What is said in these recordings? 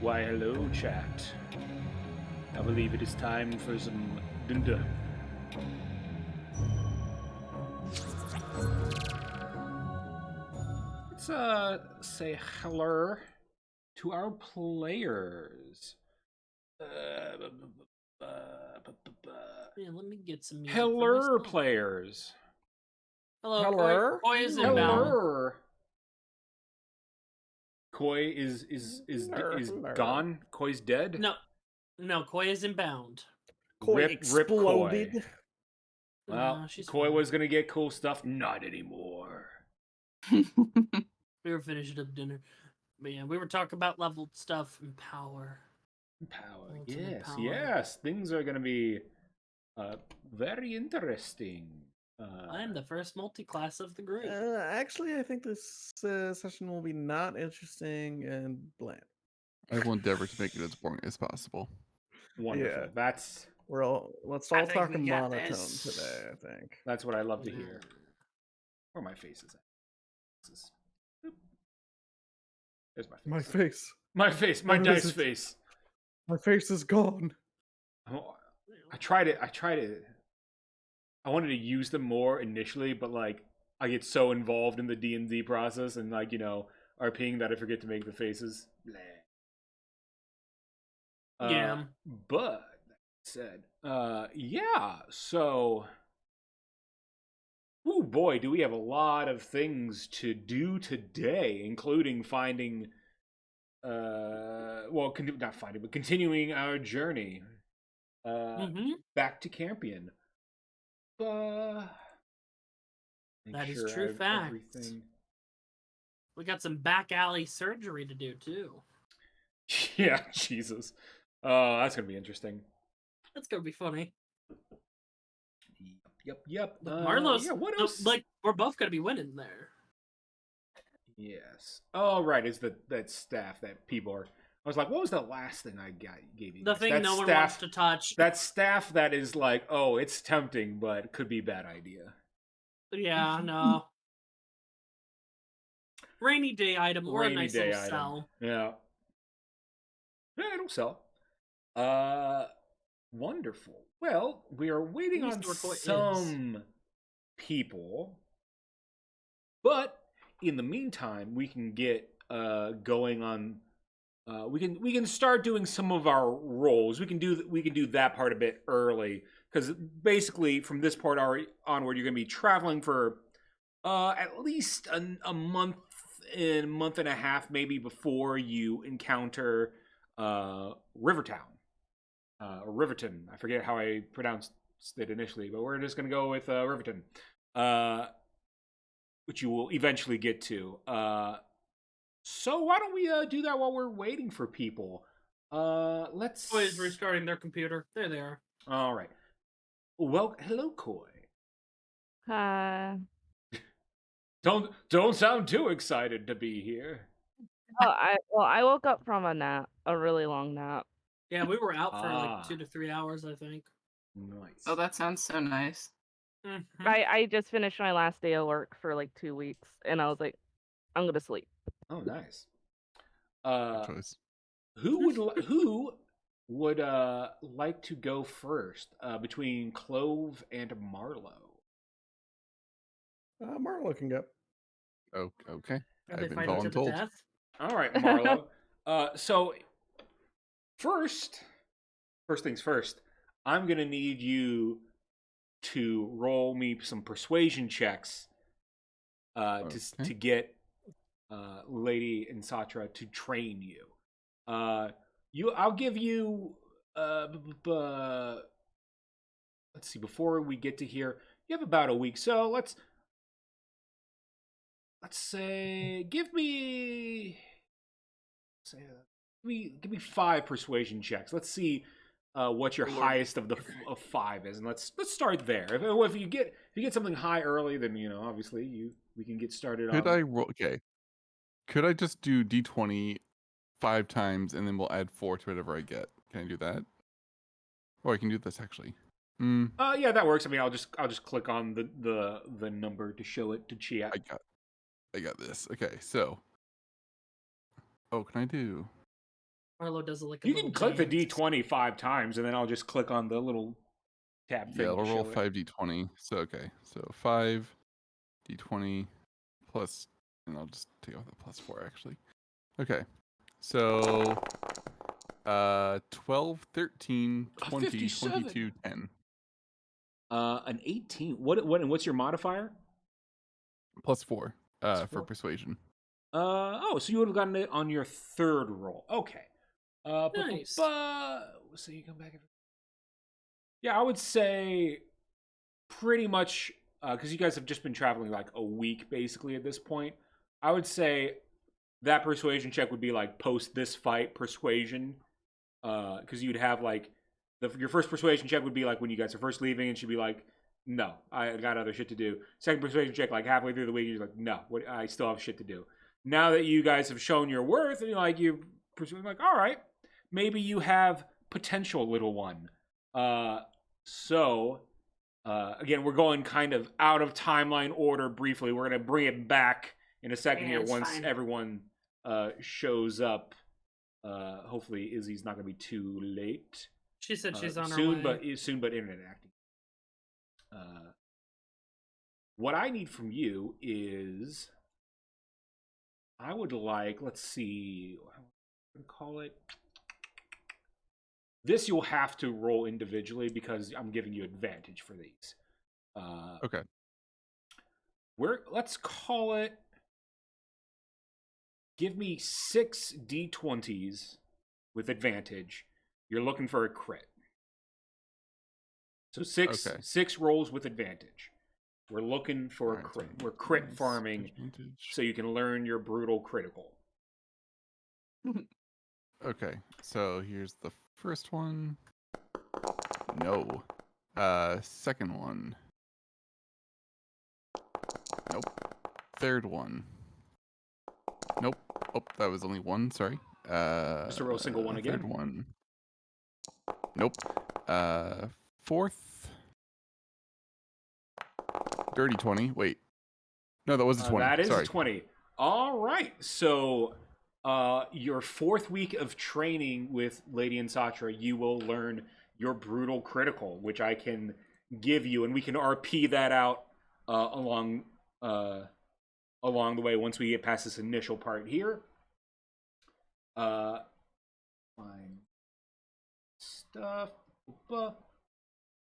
Why, hello, chat. I believe it is time for some dun-dun. Let's say hello to our players. Yeah, let me get some music. Hello, players. Hello, Hello? Koi is inbound. Hello. Koi is gone. Koi's dead. No, Koi is inbound. Koi Rip exploded. Koi. Well, No, she's Koi fine. was gonna get cool stuff. Not anymore. We were finishing up dinner. But yeah, we were talking about leveled stuff and power. Power. Ultimate Yes, power. yes. Things are gonna be very interesting. I am the first multi-class of the group. Actually, I think this session will be not interesting and bland. I will endeavor to make it as boring as possible. Wonderful. Yeah. Let's all I think talking we got monotone this. today, I think. That's what I love to hear. Where my face is at? There's my face. My face. My face. My What dice is it? face. My face is gone. Oh, I tried it. I wanted to use them more initially, but like I get so involved in the D&D process and like, RPing that I forget to make the faces. Bleh. Yeah. But that said, yeah, so oh boy, do we have a lot of things to do today, including finding not finding, but continuing our journey back to Campion. That is sure true I have fact. everything. We got some back alley surgery to do too. Yeah, Jesus. Oh, that's gonna be interesting. That's gonna be funny. Yep. Marlo's. Yeah, what else? Like we're both gonna be winning there. Yes. Oh, right. It's that staff that people are. I was like, what was the last thing I gave you? The guys? thing That no one staff, wants to touch. That staff that is like, oh, it's tempting, but could be a bad idea. Yeah, no. Rainy day item or Rainy a nice day little item. sell. Yeah. Yeah, it'll sell. Wonderful. Well, we are waiting on some people, but in the meantime, we can get going on. We can start doing some of our roles. We can do that part a bit early because basically from this part onward, you're going to be traveling for at least a month and a half, maybe, before you encounter Rivertown. Or Riverton. I forget how I pronounced it initially, but we're just going to go with Riverton, which you will eventually get to. So why don't we do that while we're waiting for people? Let's. Koi is restarting their computer. There they are. All right. Well, hello, Koi. Hi. Don't sound too excited to be here. I woke up from a really long nap. Yeah, we were out for like 2 to 3 hours, I think. Nice. Oh, that sounds so nice. Mm-hmm. I just finished my last day of work for like 2 weeks, and I was like, I'm gonna sleep. Oh, nice. Choice. Who would like to go first between Clove and Marlowe? Marlo can go. Oh, okay. Are they I've been fighting to the voluntold. death? All right, Marlowe. So first things first, I'm gonna need you to roll me some persuasion checks to get Lady Insatra to train you. I'll give you let's see, before we get to here, you have about a week. So let's say give me 5 persuasion checks. Let's see what your highest of 5 is, and let's start there. If you get something high early, then obviously we can get started. Could I roll? Okay. Could I just do D20 5 times and then we'll add 4 to whatever I get? Can I do that? Or I can do this actually. Yeah, that works. I mean, I'll just click on the number to show it to chat. I got this. Okay, so. Oh, can I do? Arlo does it like a You little can click the dance. D20 5 times, and then I'll just click on the little tab thing. Yeah, it'll to roll show it. 5d20. So okay, so 5d20 plus, and I'll just take off the +4 actually. Okay, so 12, 13, 20, 57. 22, 10. An 18. What's your modifier? +4 for four. persuasion. So you would have gotten it on your third roll. Okay. Nice. So you come back. Yeah, I would say pretty much because you guys have just been traveling like a week basically at this point. I would say that persuasion check would be like post this fight persuasion, because you'd have like your first persuasion check would be like when you guys are first leaving, and she'd be like, "No, I got other shit to do." Second persuasion check, like halfway through the week, you're like, "No, I still have shit to do." Now that you guys have shown your worth, and you're pursuing, like, all right, maybe you have potential, little one. Again, we're going kind of out of timeline order briefly. We're going to bring it back in a second here once everyone shows up. Hopefully Izzy's not going to be too late. She said she's on her soon, way. Soon, but internet acting. What I need from you is, I would like, let's see, what I'm going to call it. This you'll have to roll individually because I'm giving you advantage for these. Okay. Let's call it, give me 6 D20s with advantage. You're looking for a crit. So six rolls with advantage. We're looking for a crit. We're crit farming so you can learn your brutal critical. Okay, so here's the first one. No. Second one. Nope. Third one. Nope. Oh, that was only one, sorry. Just a real single one again. Third one. Nope. Fourth. Dirty 20. Wait. No, that was a 20. That is sorry. a 20. All right. So your 4th week of training with Lady and Satra, you will learn your brutal critical, which I can give you, and we can RP that out along the way once we get past this initial part here. Fine stuff.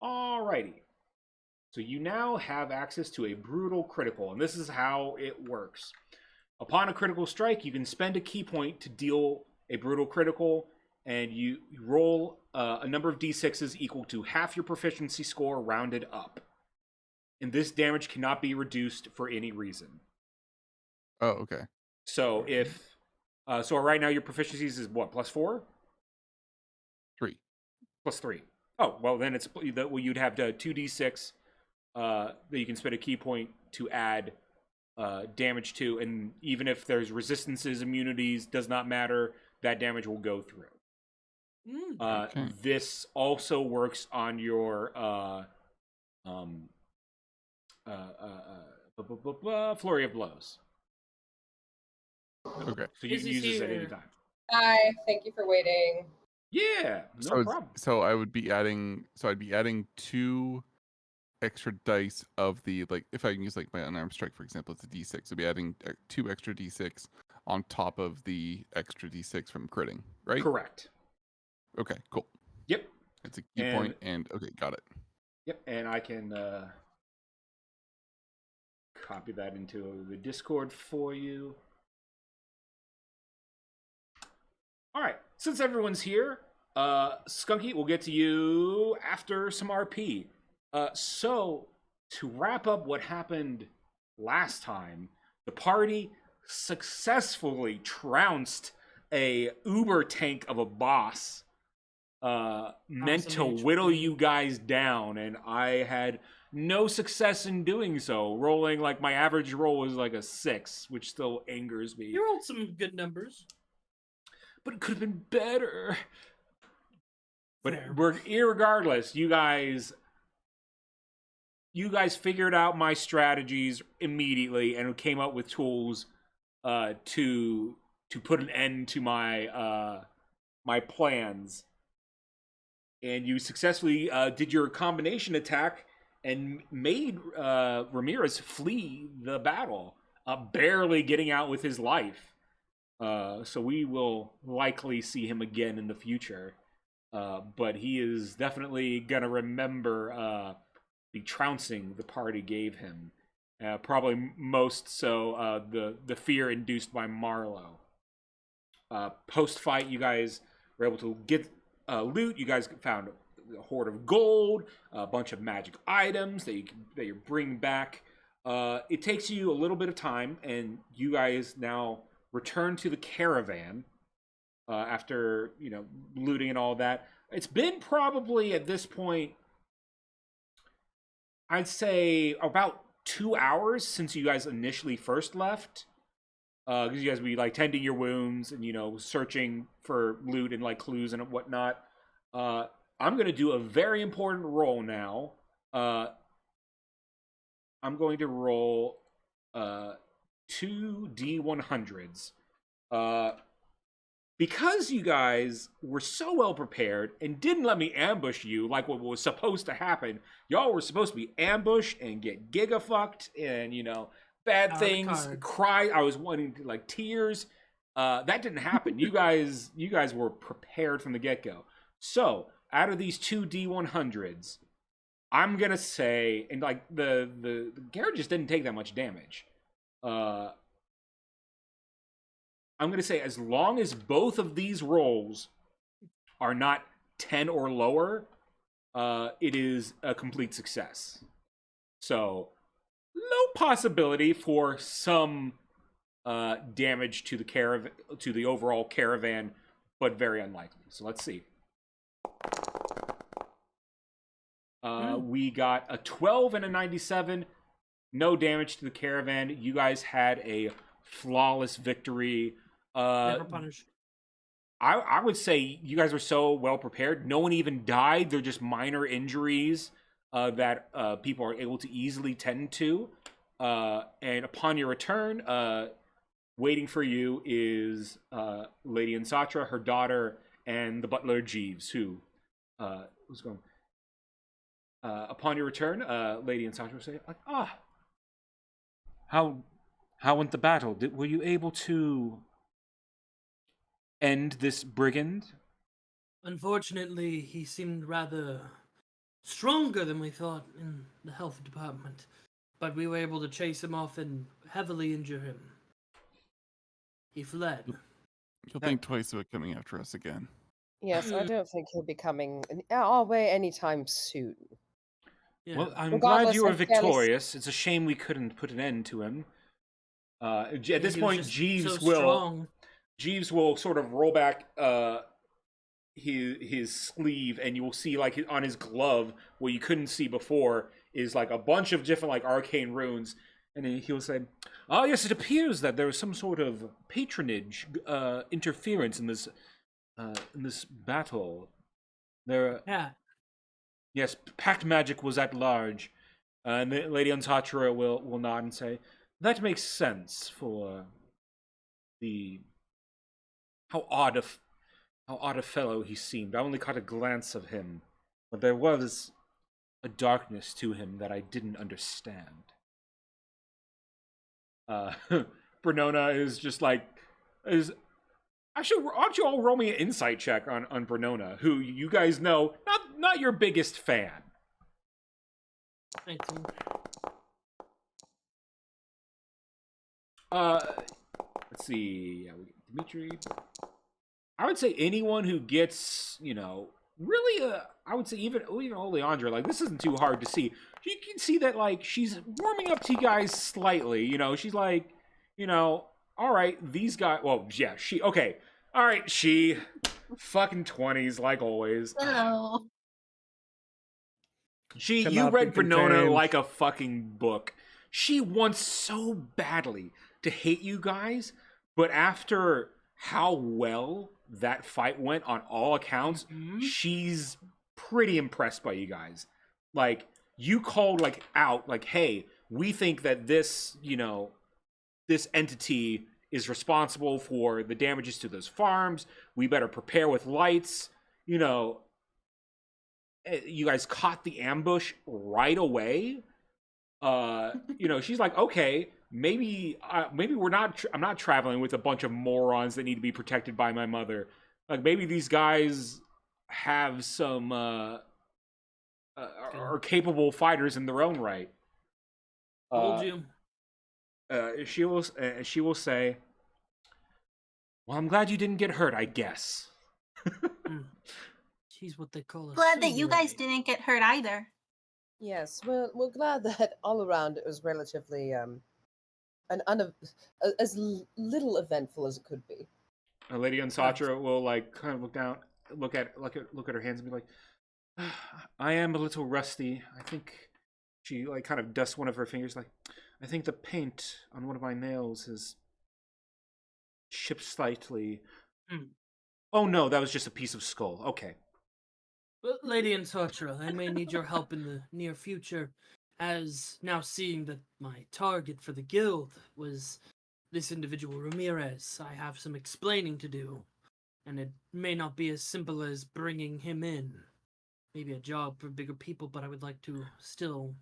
Alrighty. So you now have access to a brutal critical, and this is how it works. Upon a critical strike, you can spend a key point to deal a brutal critical, and you roll a number of d6s equal to half your proficiency score rounded up. And this damage cannot be reduced for any reason. Oh, okay. So if so right now your proficiencies is what, +4? 3. +3. Oh, well then it's you'd have 2d6 that you can spend a key point to add damage to, and even if there's resistances, immunities, does not matter, that damage will go through. Okay. This also works on your flurry of blows. Okay. So you can use this at any time. Hi, thank you for waiting. Yeah, no problem. So I'd be adding 2 extra dice of the, like, if I can use like my unarmed strike, for example, it's a d6. I'd be adding 2 extra d6 on top of the extra d6 from critting, right? Correct. Okay, cool. Yep. It's a key point, and okay, got it. Yep, and I can copy that into the Discord for you. All right, since everyone's here, Skunky, we'll get to you after some RP. So, to wrap up what happened last time, the party successfully trounced a uber tank of a boss meant to whittle you guys down, and I had no success in doing so. Rolling, like, my average roll was like a 6, which still angers me. You rolled some good numbers. But it could have been better. But irregardless, you guys figured out my strategies immediately and came up with tools to put an end to my my plans. And you successfully did your combination attack and made Ramirez flee the battle, barely getting out with his life. So we will likely see him again in the future. But he is definitely going to remember the trouncing the party gave him. Probably most so the fear induced by Marlowe. Post-fight, you guys were able to get loot. You guys found a hoard of gold, a bunch of magic items that you bring back. It takes you a little bit of time, and you guys now return to the caravan after looting and all that. It's been probably at this point, I'd say about 2 hours since you guys initially first left. Because you guys would be like tending your wounds and searching for loot and like clues and whatnot. I'm gonna do a very important roll now. I'm going to roll 2 D100s. Because you guys were so well prepared and didn't let me ambush you like what was supposed to happen. Y'all were supposed to be ambushed and get giga-fucked and bad things, cry. I was wanting to, like, tears. That didn't happen. You guys were prepared from the get-go. So, out of these 2 D100s, I'm gonna say, and like the Garrett just didn't take that much damage. I'm gonna say as long as both of these rolls are not 10 or lower, it is a complete success. So, low possibility for some damage to the overall caravan, but very unlikely. So let's see. We got a 12 and a 97. No damage to the caravan. You guys had a flawless victory. Never punished. I would say you guys were so well prepared. No one even died. They're just minor injuries that people are able to easily tend to. And upon your return, waiting for you is Lady Ansatra, her daughter, and the butler Jeeves, who was going. Upon your return, Lady Ansatra will say, like, how went the battle? Were you able to end this brigand? Unfortunately, he seemed rather stronger than we thought in the health department. But we were able to chase him off and heavily injure him. He fled. You'll think twice about coming after us again. Yes, I don't think he'll be coming our way anytime soon. Yeah. Well, I'm Regardless, glad you were I'm fairly victorious. It's a shame we couldn't put an end to him. At this He was point, just Jeeves so will strong. Jeeves will sort of roll back his sleeve, and you will see like on his glove, what you couldn't see before, is like a bunch of different like arcane runes. And then he'll say, "Oh yes, it appears that there is some sort of patronage interference in this battle. There, Yeah. yes, pact magic was at large." And the Lady Ansatra will nod and say, "That makes sense for the how odd a fellow he seemed. I only caught a glance of him, but there was a darkness to him that I didn't understand." Bernona is just like, why don't you all roll me an insight check on Bernona, who you guys know, not your biggest fan. 19. Let's see. Yeah, we get Dimitri. I would say anyone who gets, really, I would say even Oleandra, like, this isn't too hard to see. You can see that, like, she's warming up to you guys slightly, she's like, all right, these guys, well, yeah, okay, all right, she, fucking 20s, like always. No. You Cannot read be Bernona contained. like a fucking book. She wants so badly to hate you guys, but after how well that fight went on all accounts, she's pretty impressed by you guys. Like, you called, out, hey, we think that this, this entity is responsible for the damages to those farms. We better prepare with lights. You know, you guys caught the ambush right away. You know, she's like, okay, maybe we're not. I'm not traveling with a bunch of morons that need to be protected by my mother. Like, maybe these guys have some are capable fighters in their own right. Told you. She will say, "Well, I'm glad you didn't get hurt, I guess." She's what they call a Glad that you guys Sunday. didn't get hurt either. Yes, we're glad that all around it was relatively as little eventful as it could be. Lady Unsatra will like kind of look down, look at her hands and be like, "I am a little rusty. I think." She like kind of dusts one of her fingers, like, "I think the paint on one of my nails has chipped slightly." Oh no, that was just a piece of skull. Okay. Well, Lady Unsatra, I may need your help in the near future, as now seeing that my target for the guild was this individual Ramirez, I have some explaining to do, and it may not be as simple as bringing him in. Maybe a job for bigger people, but I would like to still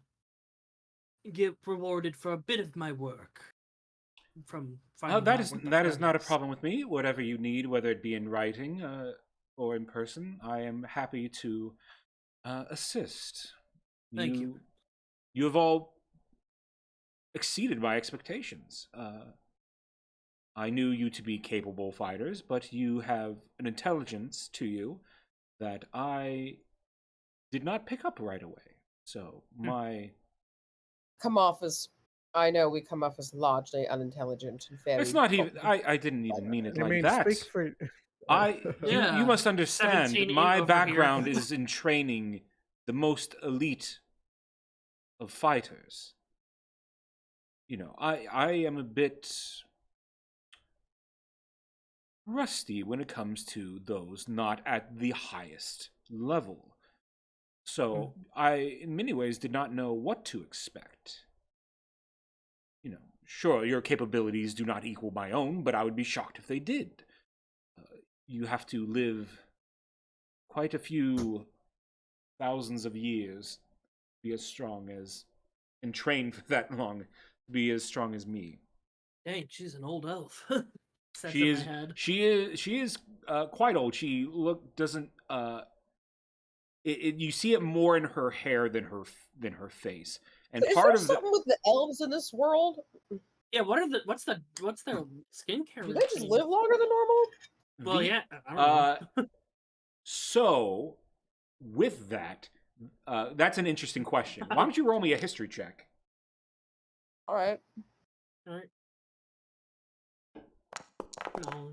get rewarded for a bit of my work. From finding that out is what the that is plan not a problem with me. Whatever you need, whether it be in writing or in person, I am happy to assist. Thank you. You have all exceeded my expectations. I knew you to be capable fighters, but you have an intelligence to you that I did not pick up right away. So I know we come off as largely unintelligent and very. It's not even. I didn't even mean it I like mean, that. speak for. You must understand. 17 My over background here. is in training the most elite of fighters. You know, I am a bit rusty when it comes to those not at the highest level. So I, in many ways, did not know what to expect. You know, sure, your capabilities do not equal my own, but I would be shocked if they did. You have to live quite a few thousands of years to be as strong as, and train for that long to be as strong as me. Dang, she's an old elf. She is quite old. She doesn't you see it more in her hair than her face. And Is part there of something with the elves in this world? Yeah, what's their skincare Do they just routine? live longer than normal? Well, yeah, I don't know. So with that, that's an interesting question. Why don't you roll me a history check? All right. All right. No.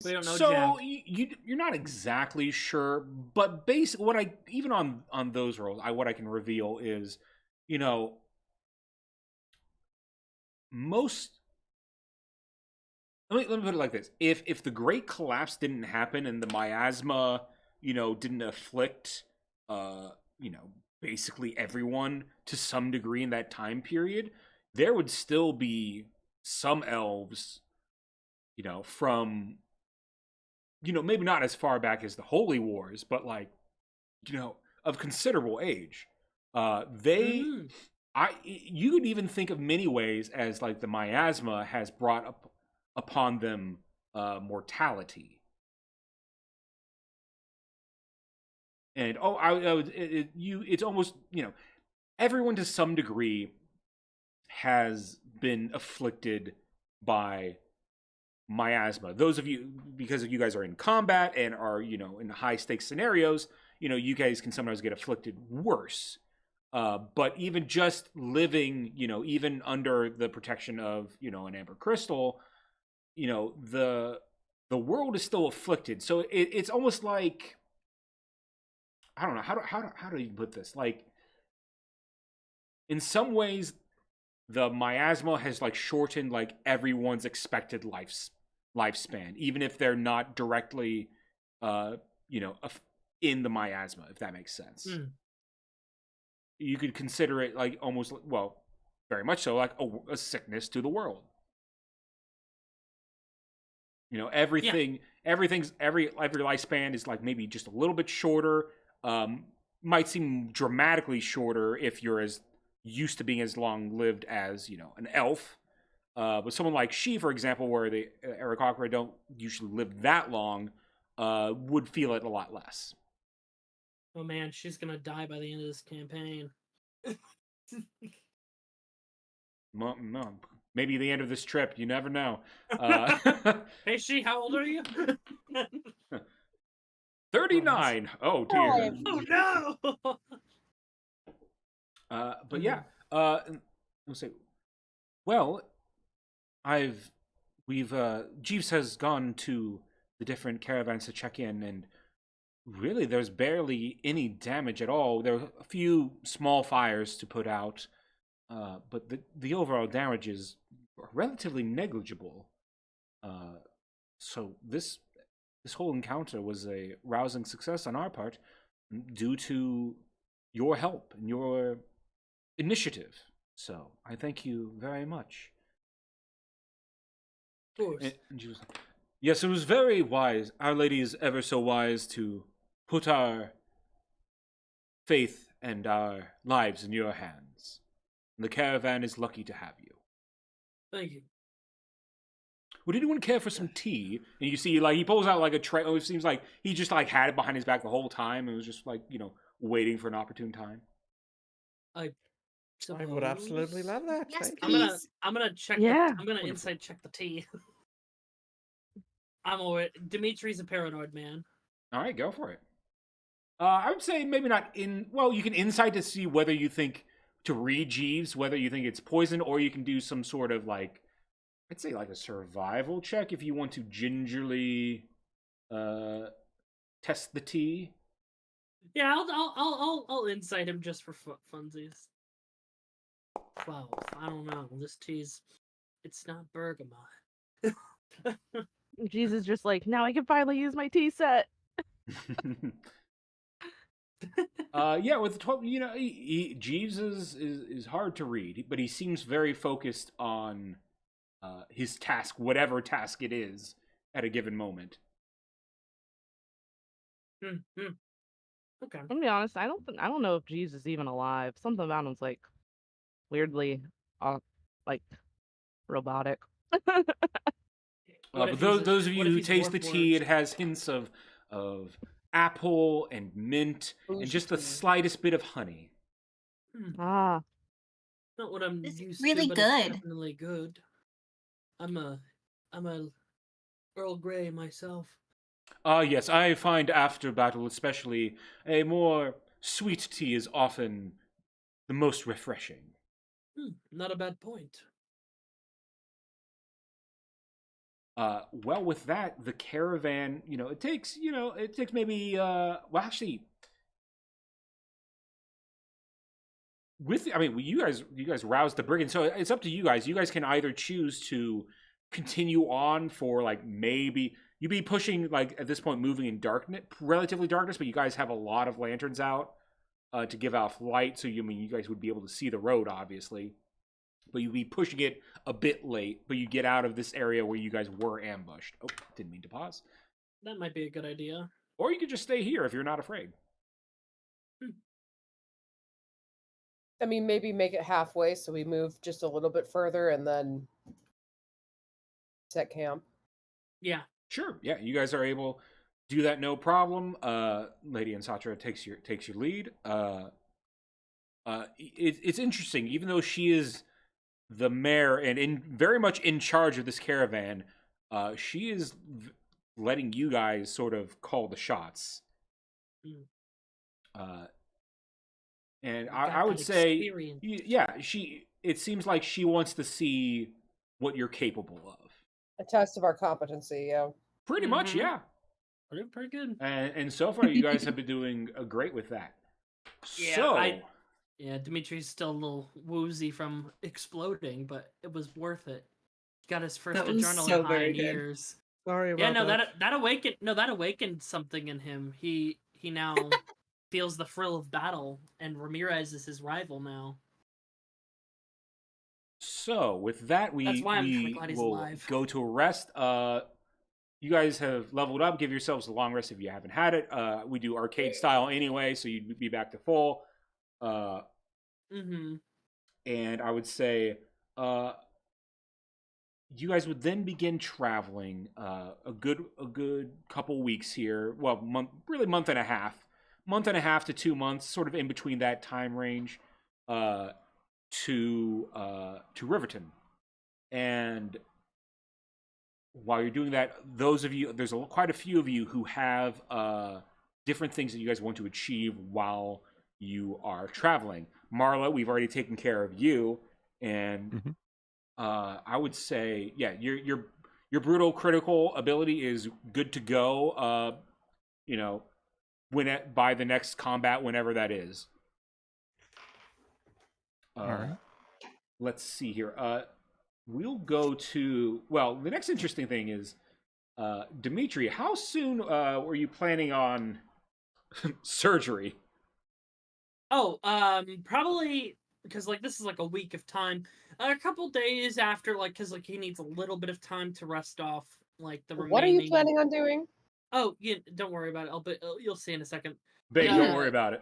We don't know. So Jack. you're not exactly sure, but basically, what I even on those rolls, what I can reveal is, you know, most. Let me put it like this: if the Great Collapse didn't happen and the miasma, you know, didn't afflict, you know, basically everyone to some degree in that time period, there would still be some elves, you know, from, you know, maybe not as far back as the Holy Wars, but like, you know, of considerable age. You could even think of many ways as like the miasma has brought up upon them mortality. And it's almost, you know, everyone to some degree has been afflicted by miasma. Those of you, because you guys are in combat and are, you know, in high stakes scenarios, you know, you guys can sometimes get afflicted worse. But even just living, you know, even under the protection of, you know, an amber crystal, you know, the world is still afflicted. So it's almost like, I don't know how do you put this? Like, in some ways, the miasma has like shortened like everyone's expected lifespan, even if they're not directly, you know, in the miasma, if that makes sense. you could consider it like almost, well, very much so, like a sickness to the world. You know, every lifespan is like maybe just a little bit shorter. Might seem dramatically shorter if you're as used to being as long lived as, you know, an elf. But someone like she, for example, where the Aarakocra don't usually live that long, would feel it a lot less. Oh man, she's gonna die by the end of this campaign. No, maybe the end of this trip. You never know. Hey, she, how old are you? 39. Oh dear. Oh no. But yeah. I'll say. Well, Jeeves has gone to the different caravans to check in, and really, there's barely any damage at all. There are a few small fires to put out, but the overall damage is relatively negligible. So this whole encounter was a rousing success on our part, due to your help and your initiative. So I thank you very much. Of course. And she was like, yes, it was very wise. Our Lady is ever so wise to put our faith and our lives in your hands. And the caravan is lucky to have you. Thank you. Would anyone care for some tea? And you see, like, he pulls out, like, a tray. Oh, it seems like he just, like, had it behind his back the whole time and was just, like, you know, waiting for an opportune time. I would absolutely love that. Yes, Thank you. please. I'm gonna check. Yeah. I'm gonna inside check the tea. I'm alright. Dimitri's a paranoid man. All right, go for it. I would say maybe not in... Well, you can insight to see whether you think... To read Jeeves, whether you think it's poison, or you can do some sort of, like... I'd say, like, a survival check if you want to gingerly... test the tea. Yeah, I'll insight him just for funsies. 12. I don't know. This tea's... It's not bergamot. Jesus, just like, now I can finally use my tea set. Yeah, with the 12, you know, Jeeves is hard to read, but he seems very focused on his task, whatever task it is, at a given moment. Okay. I'm gonna be honest, I don't know if Jeeves is even alive. Something about him's like weirdly, like robotic. But those of you who taste the tea, it has hints of apple and mint and just the slightest bit of honey. Ah, Not what I'm It's used really to, but it's good. definitely good. I'm a Earl Grey myself. Yes, I find after battle, especially, a more sweet tea is often the most refreshing. Not a bad point. Well, with that, the caravan, you know, it takes maybe, well, actually, you guys roused the brigand, so it's up to you guys. You guys can either choose to continue on for, like, maybe, you'd be pushing, like, at this point, moving in relatively darkness, but you guys have a lot of lanterns out, to give off light, so you guys would be able to see the road, obviously. But you'd be pushing it a bit late, but you get out of this area where you guys were ambushed. Oh, didn't mean to pause. That might be a good idea. Or you could just stay here if you're not afraid. I mean, maybe make it halfway so we move just a little bit further and then set camp. Yeah. Sure. Yeah, you guys are able to do that, no problem. Lady Ansatra takes your lead. It's interesting, even though she is the mayor and very much in charge of this caravan, she is letting you guys sort of call the shots. And I would say, yeah, it seems like she wants to see what you're capable of. A test of our competency, yeah. Pretty much, yeah. Pretty good. And so far, you guys have been doing great with that. Yeah, so, yeah, Dimitri's still a little woozy from exploding, but it was worth it. He got his first That was adrenaline so high very in good. years. Sorry about Yeah, no, that. that awakened something in him. He now feels the thrill of battle, and Ramirez is his rival now. So with that, That's why I'm kind of we glad he's will alive. go to a rest. You guys have leveled up. Give yourselves a long rest if you haven't had it. We do arcade style anyway, so you'd be back to full. Mm-hmm. And I would say, you guys would then begin traveling a good couple weeks here. Well, month and a half to 2 months, sort of in between that time range, to Riverton. And while you're doing that, those of you, there's quite a few of you who have different things that you guys want to achieve while you are traveling. Marla, we've already taken care of you, and I would say, yeah, your brutal critical ability is good to go. By the next combat, whenever that is. All right. Let's see here. We'll go to, well, the next interesting thing is, Dimitri, how soon were you planning on surgery? Oh, probably because this is a week of time. A couple days after, because he needs a little bit of time to rest off, the remaining. What are you planning on doing? Oh, yeah, don't worry about it. You'll see in a second. Babe, don't worry about it.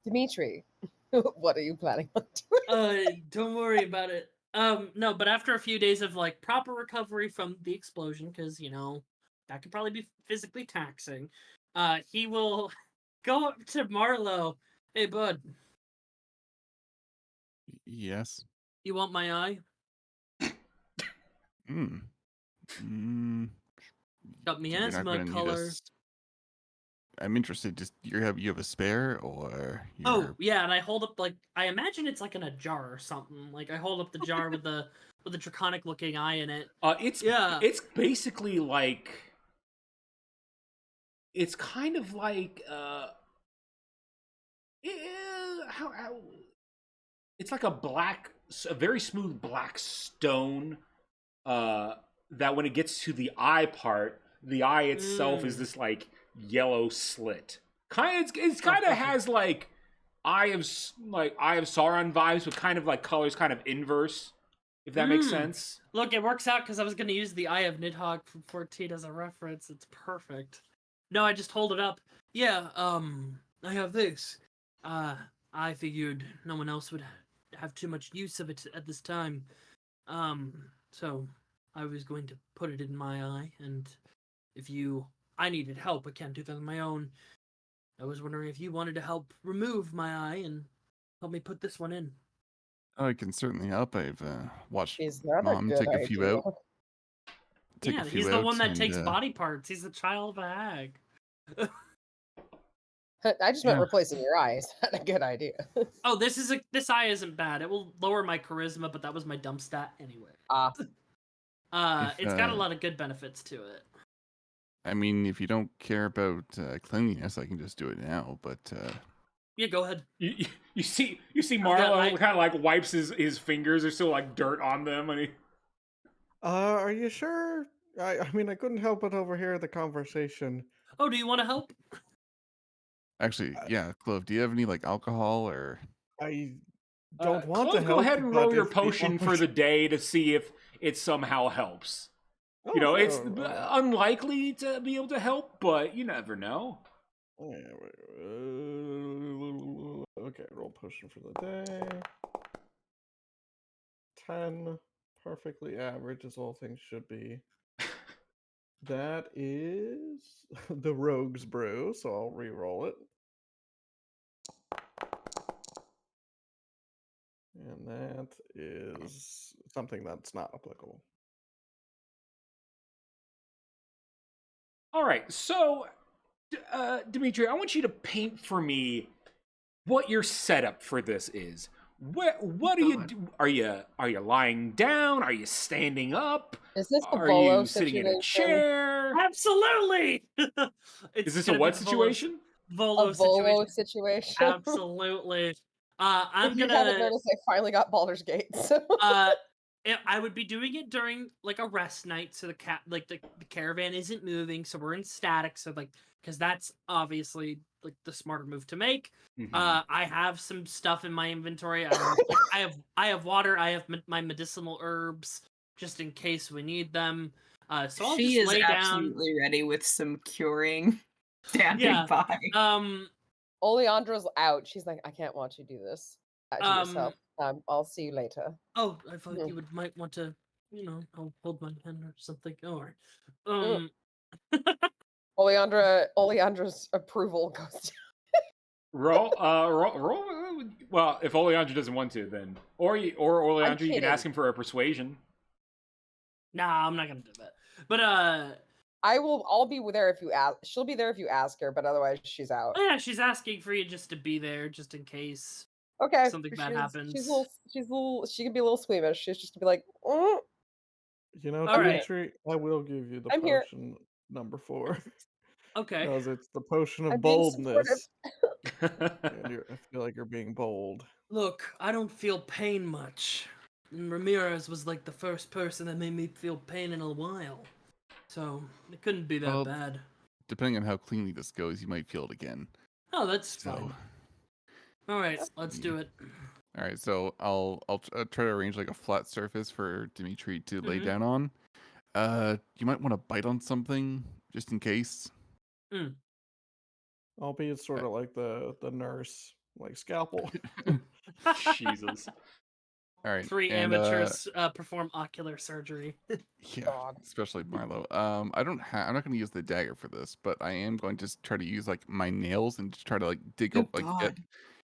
Dimitri, what are you planning on doing? Don't worry about it. No, but after a few days of proper recovery from the explosion, because that could probably be physically taxing, he will go up to Marlo. Hey, bud. Yes. You want my eye? Got miasma color. I'm interested. Just you have a spare, or Oh yeah, and I hold up I imagine it's in a jar or something. I hold up the jar with the draconic looking eye in it. It's basically it's kind of it's like a very smooth black stone, that when it gets to the eye part, the eye itself is this yellow slit. It kind of has Eye of Sauron vibes, with kind of colors kind of inverse, if that makes sense. Look, it works out because I was going to use the Eye of Nidhogg from 14 as a reference. It's perfect. No, I just hold it up. Yeah, I have this. I figured no one else would have too much use of it at this time. So I was going to put it in my eye, and I needed help. I can't do that on my own. I was wondering if you wanted to help remove my eye and help me put this one in. I can certainly help. I've watched Is that Mom take a few out. Yeah, he's the one that takes body parts. He's the child of a hag. I just meant replacing your eyes. That's a good idea. Oh, this eye isn't bad. It will lower my charisma, but that was my dump stat anyway. It's got a lot of good benefits to it. I mean, if you don't care about cleanliness, I can just do it now. But yeah, go ahead. You see Marlo kind of wipes his fingers. There's still dirt on them, and he. Are you sure? I mean, I couldn't help but overhear the conversation. Oh, do you want to help? Actually, yeah, Clove, do you have any alcohol or? I don't want Clove, to help. Go ahead and roll your potion for the day to see if it somehow helps. Oh, it's unlikely to be able to help, but you never know. Okay, roll potion for the day. 10, perfectly average, as all things should be. That is the Rogue's Brew, so I'll re-roll it. And that is something that's not applicable. All right, so, Dimitri, I want you to paint for me what your setup for this is. What are you do? Are you lying down? Are you standing up? Is this the Are Volo you sitting situation? in a chair? Absolutely. Is this a what situation? Volo situation. Absolutely. I'm if you haven't noticed, I finally got Baldur's Gate. So. I would be doing it during like a rest night, so the caravan isn't moving, so we're in static. So like, because that's obviously like the smarter move to make. I have some stuff in my inventory. I have water. I have my medicinal herbs just in case we need them. So I'll she just is lay down. absolutely ready with some curing standing by. Oleandra's out. She's like, I can't watch you do this to yourself. I'll see you later. Oh, I thought you might want to, I'll hold my hand or something. All right. Oleandra's approval goes down. roll. Well, if Oleandra doesn't want to, then or Oleandra, you can ask him for a persuasion. Nah, I'm not gonna do that. But I'll be there if you ask. She'll be there if you ask her, but otherwise she's out. Oh, yeah, she's asking for you just to be there, just in case. Okay. Something bad happens. She can be a little squeamish. She's just gonna be like, You know, All Dimitri, I will give you the I'm here. potion number 4. Okay. Because it's the potion of I'm being boldness. And I feel like you're being bold. Look, I don't feel pain much. And Ramirez was like the first person that made me feel pain in a while. So it couldn't be that bad. Depending on how cleanly this goes, you might feel it again. Oh, that's fine. All right, let's do it. All right, so I'll try to arrange like a flat surface for Dimitri to lay down on. You might want to bite on something just in case. I'll be sort of like the nurse, like scalpel. Jesus. All right. 3 amateurs perform ocular surgery. Yeah, especially Marlo. I'm not going to use the dagger for this, but I am going to try to use like my nails and just try to like dig up like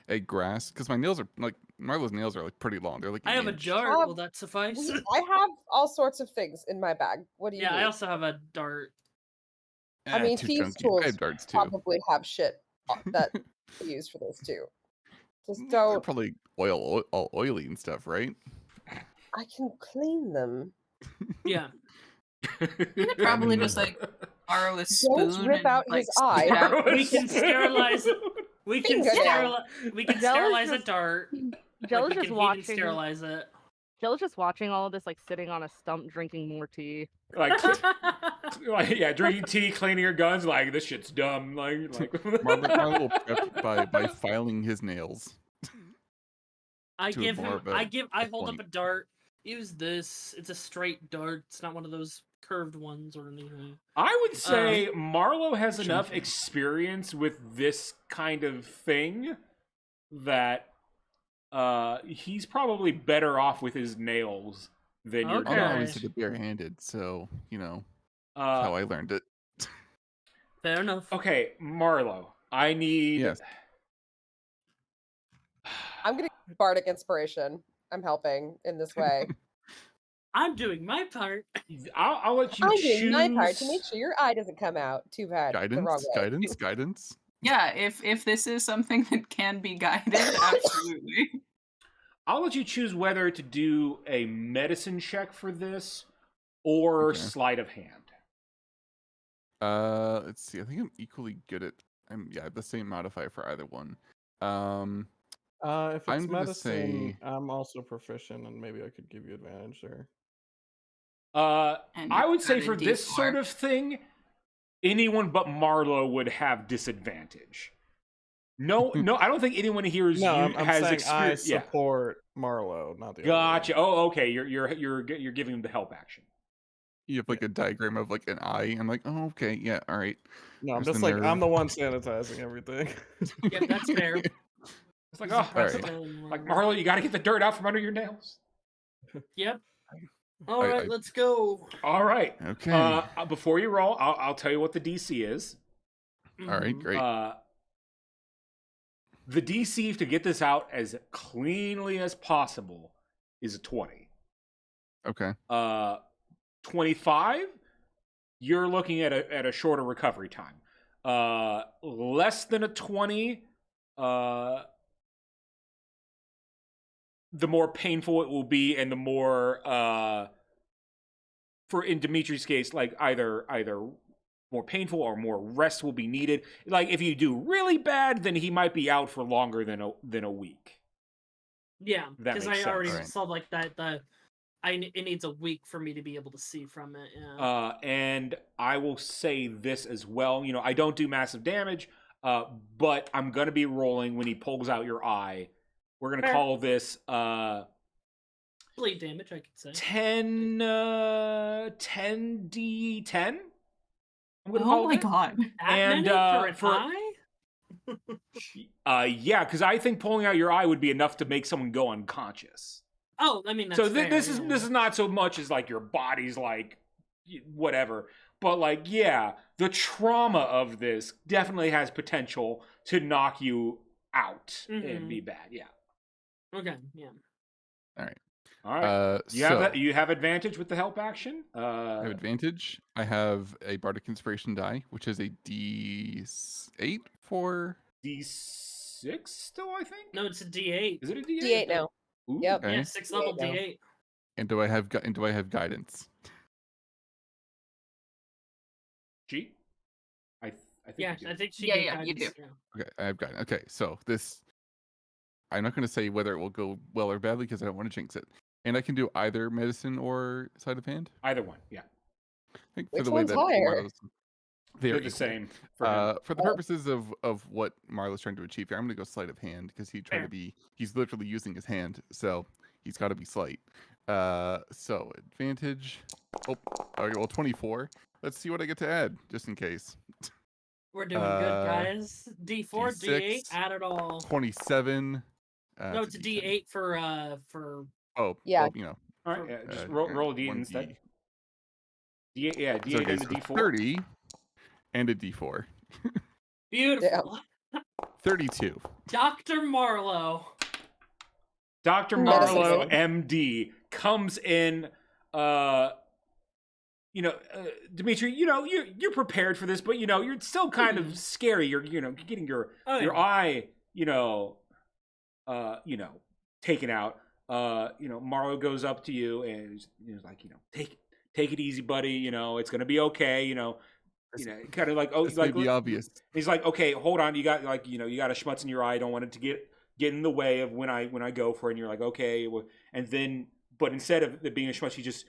a grass because my nails are like Marlo's nails are like pretty long. They're like I have a dart. Will that suffice? I have all sorts of things in my bag. What do you? Yeah, need? I also have a dart. I mean, thieves' tools I have darts too. probably have shit that they use for this too. Just don't. They're probably all oily and stuff, right? I can clean them. Yeah. You could probably just like borrow a spoon. Don't rip out and, his eye. We can sterilize. We can sterilize a dart. Jella's just watching. Sterilize it. Jella's just watching all of this, like sitting on a stump, drinking more tea. Like yeah, drinking tea, cleaning your guns. Like this shit's dumb. Like Marlo prepped by filing his nails. I hold up a dart. Use this. It's a straight dart. It's not one of those curved ones or anything. I would say Marlo has enough experience with this kind of thing that he's probably better off with his nails than your I'm guys. always barehanded, so that's how I learned it. Fair enough. Okay, Marlo, I need. Yes. I'm gonna bardic inspiration. I'm helping in this way. I'm doing my part. I'll let you choose. I'm doing my part to make sure your eye doesn't come out. Too bad. Guidance. Yeah, if this is something that can be guided, absolutely. I'll let you choose whether to do a medicine check for this or sleight of hand. Let's see. I think I'm equally good at. I have the same modifier for either one. If it's I'm gonna medicine, say- I'm also proficient, and maybe I could give you advantage there. I would say add a for this D4. sort of thing, anyone but Marlo would have disadvantage. No, I don't think anyone here is No, I'm has saying I experience. Yeah. support Marlo, not the Gotcha. other way. Oh, okay. You're giving him the help action. You have like a diagram of like an eye. I'm like, oh, okay, yeah, all right. No, I'm There's just the like nerve. I'm the one sanitizing everything. Yeah, that's fair. It's like, oh, like Marlo, you got to get the dirt out from under your nails. Yep. All right, let's go. All right. Okay. Before you roll, I'll tell you what the DC is. All right, great. The DC to get this out as cleanly as possible is a 20. Okay. 25, you're looking at a shorter recovery time. Less than a 20, the more painful it will be, and the more for in Dimitri's case, like either more painful or more rest will be needed. Like if you do really bad, then he might be out for longer than a week. Yeah, because I already sense. saw like that it needs a week for me to be able to see from it. Yeah. And I will say this as well. I don't do massive damage, but I'm gonna be rolling when he pulls out your eye. We're gonna Fair. call this Bleed damage, I could say. 10 10d10. I'm gonna Oh call my it. god. And For an eye? Yeah, because I think pulling out your eye would be enough to make someone go unconscious. Oh, I mean that's So fair, this yeah. is not so much as like your body's like whatever, but like the trauma of this definitely has potential to knock you out and be bad. Yeah. Okay. Yeah. All right. All right. So You have advantage with the help action. I have advantage. I have a bardic inspiration die, which is a D8 for D6 still, I think. No, it's a D8. Is it a D8? D8 now. Ooh. Yep. Okay. Yeah, 6th level now. D8. And do I have guidance? G. I think. Yeah, you do. I think she Yeah, gave yeah, you guidance, do. yeah. Okay, I have guidance. Okay, so this I'm not going to say whether it will go well or badly because I don't want to jinx it. And I can do either medicine or sleight of hand. Either one. Yeah. I think Which for the way one's that higher? They're the equal. same for him. For the purposes of what Marlo's trying to achieve here, I'm going to go sleight of hand because Fair. he's literally using his hand, so he's got to be slight. So advantage. Oh, okay, well 24. Let's see what I get to add, just in case. We're doing good, guys. D4, D6, D8, add it all. 27. No, it's a D8 for Oh, Yeah. well, you know. All right. Yeah, just roll a D8 1D. instead. D8, yeah, D8 So, okay, and a so D4. 30 and a D4. beautiful. 32. Dr. Marlowe. Dr. Medicine Marlowe, man. MD, comes in. Dimitri, you're prepared for this, but you're still kind of scary. You're getting your eye, taken out. Marlowe goes up to you and he's like, take it easy, buddy. It's gonna be okay. Kind of like, oh, This may like be obvious. He's like, okay, hold on. You got you got a schmutz in your eye. I don't want it to get in the way of when I go for it. And you're like, okay, and then, but instead of it being a schmutz, he just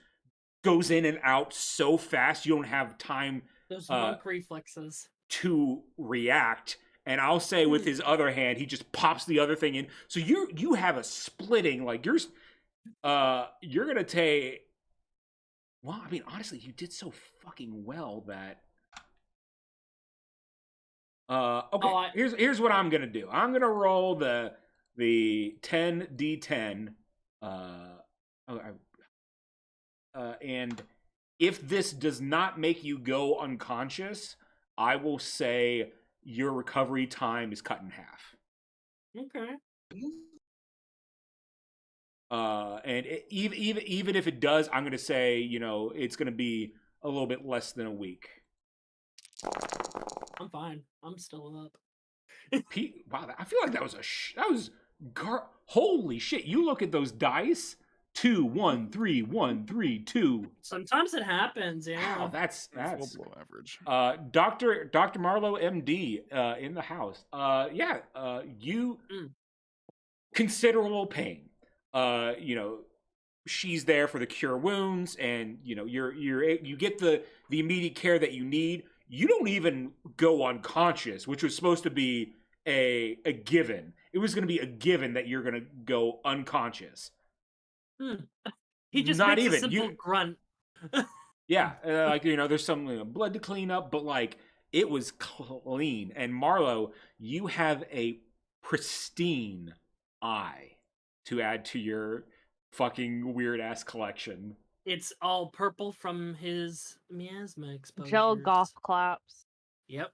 goes in and out so fast you don't have time Those monk reflexes to react. And I'll say with his other hand, he just pops the other thing in. So you have a splitting, like you're gonna take. Well, I mean, honestly, you did so fucking well that. Okay, here's what I'm gonna do. I'm gonna roll the 10d10. And if this does not make you go unconscious, I will say your recovery time is cut in half. Okay. And even if it does, I'm gonna say it's gonna be a little bit less than a week. I'm fine. I'm still up. Wow, I feel like that was holy shit! You look at those dice. 2, 1, 3, 1, 3, 2. Sometimes it happens, yeah. Wow, that's well below average. Dr. Marlowe, MD, in the house. You considerable pain. She's there for the cure wounds, and you get the immediate care that you need. You don't even go unconscious, which was supposed to be a given. It was going to be a given that you're going to go unconscious. He just Not makes even. a simple grunt. Yeah, there's some blood to clean up, but it was clean. And Marlowe, you have a pristine eye to add to your fucking weird ass collection. It's all purple from his miasma exposure. Gel golf claps. Yep.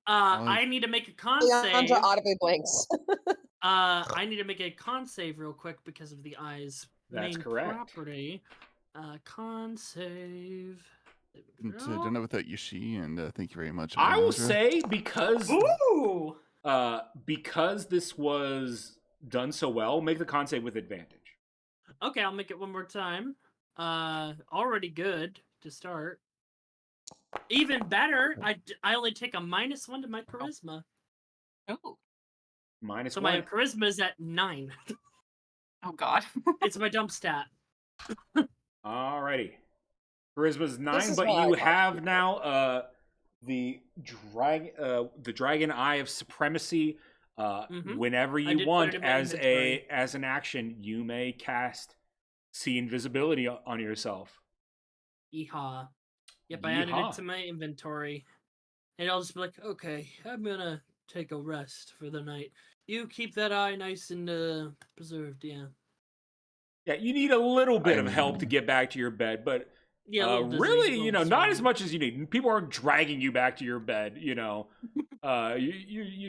I need to make a con save. Leandra audibly blinks. I need to make a con save real quick because of the eye's main property. Con save. Done it without Yoshi, and thank you very much. I will say because this was done so well, make the con save with advantage. Okay, I'll make it one more time. Already good to start. Even better, I only take a -1 to my charisma. Oh. So my charisma is at 9. Oh god. It's my dump stat. Alrighty. Charisma's 9, is but why I you watch have people. now the dragon eye of supremacy. Whenever I you did put want it in my inventory. as an action, you may cast see invisibility on yourself. Yeehaw. Yep, I added Yeehaw. it to my inventory. And I'll just be like, okay, I'm gonna take a rest for the night. You keep that eye nice and preserved, yeah. Yeah, you need a little bit I of help to mean, get back to your bed, but Yeah, a little dizzy, really, little not as swirly. much as you need. People aren't dragging you back to your bed, you're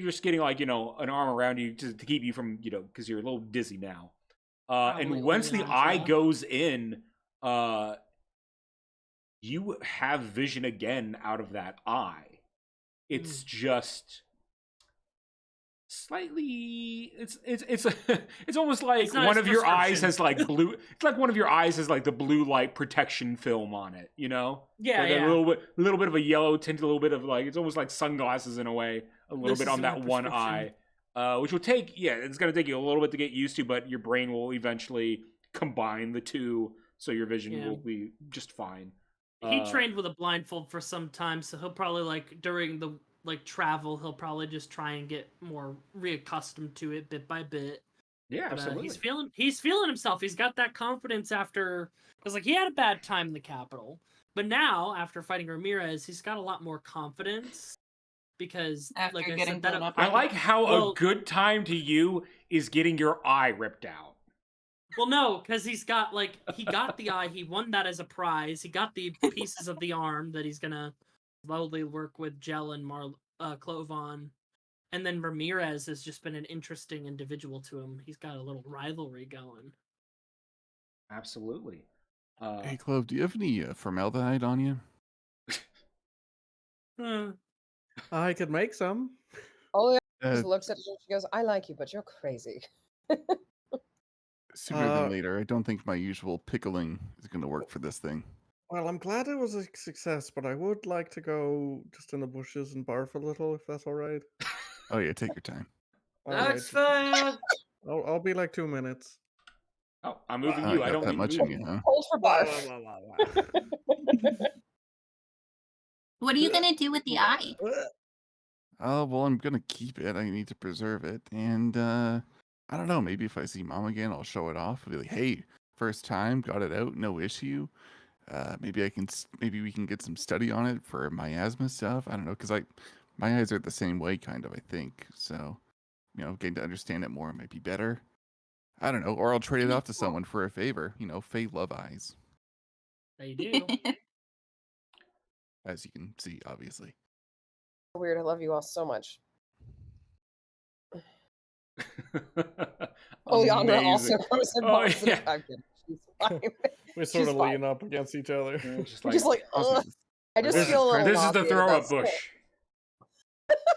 just getting like, an arm around you to keep you from, because you're a little dizzy now. Probably And once the oil on eye jaw. goes in, you have vision again out of that eye. It's just slightly it's almost like It's not one his of your eyes prescription. has like blue it's like one of your eyes has like the blue light protection film on it, Yeah, like yeah. a little bit of a yellow tint, a little bit of like, it's almost like sunglasses in a way, a little This bit is on my that one prescription. eye, which will take, it's going to take you a little bit to get used to, but your brain will eventually combine the two, so your vision Yeah. will be just fine. He trained with a blindfold for some time, so he'll probably like during the travel, he'll probably just try and get more reaccustomed to it bit by bit. Yeah, But absolutely. he's feeling himself. He's got that confidence after, because like he had a bad time in the capital, but now after fighting Ramirez, he's got a lot more confidence because, After like I getting said, blown up. I like how Well- a good time to you is getting your eye ripped out. Well, no, because he got the eye. He won that as a prize. He got the pieces of the arm that he's gonna slowly work with Gel and Clove on. And then Ramirez has just been an interesting individual to him. He's got a little rivalry going. Absolutely. hey, Clove, do you have any formaldehyde on you? I could make some. Olya Uh, just looks at it and she goes, I like you, but you're crazy. Sooner than later. I don't think my usual pickling is going to work for this thing. Well, I'm glad it was a success, but I would like to go just in the bushes and barf a little, if that's all right. Oh yeah, take your time. All That's right. fine. I'll be like 2 minutes. Oh, I'm moving Oh, you. you I got don't that need much to in move you, huh? Hold for barf. What are you gonna do with the eye? Oh, well, I'm gonna keep it. I need to preserve it, and I don't know. Maybe if I see Mom again, I'll show it off. I'll be like, "Hey, first time, got it out, no issue." Maybe maybe we can get some study on it for miasma stuff. I don't know, because my eyes are the same way, kind of. I think so. Getting to understand it more might be better. I don't know, or I'll trade it off to someone for a favor. Faye love eyes, They do. as you can see, obviously. Weird. I love you all so much. Oleandra also goes and barfs in the pumpkin. She's fine. We sort She's of fine. lean up against each other. Just like, ugh. I just this feel a little this is the nauseated, throw up that's it. bush.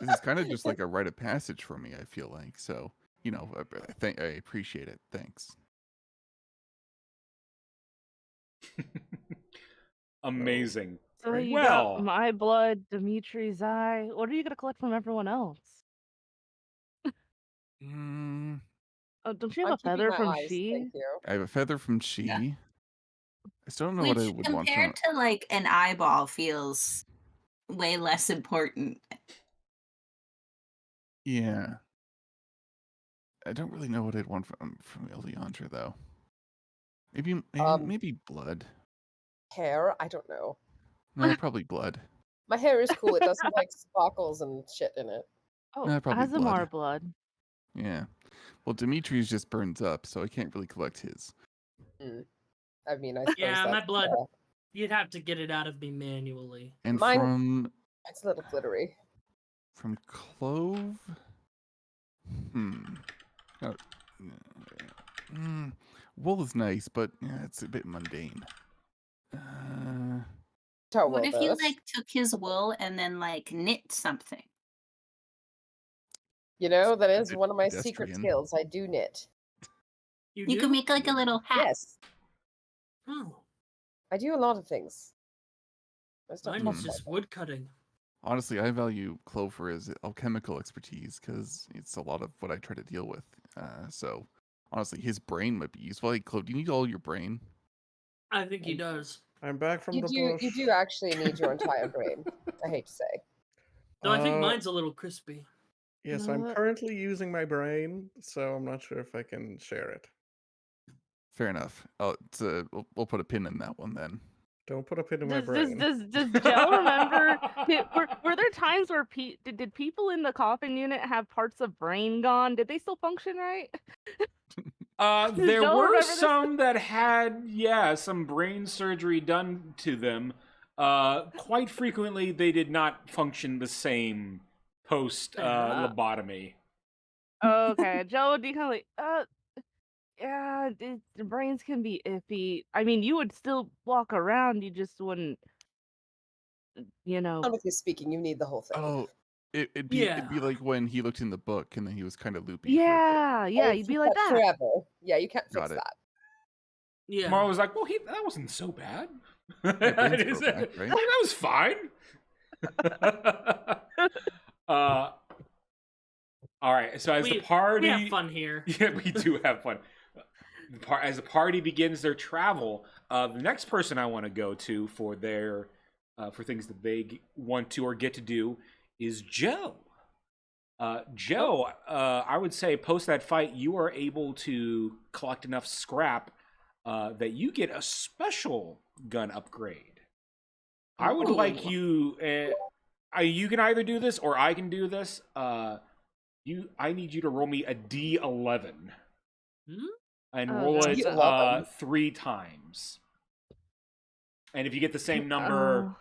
This is kind of just like a rite of passage for me. I feel like so. I appreciate it. Thanks. Amazing. So you Well, got my blood, Dimitri's eye. What are you gonna collect from everyone else? Oh, don't you have I'm a keeping feather my from eyes, She? thank you. I have a feather from She. Yeah. I still don't know what I Which would want from compared to like an eyeball feels way less important. Yeah. I don't really know what I'd want from Iliandra though. Maybe blood. Hair? I don't know. No, probably blood. My hair is cool. It doesn't have like sparkles and shit in it. Oh, Probably Azamar blood. Yeah. Well, Dimitri's just burns up, so I can't really collect his. I mean, I suppose Yeah, my that's, blood. You'd have to get it out of me manually. And Mine- it's a little glittery. from Clove. Oh, wool is nice, but yeah, it's a bit mundane. What if you like took his wool and then like knit something? That is one of my secret pedestrian. skills. I do knit. You could make like a little hat. Yes. Oh, I do a lot of things. mine is just wood cutting. Honestly, I value Clove for his alchemical expertise because it's a lot of what I try to deal with. So honestly, his brain might be useful. Hey, Clove, do you need all your brain? I think he does. I'm back from You the do. bush. You do actually need your entire brain. I hate to say. No, I think mine's a little crispy. Yes, I'm currently using my brain, so I'm not sure if I can share it. Fair enough. Oh, we'll put a pin in that one then. Don't put a pin in my Does brain. Joe remember? Were there times where did people in the coffin unit have parts of brain gone? Did they still function right? There Joe were remember some that had, some brain surgery done to them. Quite frequently, they did not function the same post lobotomy. Okay, Joe would be kind of like, yeah, the brains can be iffy. I mean, you would still walk around, you just wouldn't, Honestly speaking, you need the whole thing. Oh, it'd be like when he looked in the book and then he was kind of loopy. Yeah, you'd be like that forever. Yeah, you can't fix that. Yeah. Tomorrow was like, well, that wasn't so bad. Brains grow back, right? That was fine. All right. So as the party, we have fun here. Yeah, we do have fun. As the party begins their travel, the next person I want to go to for their for things that they want to or get to do is Joe. Joe, I would say post that fight, you are able to collect enough scrap that you get a special gun upgrade. I would like you. You can either do this or I can do this. I need you to roll me a D11 and roll it 3 times. And if you get the same number,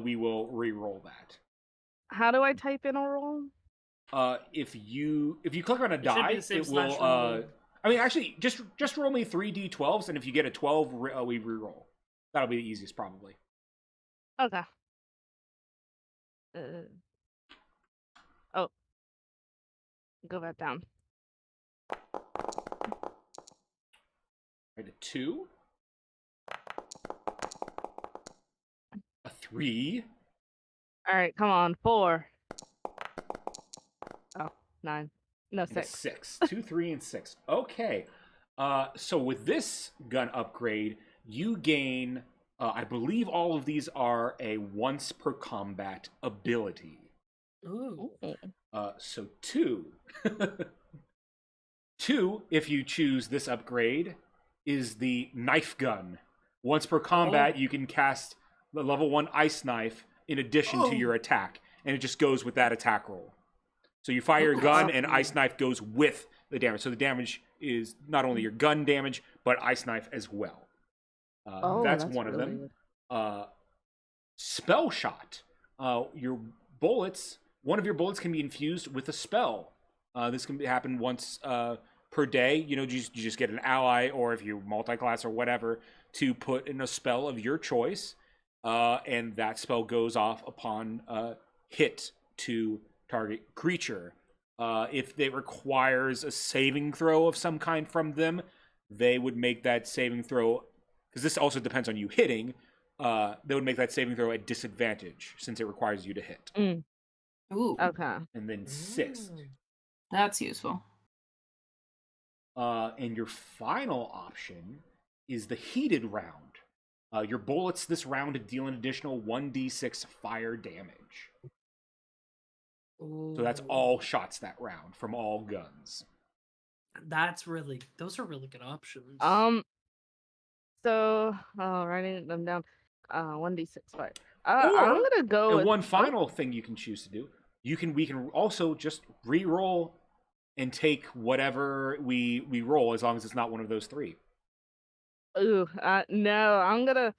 we will re-roll that. How do I type in a roll? If you click on a die, it will. I mean, actually, just roll me 3 D12s, and if you get a 12, we re-roll. That'll be the easiest, probably. Okay. Go back down. Right, a 2. A 3. All right, come on, 4. Oh, 9. No, 6. 6. 2, 3, and 6. Okay. So with this gun upgrade, you gain. I believe all of these are a once per combat ability. Ooh. So 2. 2, if you choose this upgrade, is the knife gun. Once per combat, you can cast the level 1 ice knife in addition to your attack, and it just goes with that attack roll. So you fire your gun, and ice knife goes with the damage. So the damage is not only your gun damage, but ice knife as well. That's one of them. Spell shot. Your bullets. One of your bullets can be infused with a spell. This can happen once per day. You just get an ally, or if you multi-class or whatever, to put in a spell of your choice, and that spell goes off upon hit to target creature. If it requires a saving throw of some kind from them, they would make that saving throw, because this also depends on you hitting, they would make that saving throw at disadvantage since it requires you to hit. Ooh. Okay. And then 6. That's useful. And your final option is the heated round. Your bullets this round deal an additional 1d6 fire damage. Ooh. So that's all shots that round from all guns. Those are really good options. So, writing them down. 1d6 fire. I'm gonna go. And one final thing you can choose to do. We can also just re-roll and take whatever we roll, as long as it's not one of those 3. Ooh, no, I'm gonna.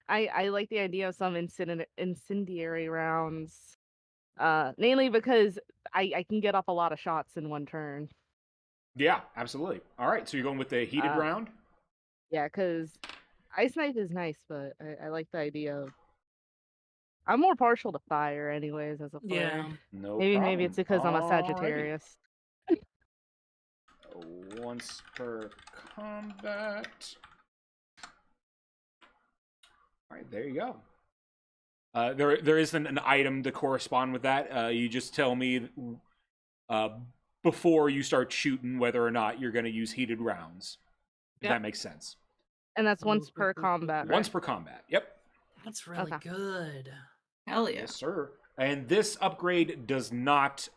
I like the idea of some incendiary rounds. Mainly because I can get off a lot of shots in one turn. Yeah, absolutely. All right, so you're going with the heated round? Yeah, because ice knife is nice, but I like the idea of. I'm more partial to fire, anyways, as a player. Yeah. No maybe problem. it's because I'm a Alrighty. Sagittarius. Once per combat. All right, there you go. There isn't an item to correspond with that. You just tell me before you start shooting whether or not you're going to use heated rounds. If that makes sense. And that's once per combat, Once right? per combat. Yep. That's really Okay. good. Hell yeah. Yes, sir. And this upgrade does not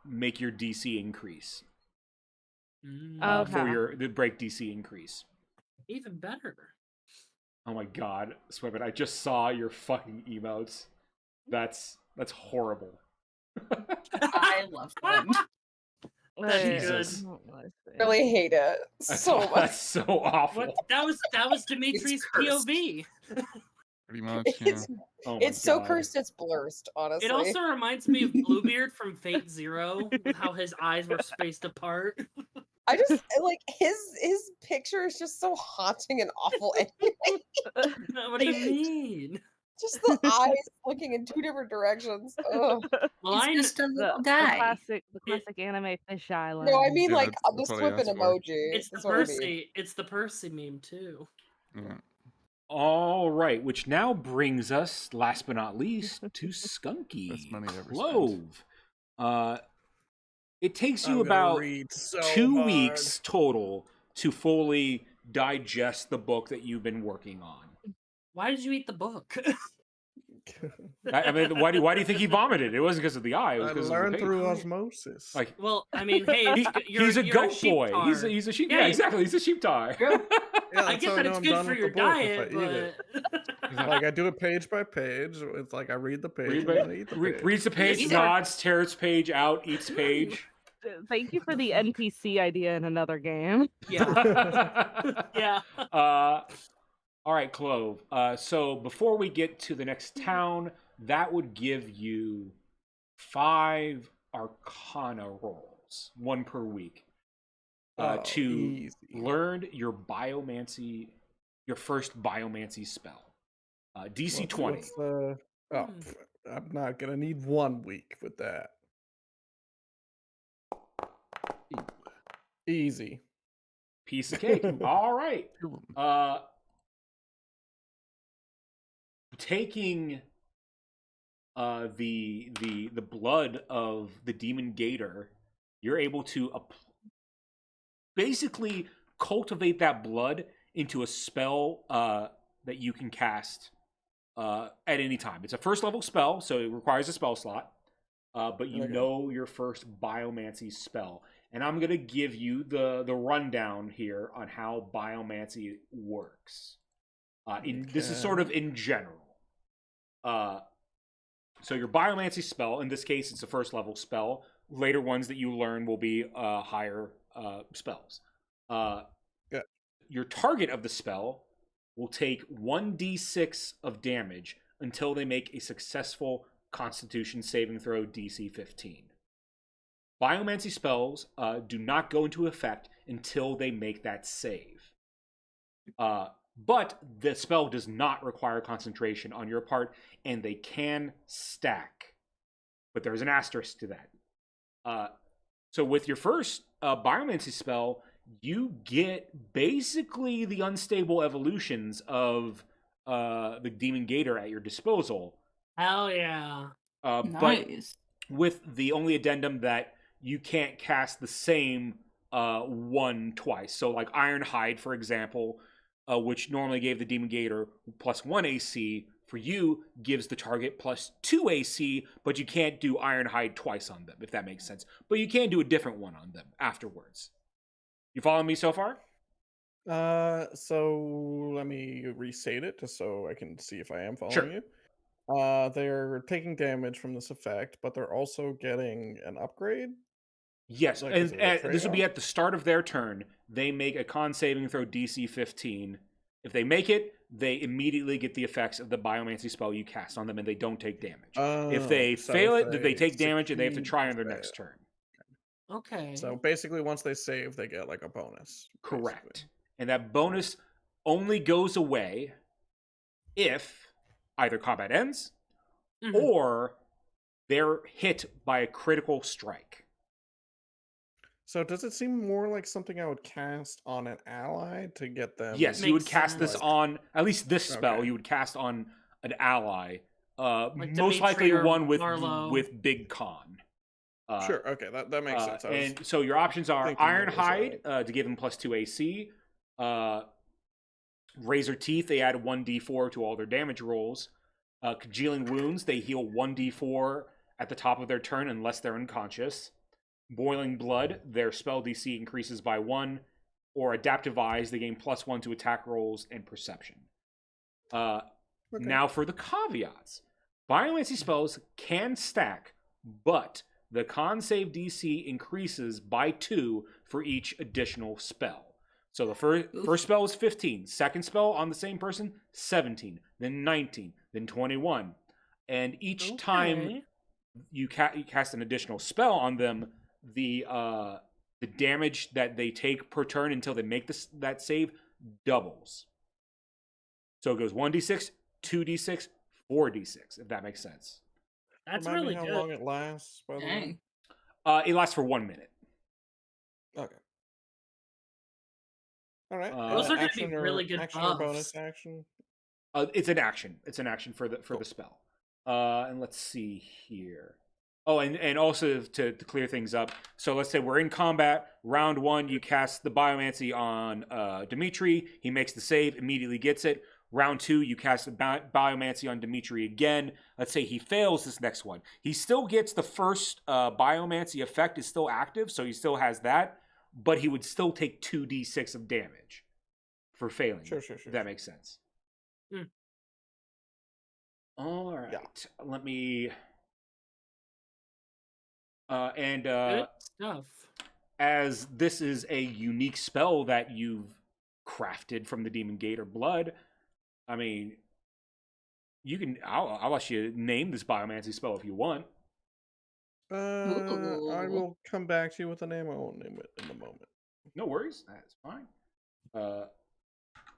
make your DC increase for Okay. the break DC increase. Even better. Oh my god, Swippin, I just saw your fucking emotes. That's horrible. I love them. That's Jesus. good. Really hate it so much. That's so awful. What? That was Dimitri's cursed. POV. Pretty much, yeah. Oh my It's so God. cursed it's blurst, honestly. It also reminds me of Bluebeard from Fate Zero, with how his eyes were spaced apart. I just like his picture is just so haunting and awful anyway. What do you mean? Just the eyes looking in two different directions. Ugh. Well, He's just a The, little the guy. classic anime fish island. No, I mean Yeah, like that's the what I Swippin asked for. emoji. It's the That's what I mean. Percy. It's the Percy meme too. Yeah. All right, which now brings us, last but not least, to Skunky. Best money ever spent. Clove. It takes you I'm gonna about read so 2 hard. weeks total to fully digest the book that you've been working on. Why did you eat the book? I mean, why do you think he vomited? It wasn't because of the eye. It was I because of learned the page. through osmosis. Like, Well, I mean, hey, he's a goat sheep boy. tar. He's a sheep. Yeah, Yeah, you- exactly. He's a sheep tie. Yeah, I that's get how that know it's I'm good done for with your the book if I diet, eat it. but Like I do it page by page. It's like I read the page and then I eat the page. Reads the page, These nods, tears page out, eats page. Thank you for the NPC idea in another game. yeah, yeah. All right, Clove. So before we get to the next town, that would give you 5 Arcana rolls, 1 per week, to Easy. learn your biomancy, your first biomancy spell. DC 20. What's I'm not gonna need 1 week with that. Easy. Piece of cake. All right. Taking the blood of the demon gator, you're able to basically cultivate that blood into a spell that you can cast at any time. It's a first level spell, so it requires a spell slot. But you know your first biomancy spell. And I'm going to give you the rundown here on how biomancy works. This is sort of in general. So your biomancy spell, in this case, it's a first level spell. Later ones that you learn will be higher spells. Your target of the spell will take 1d6 of damage until they make a successful Constitution saving throw DC 15. Biomancy spells do not go into effect until they make that save. But the spell does not require concentration on your part, and they can stack. But there's an asterisk to that. So with your first biomancy spell, you get basically the unstable evolutions of the Demon Gator at your disposal. Hell yeah. But with the only addendum that you can't cast the same one twice. So like Ironhide, for example, which normally gave the Demon Gator +1 AC, for you gives the target +2 AC, but you can't do Ironhide twice on them, if that makes sense. But you can do a different one on them afterwards. You following me so far? So let me restate it just so I can see if I am following Sure. you. They're taking damage from this effect, but they're also getting an upgrade. Yes, Like, and is it a this will be trade-off? at the start of their turn. They make a con saving throw DC 15. If they make it, they immediately get the effects of the biomancy spell you cast on them, and they don't take damage. If they fail it, they take damage, and they have to try on their next turn. Okay. So basically, once they save, they get like a bonus. Correct. basically. And that bonus only goes away if either combat ends Mhm. or they're hit by a critical strike. So does it seem more like something I would cast on an ally to get them? Yes, you would Makes cast this sense. on, at least this spell, Okay. you would cast on an ally. Most Dimitri likely or one with Marlowe. Big Con. Sure. Okay, that makes sense. I was And so your options are thinking it was, Ironhide to give him +2 AC, Razor Teeth, they add 1d4 to all their damage rolls. Congealing Wounds, they heal 1d4 at the top of their turn unless they're unconscious. Boiling Blood, their spell DC increases by 1. Or Adaptive Eyes, they gain +1 to attack rolls and perception. Now for the caveats. Biomancy spells can stack, but the con save DC increases by 2 for each additional spell. So the first spell is 15. Second spell on the same person, 17. Then 19. Then 21. And each time you cast an additional spell on them, the damage that they take per turn until they make that save doubles. So it goes 1d6, 2d6, 4d6, if that makes sense. That's Remind really me how good. long it lasts, by the way. It lasts for 1 minute. Okay. All right. Those are gonna action be really good action or bonus buffs. action. It's an action. It's an action for the spell. And let's see here. Oh, and also to clear things up. So let's say we're in combat. Round 1, you cast the Biomancy on Dimitri. He makes the save, immediately gets it. Round 2, you cast the Biomancy on Dimitri again. Let's say he fails this next one. He still gets the first Biomancy effect is still active, so he still has that. But he would still take 2d6 of damage for failing. Sure. If that makes sense. Mm. All right. Yeah. Let me... Good stuff. as this is a unique spell that you've crafted from the Demon Gate or Blood, I mean, you can. I'll let you name this Biomancy spell if you want. I will come back to you with a name. I won't name it in the moment. No worries, that's fine.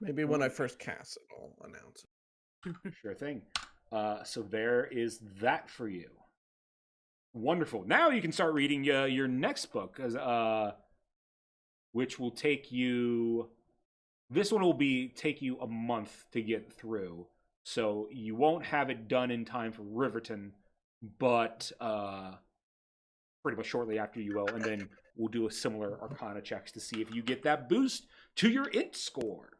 Maybe when I first cast it, I'll announce it. Sure thing. So there is that for you. Wonderful. Now you can start reading your next book, which will take you. This one will take you a month to get through, so you won't have it done in time for Riverton, but pretty much shortly after you will, and then we'll do a similar Arcana checks to see if you get that boost to your int score.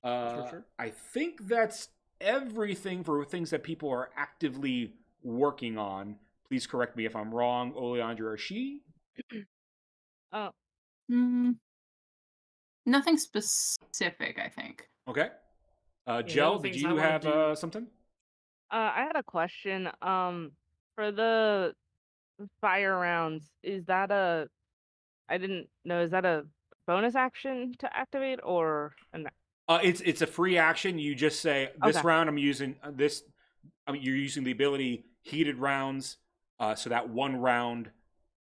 Sure. I think that's everything for things that people are actively working on. Please correct me if I'm wrong, Oleandra or she. Nothing specific, I think. Okay. the Jel, only did things I you wanna have do- something? I had a question. For the fire rounds, is that I didn't know. Is that a bonus action to activate or an? It's a free action. You just say this Okay. round I'm using this. You're using the ability heated rounds. So that one round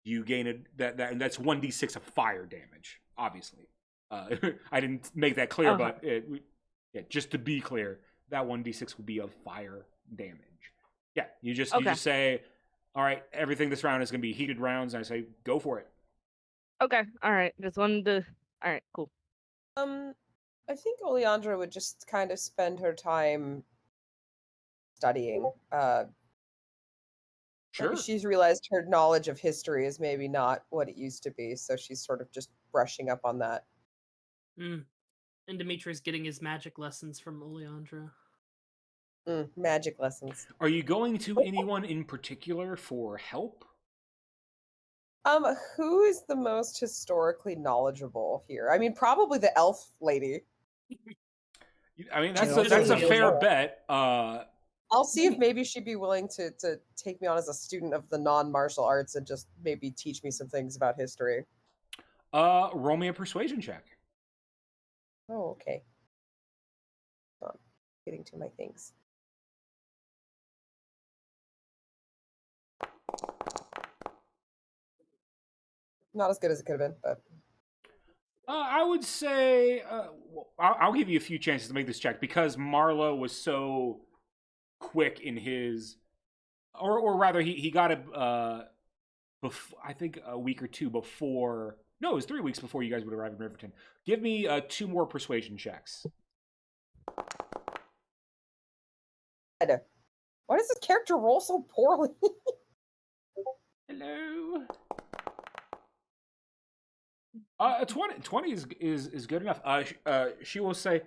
you gain and that's 1d6 of fire damage. Obviously, I didn't make that clear, Okay. but just to be clear, that 1d6 will be of fire damage. Yeah, you just say, all right, everything this round is going to be heated rounds, and I say go for it. Okay. All right. Just wanted to. All right. Cool. I think Oleandra would just kind of spend her time studying. Sure. She's realized her knowledge of history is maybe not what it used to be, so she's sort of just brushing up on that. And Dimitri's getting his magic lessons from Oleandra. Magic lessons. Are you going to anyone in particular for help? Who is the most historically knowledgeable here? I mean, probably the elf lady. I mean, that's She's a also fair a- bet. I'll see if maybe she'd be willing to take me on as a student of the non-martial arts and just maybe teach me some things about history. Roll me a persuasion check. Oh, okay. Getting to my things. Not as good as it could have been, but I would say I'll give you a few chances to make this check because Marlowe was so quick in his, or rather, he got it. I think a week or two before. No, it was 3 weeks before you guys would arrive in Riverton. Give me 2 more persuasion checks. why does this character roll so poorly? Hello. 20 is good enough. She will say,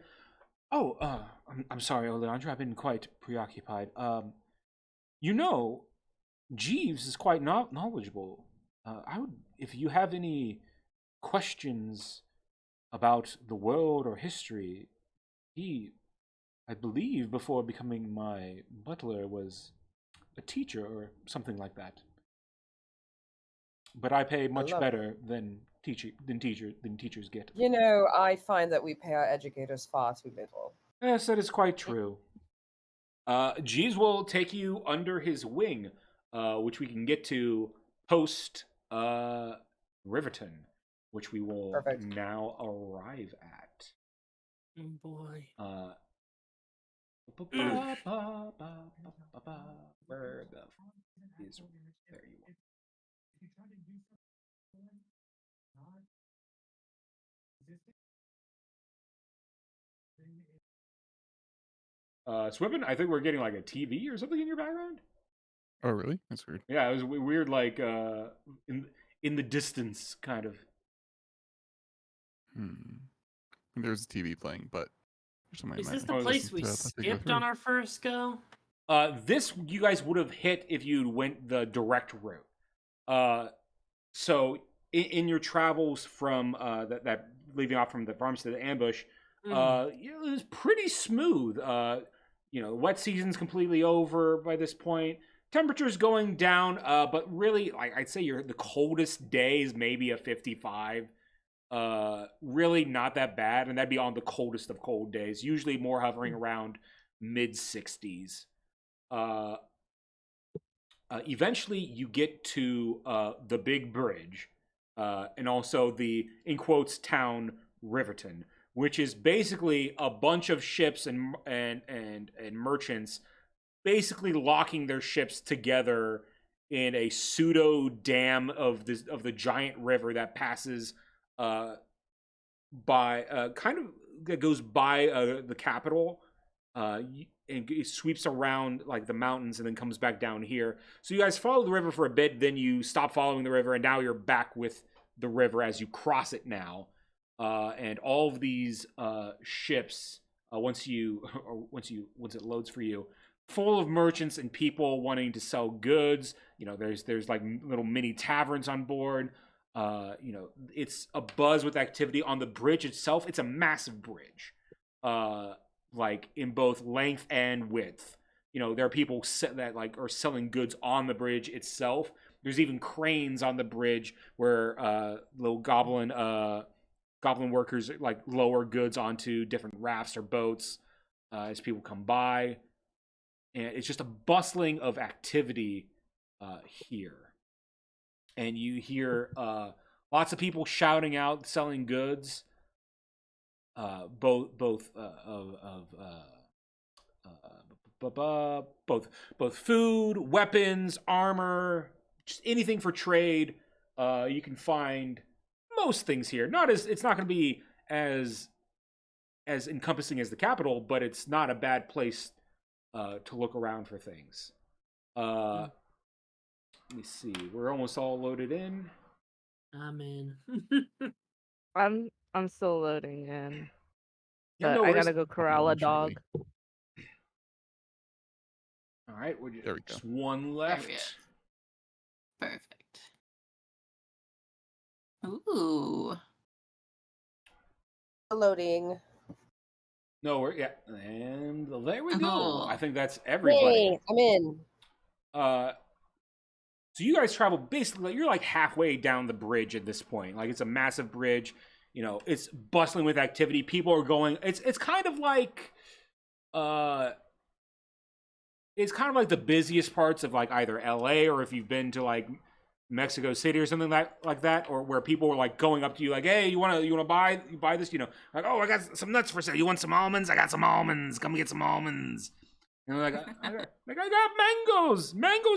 Oh, I'm sorry, Oleandra. I've been quite preoccupied. You know, Jeeves is quite knowledgeable. I would, if you have any questions about the world or history, he, I believe, before becoming my butler, was a teacher or something like that. But I pay much love- better than teachers get. You know, I find that we pay our educators far too little. Yes, that is quite true. Jeeves will take you under his wing, which we can get to post Riverton, which we will Perfect. now arrive at. Oh boy. Where the is there you are. Swippin, I think we're getting like a TV or something in your background. Oh, really? That's weird. Yeah, it was weird, like in the distance, kind of. There's a TV playing, but Is this the Oh, place we let that go skipped through. on our first go? This you guys would have hit if you went the direct route. So in your travels from that leaving off from the farms to the ambush, it was pretty smooth. Wet season's completely over by this point. Temperature's going down, but really, like I'd say, the coldest day is maybe a 55. Really not that bad, and that'd be on the coldest of cold days. Usually more hovering around mid 60s. Eventually, you get to the big bridge, and also the, in quotes, town Riverton, which is basically a bunch of ships and merchants basically locking their ships together in a pseudo dam of the giant river that passes by kind of that goes by the capital, and it sweeps around like the mountains and then comes back down here. So you guys follow the river for a bit, then you stop following the river, and now you're back with the river as you cross it now. And all of these ships, once it loads for you, full of merchants and people wanting to sell goods. There's like little mini taverns on board. It's a buzz with activity on the bridge itself. It's a massive bridge, like in both length and width. There are people that like are selling goods on the bridge itself. There's even cranes on the bridge where little goblin workers like lower goods onto different rafts or boats as people come by. And it's just a bustling of activity here. And you hear lots of people shouting out, selling goods, both food, weapons, armor, just anything for trade. You can find most things here. It's not going to be as encompassing as the capital, but it's not a bad place to look around for things. Let me see. We're almost all loaded in. I'm in. I'm still loading in. Yeah, But no I worries. gotta go corral a dog. All right, There we go. just one There we left. go. Perfect. Ooh. Loading. No, and there we go. Oh. I think that's everybody. Yay, I'm in. So you guys travel basically, you're like halfway down the bridge at this point. Like it's a massive bridge. It's bustling with activity. People are going. It's kind of like the busiest parts of like either LA, or if you've been to like Mexico City or something like that, or where people are like going up to you like, hey, you wanna buy this? Like, oh, I got some nuts for sale. You want some almonds? I got some almonds. Come get some almonds. And they're like, I got mangoes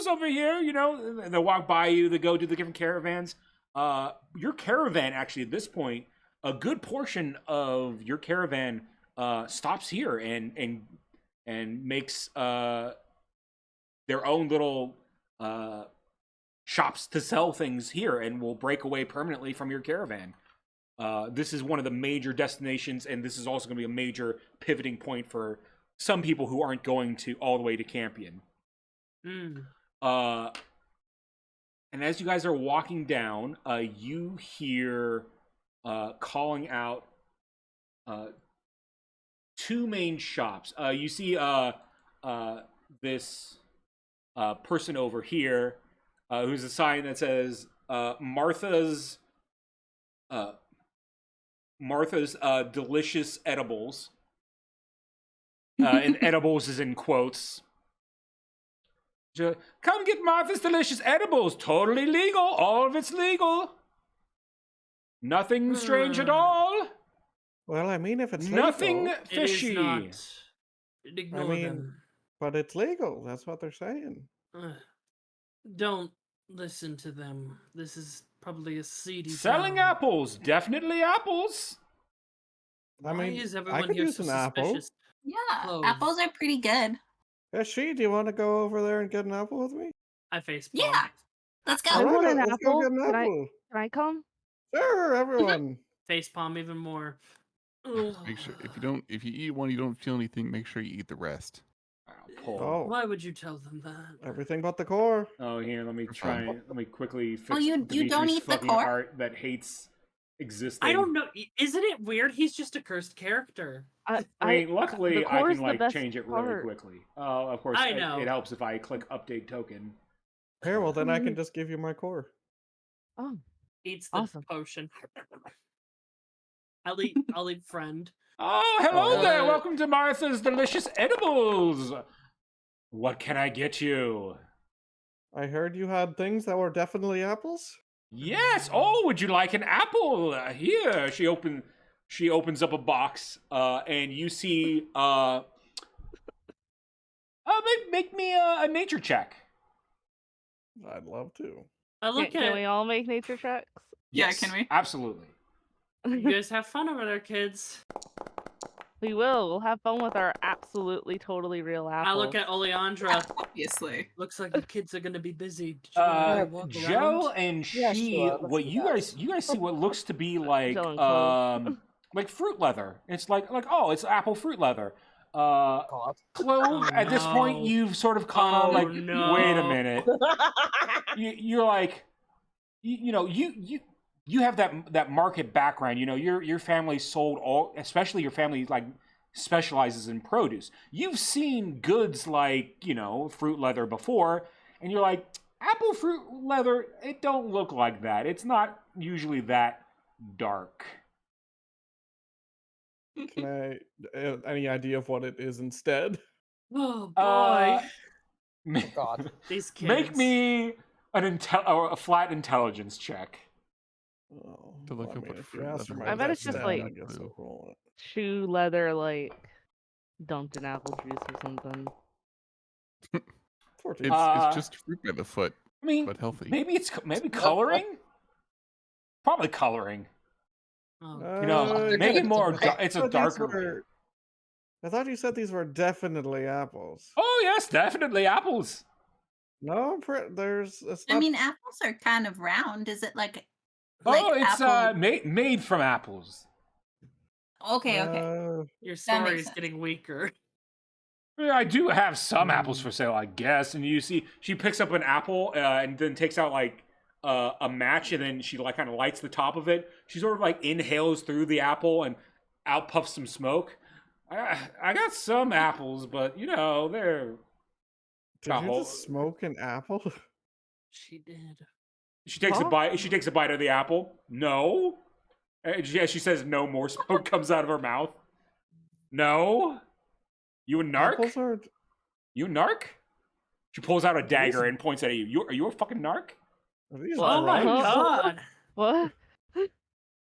over here. And they walk by you. They go to the different caravans. Your caravan actually at this point, a good portion of your caravan stops here and makes their own little shops to sell things here, and will break away permanently from your caravan. This is one of the major destinations, and this is also going to be a major pivoting point for some people who aren't going to all the way to Campion. And as you guys are walking down, you hear calling out two main shops. You see this person over here who's a sign that says Martha's Delicious Edibles. And edibles is in quotes. Come get Martha's Delicious Edibles. Totally legal. All of it's legal. Nothing strange at all. Well, I mean, if it's Nothing legal, fishy. It is not. Ignore them. but it's legal. That's what they're saying. Don't listen to them. This is probably a seedy Selling town. apples. Definitely apples. I Why mean, is I everyone could here use so an apple. suspicious? Yeah, Clothes. apples are pretty good. She, do you want to go over there and get an apple with me? I face palm. Yeah, let's I go. want an let's apple. go get an Can apple. Can I come? Sure, everyone. Face palm even more. Make sure if you eat one, you don't feel anything. Make sure you eat the rest. Oh, Why would you tell them that? everything but the core. Oh, here, let me fine. let me quickly fix Oh, you Dimitri's don't eat the fucking core? art that hates existing. I don't know. Isn't it weird? He's just a cursed character. I mean, luckily, the I core's can the like best change it really part. quickly. Of course, I know. it helps if I click update token. Here, well then I can just give you my core. Oh, Eats the Awesome. potion. I'll eat friend. Oh, hello Oh. there! Welcome to Martha's Delicious Edibles. What can I get you? I heard you had things that were definitely apples. Yes. Oh, would you like an apple? Here, she opens up a box, and you see. Make me a nature check. I'd love to. I look can at we all make nature checks? Yeah, can we? Absolutely. you guys have fun over there, kids. We will. We'll have fun with our absolutely, totally real apples. I look at Oleandra. Obviously. Looks like the kids are gonna be busy. Did you wanna walk Joe around? and Yeah, she, sure, let's what do you that. guys see what looks to be like Joe and Chloe. like fruit leather. It's like oh, it's apple fruit leather. God. Clove. At this point, no. you've sort of kind of Oh, like, no. wait a minute. You're like, you have that market background. You know, your family sold all, especially your family like specializes in produce. You've seen goods like fruit leather before, and you're like, apple fruit leather. It don't look like that. It's not usually that dark. Can I? Any idea of what it is instead? Oh boy, Ma- Oh, God. these kids. Make me a flat intelligence check. Oh, To look I up mean, what if you fruit ask for leather my I bet best it's just stat, like- I guess I'll roll it. Shoe leather, like dumped in apple juice or something. 14. It's just fruit by the foot, I mean, but healthy. maybe it's coloring. Probably coloring. Oh, Make it more. Okay. It's a But these darker. were- I thought you said these were definitely apples. Oh yes, definitely apples. No, there's. It's I not- mean, apples are kind of round. Is it like Oh, it's apple? made from apples. Okay. your That story makes is sense. getting weaker. Yeah, I do have some apples for sale, I guess. And you see, she picks up an apple and then takes out like a match, and then she like kind of lights the top of it. She sort of like inhales through the apple and out puffs some smoke. I got some apples, but they're. Did you just smoke an apple? She did. She takes a Huh? bite. She takes a bite of the apple. No. She says no. More smoke comes out of her mouth. No. You a narc? Apples are. You a narc? She pulls out a dagger and points at you. Are you a fucking narc? Are these Oh my drugs? god. What? Are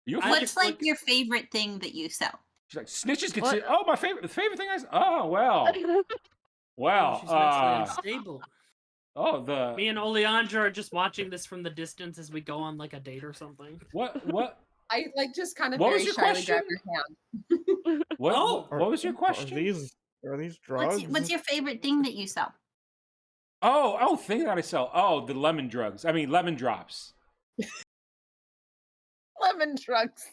you a I fucking... What's like your favorite thing that you sell? She's like, snitches get What? sick. Oh, my favorite thing is... Oh, well. Well, She's mentally unstable. oh, the... Me and Oleandra are just watching this from the distance as we go on like a date or something. What? I like just kind of What very was your shyly grab question? your hand. Oh! What was your Are question? these drugs? What's your favorite thing that you sell? Oh, thing that I sell. Oh, the lemon drops. Lemon drugs.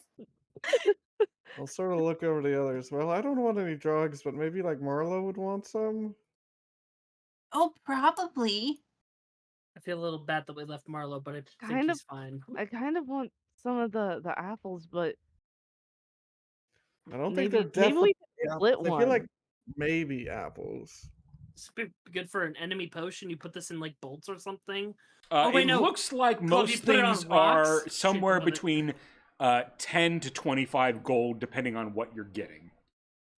I'll sort of look over the others. Well, I don't want any drugs, but maybe like Marlo would want some. Oh, probably. I feel a little bad that we left Marlo, but I think Kind of. he's fine. I kind of want some of the apples, but I don't think maybe they're maybe definitely we can split apples. I one. feel like maybe apples. It's good for an enemy potion. You put this in like bolts or something. It looks like Clove, most you put it on things rocks, are shoot somewhere them with it. between 10 to 25 gold, depending on what you're getting.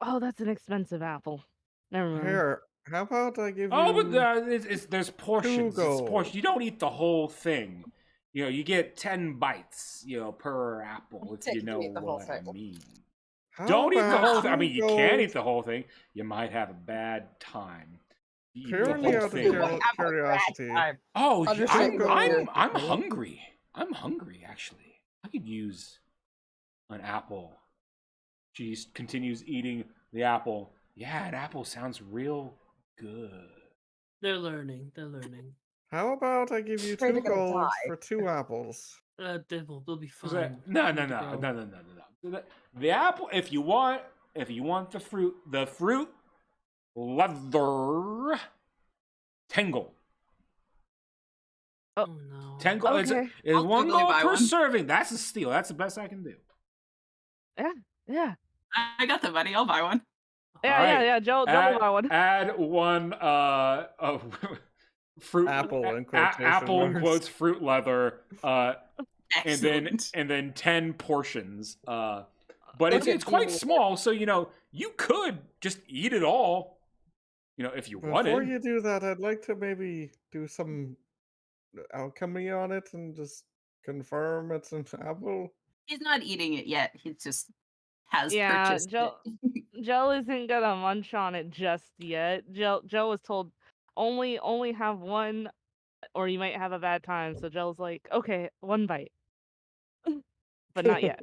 Oh, that's an expensive apple. Never mind. Here, how about I give Oh, you? but there's portions. It's gold. portions. You don't eat the whole thing. You know, you get 10 bites, per apple, if you know what I mean. How Don't eat the about whole thing. I mean, you 2 can gold? eat the whole thing. You might have a bad time. You eat the Purely whole out of thing. curiosity. Oh, Understandable. I'm hungry. I'm hungry, actually. I could use an apple. She continues eating the apple. Yeah, an apple sounds real good. They're learning. They're learning. How about I give you Afraid 2 they're gonna gold die. for 2 apples? They'll be Is that- fine. No. Good to go. The apple, if you want the fruit leather, 10 gold. Oh no. 10 gold. Okay. It's I'll 1 totally gold buy per one. serving. That's a steal. That's the best I can do. Yeah. I got the money. I'll buy one. Yeah. Joe will buy one. Add 1 fruit Apple in quotation apple in marks. quotes fruit leather and Excellent. then 10 portions. But Look it's at quite you. small, so you could just eat it all. If you Before wanted. you do that, I'd like to maybe do some alchemy on it and just confirm it's an apple. He's not eating it yet. He just has Yeah, purchased Joe isn't gonna munch on it just yet. Joe was told only have one, or you might have a bad time. So Joe's like, okay, 1 bite, but not yet.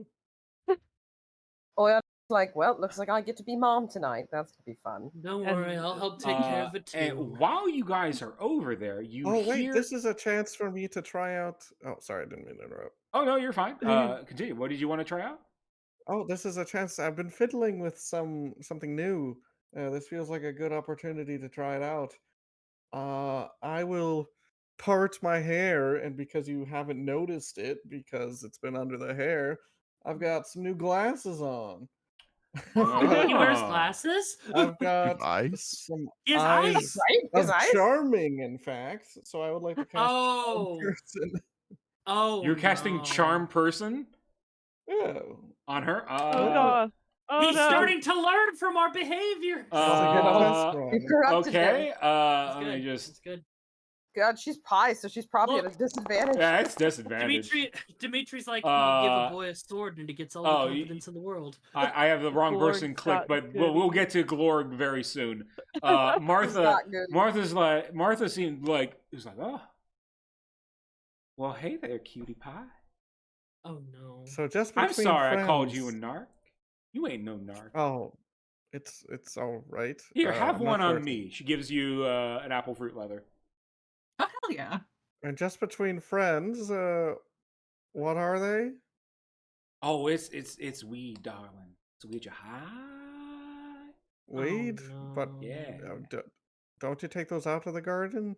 Oh, yeah. Like, well, looks like I get to be mom tonight. That's gonna be fun. Don't And- worry, I'll help take care of it And too. while you guys are over there, you Oh hear. wait, this is a chance for me to try out. Oh, sorry, I didn't mean to interrupt. Oh no, you're fine. Continue. What did you want to try out? Oh, this is a chance. I've been fiddling with something new. This feels like a good opportunity to try it out. I will part my hair, and because you haven't noticed it, because it's been under the hair, I've got some new glasses on. He wears Oh. glasses? I've got eyes? some He has eyes eyes. Right? His of eyes? charming, in fact. So I would like to cast Oh. Charm Person. Oh, You're casting no. Charm Person Yeah. on her. Oh god. Oh He's no. starting to learn from our behavior. It's a good Uh, test run. You corrupted okay. him. That's Let me good. just. That's good. God, she's pie, so she's probably at a disadvantage. Yeah, it's disadvantage. Dimitri's like, you give a Uh, boy a sword and he gets all the oh, confidence in the world. I have the wrong Glorg person clicked, got but good. we'll get to Glorg very soon. It's Martha. not good. Martha seemed like it was like, oh, well, hey there, cutie pie. Oh no. So just I'm between sorry I called you a friends- narc. You ain't no narc. Oh, it's all right. Here, have I'm not one on flirting. me. She gives you an apple fruit leather. Oh hell yeah! And just between friends, what are they? Oh, it's weed, darling. It's weed you high. Weed, but no. Yeah. don't you take those out of the garden?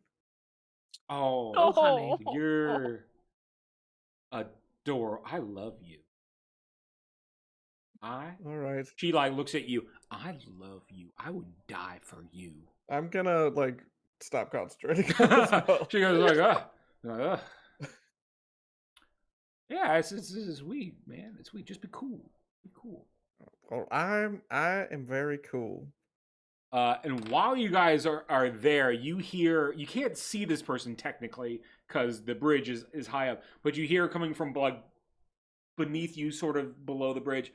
Oh, Oh, honey. you're adorable. I love you. All right, She like looks at you. I love you. I would die for you. I'm gonna like stop concentrating on this spell. She goes like, yeah, it's weed, man. It's weed. Just be cool. Be cool. Well, I am very cool. And while you guys are there, you can't see this person technically because the bridge is high up, but you hear coming from like beneath you, sort of below the bridge.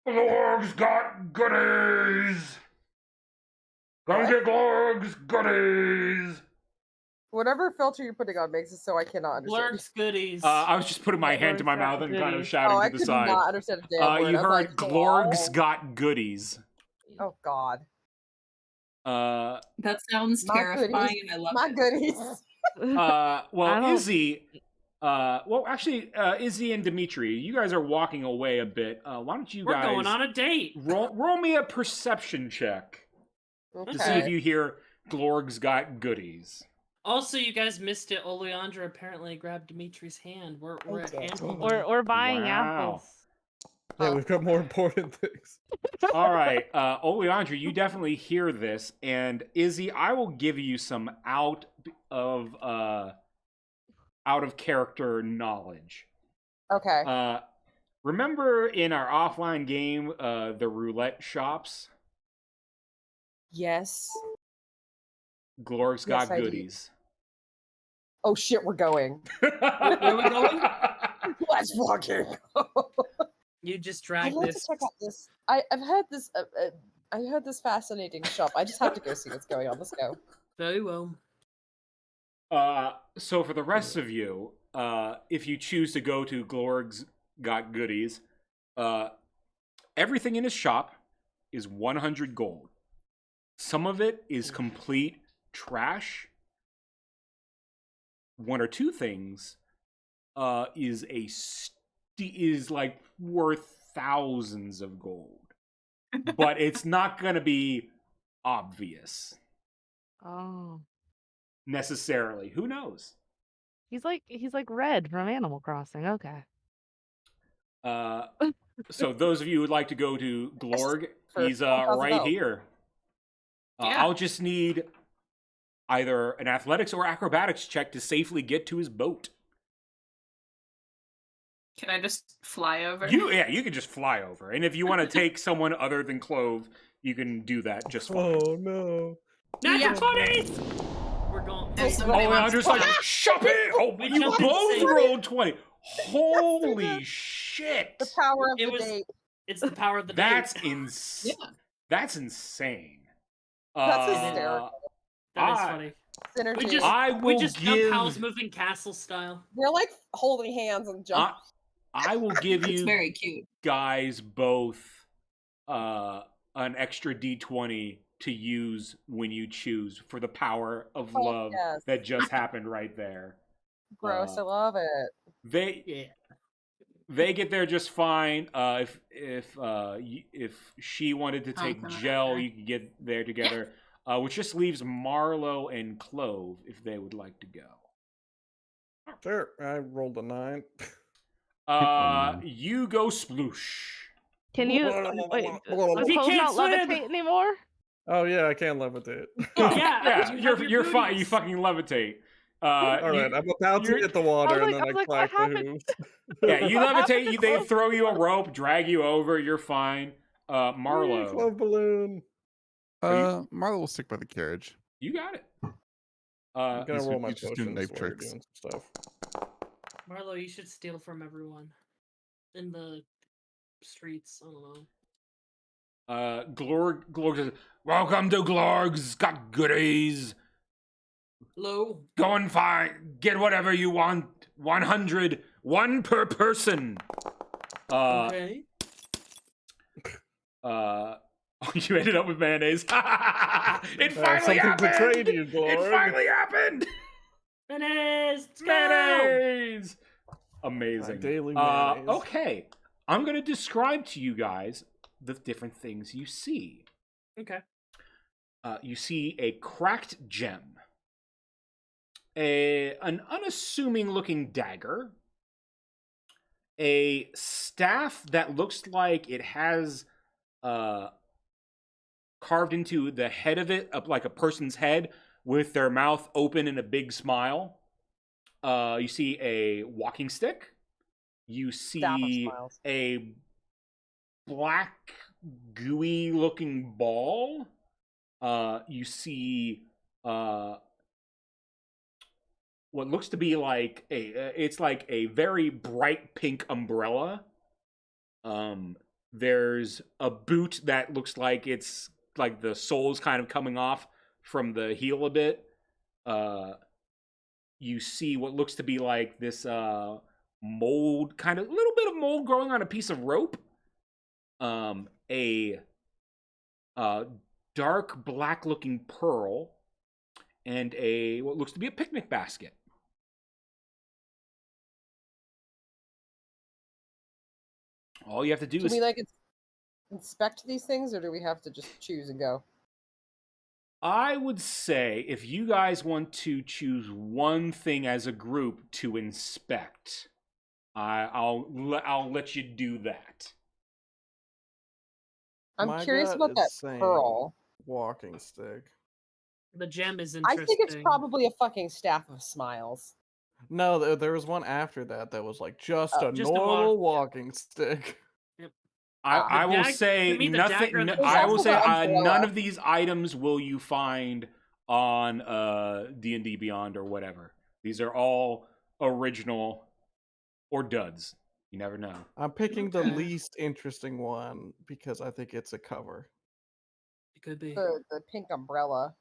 Glorg's got goodies. Come get Glorg's goodies. Whatever filter you're putting on makes it so I cannot understand. Glurk's goodies. I was just putting my hand to my Glorg's got mouth and kind of goodies. shouting Oh, I to the could side. not understand a damn word. You I was heard like, Glorg's "Oh." got goodies. Oh God, That sounds My terrifying, goodies. and I love my it. goodies. well, I don't- Izzy, Well, actually, Izzy and Dimitri, you guys are walking away a bit. Why don't you We're guys going on a date. roll me a perception check to see if Okay. you hear Glorg's got goodies. Also, you guys missed it. Oleandra apparently grabbed Dimitri's hand. We're at did. hand holding. We're buying Wow. apples. Yeah, we've got more important things. All right, Oleandra, you definitely hear this, and Izzy, I will give you some out of character knowledge. Okay. Remember in our offline game, the roulette shops? Yes. Glorg's Yes, got I do. goodies. Oh shit, we're going. Where we going? Let's fucking go. You just I'd dragged like this. to check out this. I've heard this. I heard this fascinating shop. I just have to go see what's going on. Let's go. Very well. So for the rest of you, if you choose to go to Glorg's got goodies, everything in his shop is 100 gold. Some of it is complete trash. One or two things is like worth thousands of gold, but it's not gonna be obvious Oh, necessarily. Who knows? he's like Red from Animal Crossing. Okay. So those of you who would like to go to Glorg, For he's 1,000 right gold. here. Yeah. I'll just need either an athletics or acrobatics check to safely get to his boat. Can I just fly over? You can just fly over, and if you want to take someone other than Clove, you can do that just fine. Oh no. Natural 20s! We're going. If Oh, somebody and I'm wants just to like, fly. shut it! Oh, We you jumped in the both same- rolled 20. Holy shit! The power of It the was- date. It's the power of the That's date. insane. Yeah. That's insane. That's hysterical. That is I- funny. Synergy. We just I we will just give. jump Howl's Moving Castle style. We're like holding hands and jump. I will give It's you very cute. guys both an extra D20 to use when you choose for the power of Oh, love yes. that just happened right there. Gross. I love it. They get there just fine. If she wanted to take Okay. Gel, you could get there together. Which just leaves Marlowe and Clove if they would like to go. Sure, I rolled a 9. You go sploosh. Can you wait? Does He Clove can't not swim! levitate anymore? Oh yeah, I can levitate. Yeah, you're fine. You fucking levitate. All right, I'm about to you're- hit the water I was and then like- I what clack the happened? hooves. Yeah, you What happened levitate. to They Clove? throw you a rope, drag you over. You're fine. Marlowe, Clove balloon. Marlo will stick by the carriage. you got it. I'm gonna he's- roll my he's just doing potions knife while you're tricks. doing some stuff. Marlo, you should steal from everyone in the streets. I don't know. Glorg says, "Welcome to Glorg's got goodies. Low. Go and find, get whatever you want. 100, one per person." Okay. You ended up with mayonnaise. It finally Something happened. betrayed you, It Glorg. finally happened. Mayonnaise. Let's go. Mayonnaise. Amazing. daily mayonnaise. Okay, I'm gonna describe to you guys the different things you see. Okay. You see a cracked gem, an unassuming looking dagger, a staff that looks like it has carved into the head of it, up like a person's head with their mouth open in a big smile. You see a walking stick. You Staff of see smiles. a black, gooey looking ball. You see what looks to be like it's like a very bright pink umbrella. There's a boot that looks like it's like the sole's kind of coming off from the heel a bit. You see what looks to be like this mold, kind of little bit of mold growing on a piece of rope. A dark black looking pearl, and what looks to be a picnic basket. All you have to do Do is we like inspect these things, or do we have to just choose and go? I would say if you guys want to choose one thing as a group to inspect, I'll let you do that. I'm My curious gut about is that saying pearl. walking stick. The gem is I interesting. think it's probably a fucking staff of smiles. No, there was one after that was like just Oh. a Just a normal walk- walking stick. I will to say me, the dagger nothing. and the I will also say the umbrella. none of these items will you find on D&D Beyond or whatever. These are all original or duds. You never know. I'm picking the Okay. least interesting one because I think it's a cover. It could be. The pink umbrella.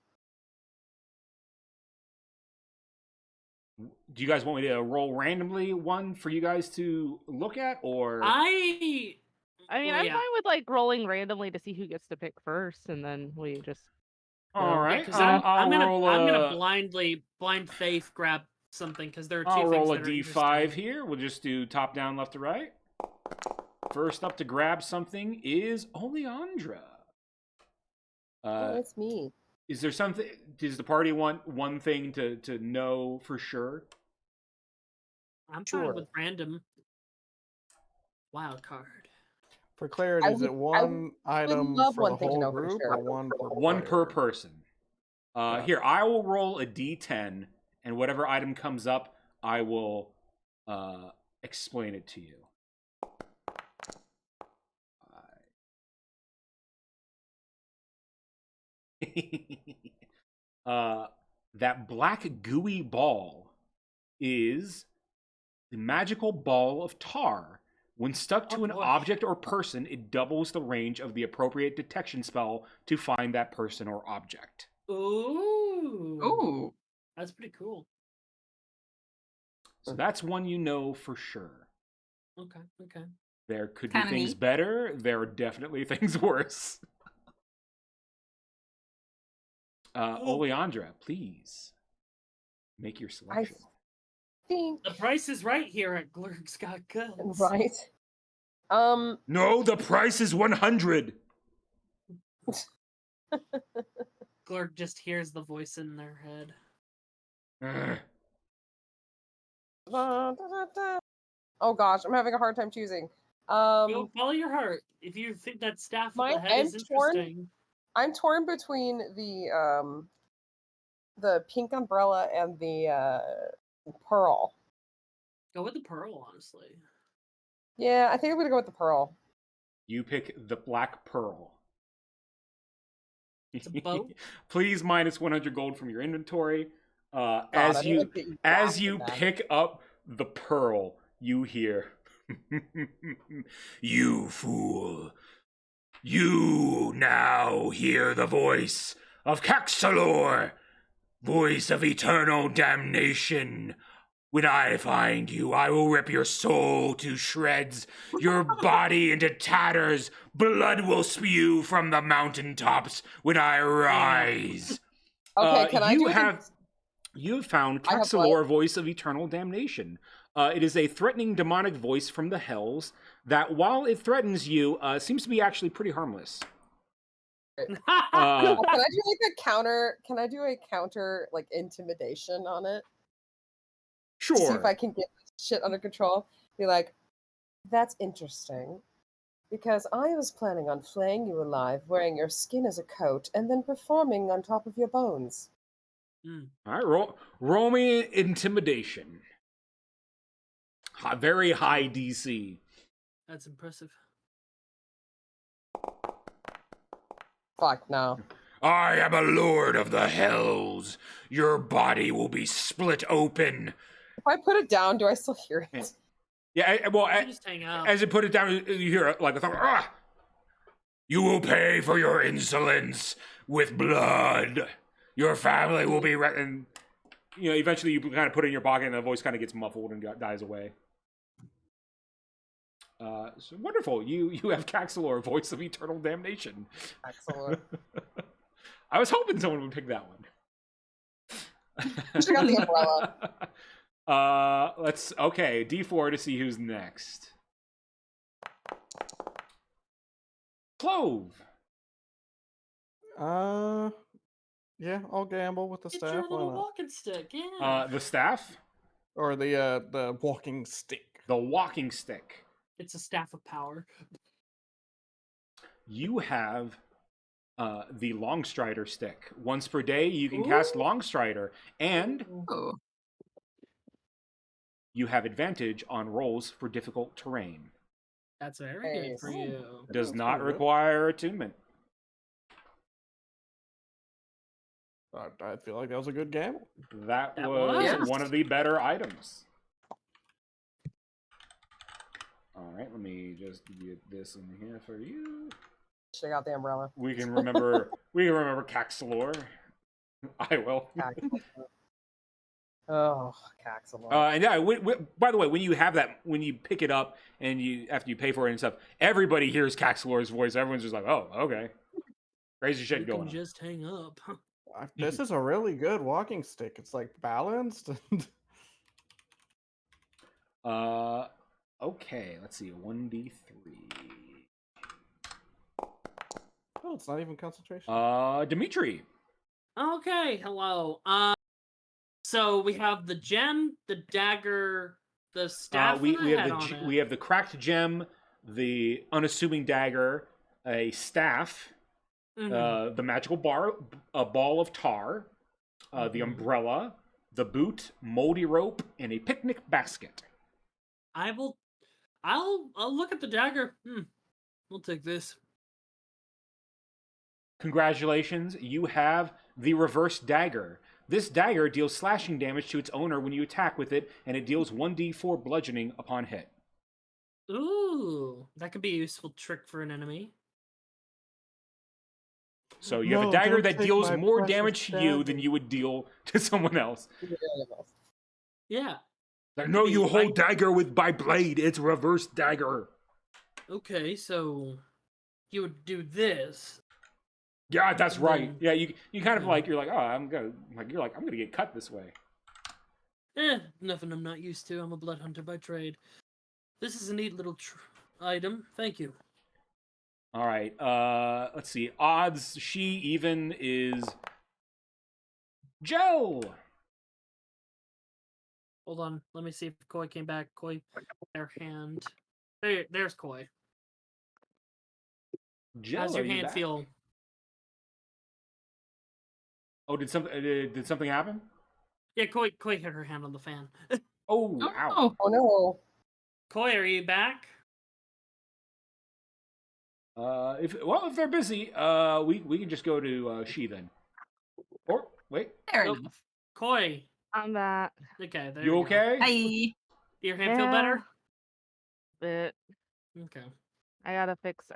Do you guys want me to roll randomly one for you guys to look at, or I mean, Well, I'm yeah. fine with like rolling randomly to see who gets to pick first, and then we just. all go. right? Because I'm gonna roll I'm a gonna blind faith grab something because there are 2 I'll things roll a that are d5 interesting. here. We'll just do top down, left to right. First up to grab something is Oleandra. Oh, it's me. Is there something? Does the party want one thing to know for sure? I'm Sure. fine with random wild card. For clarity, is it one item love for one the thing to whole know for group sure. or one per One per player? person. Gotcha. Here, I will roll a d10, and whatever item comes up, I will explain it to you. That black gooey ball is the magical ball of tar. When stuck to Oh, an boy. object or person, it doubles the range of the appropriate detection spell to find that person or object. Ooh. Ooh. That's pretty cool. So that's one you know for sure. Okay. There could Kinda be things neat. better. There are definitely things worse. Oleandra, please make your selection. Think The price is right here at Glurg's Got Guns. right. No, the price is 100. Glurg just hears the voice in their head. Oh gosh, I'm having a hard time choosing. Go follow your heart. If you think that staff with the head is interesting. I'm torn between the pink umbrella and the pearl. Go with the pearl, honestly. Yeah, I think I'm gonna go with the pearl. You pick the black pearl. It's a bow. Please minus 100 gold from your inventory. God, As you pick up the pearl, you hear, "You fool! You now hear the voice of Caxalor, voice of eternal damnation. When I find you, I will rip your soul to shreds, your body into tatters. Blood will spew from the mountaintops when I rise." Okay, can I do it? You have found I have Caxalor, voice of eternal damnation. It is a threatening demonic voice from the hells that, while it threatens you, seems to be actually pretty harmless. Can I do like a counter? Can I do a counter like intimidation on it? Sure. See if I can get this shit under control. Be like, that's interesting. Because I was planning on flaying you alive, wearing your skin as a coat, and then performing on top of your bones. All right, roll me intimidation. Very high DC. That's impressive. Fuck no. I am a lord of the hells. Your body will be split open. If I put it down, do I still hear it? Yeah, well, just hang up. as you put it down, you hear like a thump. Ah! You will pay for your insolence with blood. Your family will be... and eventually you kind of put it in your pocket and the voice kind of gets muffled and dies away. So wonderful. You have Caxalor, voice of eternal damnation. Excellent. I was hoping someone would pick that one. Check out the umbrella. D4 to see who's next. Clove. Yeah, I'll gamble with the Get staff. your Why little not? walking stick. Yeah. The staff. Or the walking stick. The walking stick. It's a staff of power. You have the Longstrider stick. Once per day, you can cast Longstrider, and Oh. you have advantage on rolls for difficult terrain. That's very good for Nice. you. Does That's not pretty good. require attunement. I feel like that was a good gamble. That That was was. one of the better items. All right, let me just get this in here for you. Check out the umbrella. We can remember. we can remember Caxalor. I will. Oh, Caxalor. And yeah, by the way, when you have that, when you pick it up and you after you pay for it and stuff, everybody hears Caxalor's voice. Everyone's just like, "Oh, okay." Crazy shit You going can on. just hang up. This is a really good walking stick. It's like balanced. Okay, let's see. 1d3. Oh, it's not even concentration. Dimitri. Okay, hello. So we have the gem, the dagger, the staff we with a have head on it. we have the cracked gem, the unassuming dagger, a staff, Mhm. the magical a ball of tar, the Mhm. umbrella, the boot, moldy rope, and a picnic basket. I'll look at the dagger. We'll take this. Congratulations, you have the reverse dagger. This dagger deals slashing damage to its owner when you attack with it, and it deals 1d4 bludgeoning upon hit. Ooh, that could be a useful trick for an enemy. So you have a No, dagger don't that take deals my more precious damage to you than dagger. you would deal to someone else. Yeah. Like, That no, could you be hold like- dagger with by blade. It's reverse dagger. Okay, so you would do this. Yeah, that's And right. then- Yeah, you kind of okay. like you're like, oh, I'm gonna get cut this way. Nothing I'm not used to. I'm a blood hunter by trade. This is a neat little item. Thank you. All right. Let's see. Odds she even is Joe. Hold on. Let me see if Koi came back. Koi, their hand. There's Koi. Joe, How's are your you hand back? feel? Oh, did something happen? Yeah, Koi hit her hand on the fan. Oh, ow. Oh, Oh no. Koi, are you back? If they're busy, we can just go to she then. Or wait, fair Nope. enough. Koi. I'm back. Okay, there you go. okay? Hi. Your hand feel better? But Okay. I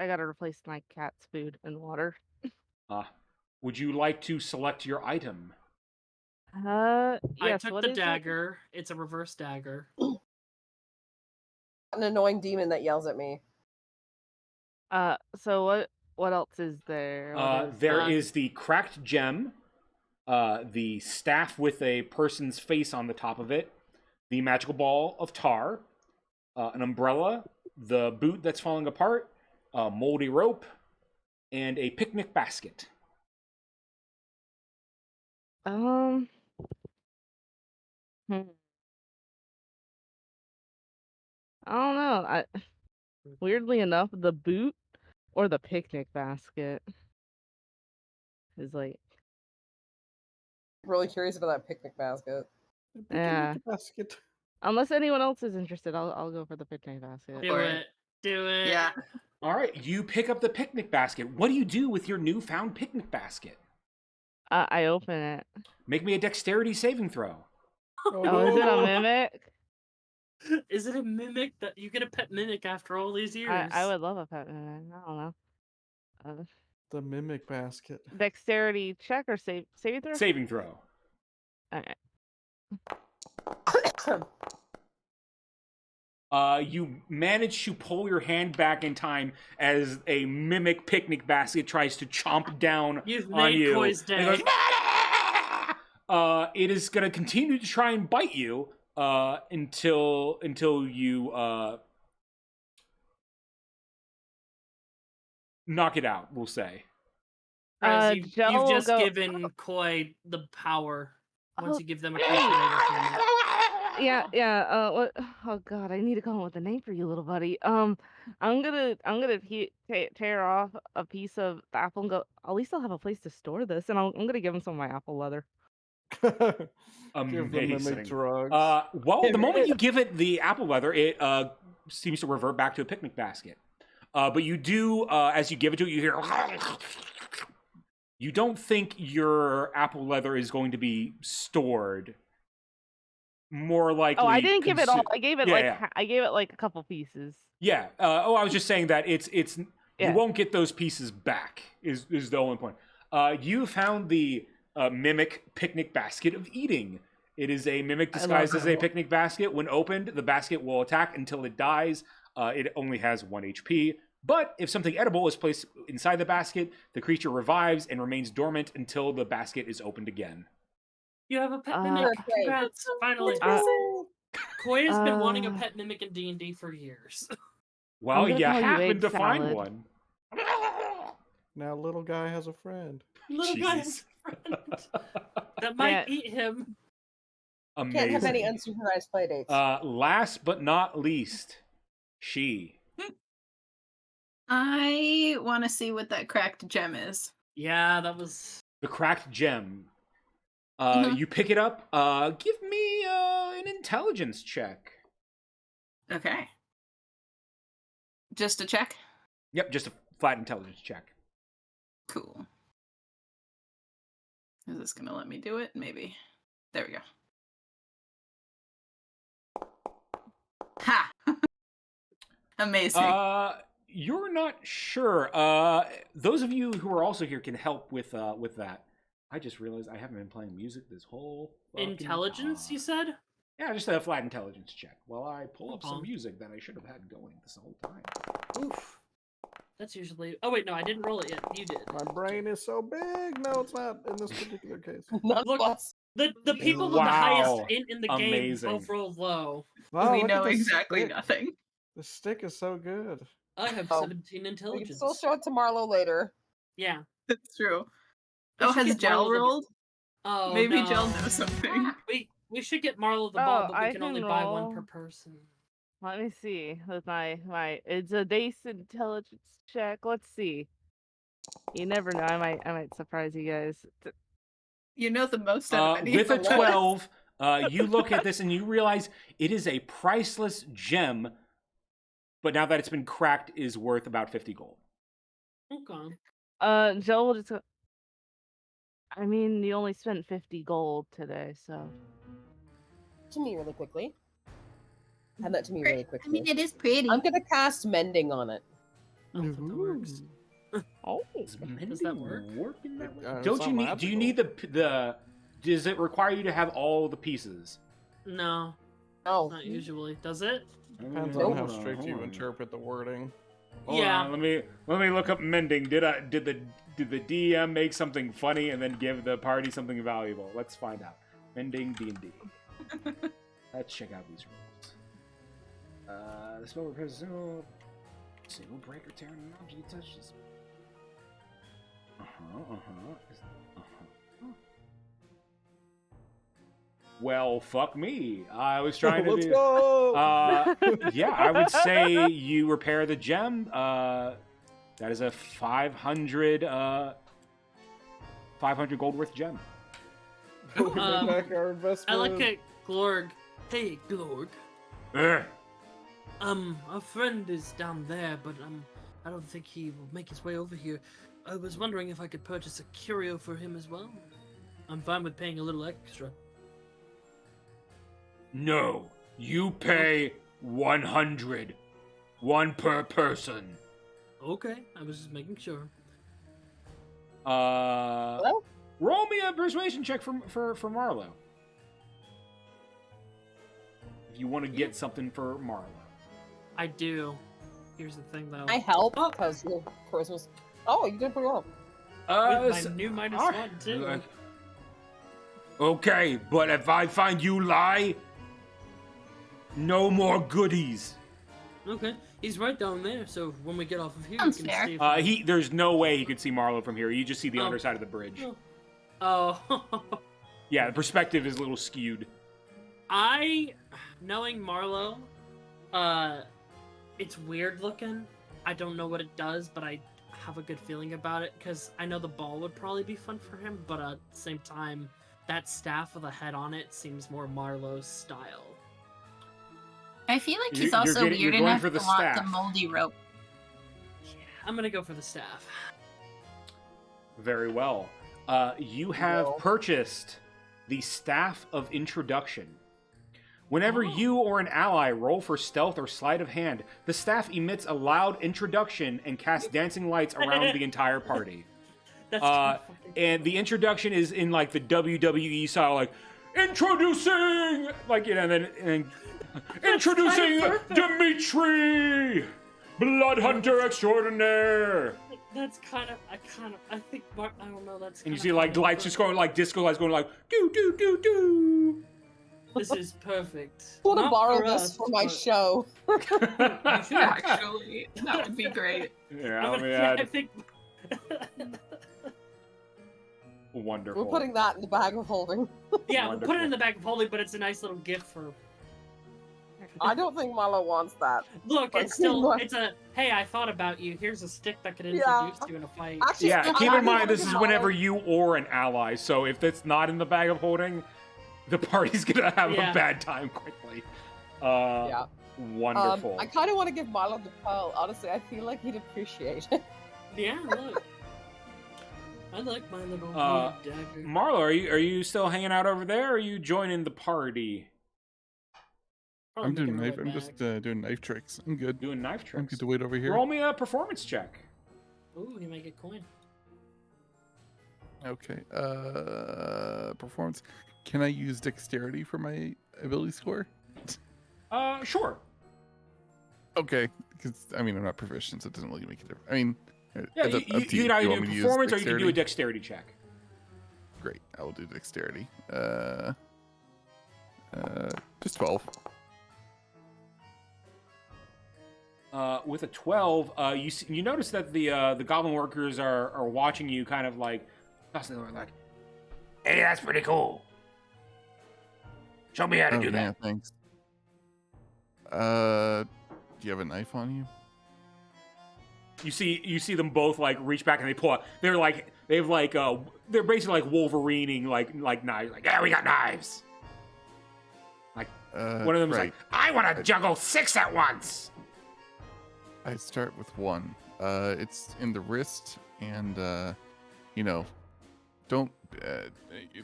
gotta replace my cat's food and water. Would you like to select your item? Yes. I took what the is it? dagger. It's a reverse dagger. An annoying demon that yells at me. So what else is there? There that? is the cracked gem, the staff with a person's face on the top of it, the magical ball of tar, an umbrella, the boot that's falling apart, a moldy rope, and a picnic basket. Hmm. I don't know. Weirdly enough, the boot or the picnic basket is like, Really curious about that picnic basket. yeah. Basket. Unless anyone else is interested, I'll go for the picnic basket. Do it. Do it. Yeah. All right, you pick up the picnic basket. What do you do with your newfound picnic basket? I open it. Make me a dexterity saving throw. Oh, is it a mimic? Is it a mimic that you get a pet mimic after all these years? I would love a pet mimic. I don't know. The mimic basket. Dexterity check or saving throw? Saving throw. Okay. You manage to pull your hand back in time as a mimic picnic basket tries to chomp down You've on made you. Koi's And it goes, day. it is going to continue to try and bite you until you knock it out, we'll say. Guys, Joe you've will just go- given Koi the power. Once Oh, you give them a creature, they will form it. Yeah. What? Oh God, I need to come up with a name for you, little buddy. I'm gonna tear off a piece of the apple and go. At least I'll have a place to store this, and I'm gonna give him some of my apple leather. Give them Amazing. mimic drugs. Well, the moment you give it the apple leather, it seems to revert back to a picnic basket. But you do, as you give it to it, you hear. You don't think your apple leather is going to be stored. More likely. Oh, I didn't give it all. I gave it I gave it like a couple pieces. Yeah. I was just saying that it's Yeah. you won't get those pieces back. Is the only point. You found the mimic picnic basket of eating. It is a mimic disguised as a picnic basket. When opened, the basket will attack until it dies. It only has 1 HP. But if something edible is placed inside the basket, the creature revives and remains dormant until the basket is opened again. You have a pet mimic. Congrats, finally. Koi has been wanting a pet mimic in D&D for years. Well, you call you happen egg to find salad. one. Now little guy has a friend. Little guy has a friend that might eat him. Amazing. Can't have any unsupervised playdates. Last but not least, she. I want to see what that cracked gem is. Yeah, that was... The cracked gem. You pick it up. Give me an intelligence check. Okay. Just a check? Yep, just a flat intelligence check. Cool. Is this going to let me do it? Maybe. There we go. Ha! Amazing. You're not sure. Those of you who are also here can help with that. I just realized I haven't been playing music this whole fucking Intelligence, time. you said? Yeah, just a flat intelligence check. While I pull up some music that I should have had going this whole time. Oof. That's usually... Oh, wait, no, I didn't roll it yet. You did. My brain is so big. No, it's not in this particular case. Look, the people with the highest int in the game both rolled low. Wow, we look at know this exactly stick. nothing. The stick is so good. I have Oh. 17 We intelligence. can still show it to Marlo later. Yeah. It's true. We Oh, should has get Gel Marlo the- rolled? Oh, Maybe no. Gel knows something. We should get Marlo the ball, but we I can only can buy roll. 1 per person. Let me see with my it's a dice intelligence check. Let's see. You never know. I might surprise you guys. You know the most out of any With a of us. 12, you look at this and you realize it is a priceless gem, but now that it's been cracked, is worth about 50 gold. Okay. Joel will just. I mean, you only spent 50 gold today, so. To me really quickly. Hand that to me really quickly. I mean, it is pretty. I'm gonna cast mending on it. I don't think that works. Oh, Does that work? In that way? It's Don't not you need? Do you need the? Does it require you to have all the pieces? No, Oh, not usually. Does it? Depends Hold on how on, strict hold you on. interpret the wording. Hold Yeah. on, let me look up mending. Did the DM make something funny and then give the party something valuable? Let's find out. Mending D&D. Let's check out these rules. The spell repairs single break or tear an object it touches. Well, fuck me. I was trying to Let's do. go! Yeah, I would say you repair the gem. That is a 500 gold worth gem. We'll bring back our investment. I like it, Glorg. Hey, Glorg. Ugh. A friend is down there, but I don't think he will make his way over here. I was wondering if I could purchase a curio for him as well. I'm fine with paying a little extra. No, you pay 100. 1 per person. Okay, I was just making sure. Hello? Roll me a persuasion check for Marlo. If you want to get something for Marlo. I do. Here's the thing, though. I help because your charisma's. Oh, you did pretty well. With my new minus all 1 too. Okay, but if I find you lie, no more goodies. Okay, he's right down there. So when we get off of here, Sounds we can fair. see. If we... There's no way he could see Marlowe from here. You just see the Oh. underside of the bridge. Oh. Yeah, the perspective is a little skewed. Knowing Marlowe, it's weird looking. I don't know what it does, but I have a good feeling about it because I know the ball would probably be fun for him, but at the same time, that staff with a head on it seems more Marlowe's style. I feel like he's You're also getting- you're weird going enough for the to want the staff. moldy rope. I'm gonna go for the staff. Very well. You have purchased the Staff of Introduction. Whenever you or an ally roll for stealth or sleight of hand, the staff emits a loud introduction and casts dancing lights around the entire party. That's kinda fucking And the introduction is in like the WWE style, like introducing, like and then introducing Dimitri, Blood Hunter Extraordinaire. That's kind of, I think, I don't know, that's And you kinda see like funny, lights but just going like disco lights going like do do do do. This is perfect. I want to Not borrow for this us, for my but- show. Actually, that would be great. Yeah, I'm I mean, gonna- I think. wonderful. We're putting that in the bag of holding. Yeah, we'll put it Wonderful. in the bag of holding, but it's a nice little gift for. I don't think Marlo wants that. Look, Like, it's still, like- it's a, hey, I thought about you. Here's a stick that could Yeah. introduce you in a fight. Actually, Yeah, I keep don't in mind think this is Marlo- whenever you or an ally. So if that's not in the bag of holding, the party's gonna have Yeah. a bad time quickly. Yeah. Wonderful. I kind of want to give Marlo the pearl. Honestly, I feel like he'd appreciate it. Yeah, look. I like my little dagger. Marlo, are you still hanging out over there? Or are you joining the party? Probably I'm doing making knife. my way I'm just back. doing knife tricks. I'm good. Doing knife I'm tricks. good to wait over here. Roll me a performance check. Ooh, you might get coin. Okay. Performance. Can I use dexterity for my ability score? Sure. Okay, because I mean I'm not proficient, so it doesn't really make a difference. I mean, Yeah, it's up you to can either want do me to use performance or you can do a dexterity? dexterity check. Great, I will do dexterity. Just 12. With a 12, you notice that the goblin workers are watching you, kind of like, like, hey, that's pretty cool. Show me how to do yeah, that. thanks. Do you have a knife on you? You see them both like reach back and they pull out. They're like they're basically like Wolverining like knives. Like, yeah, we got knives. Like one of them is right. like, I want to juggle 6 at once. I start with 1. It's in the wrist, and don't.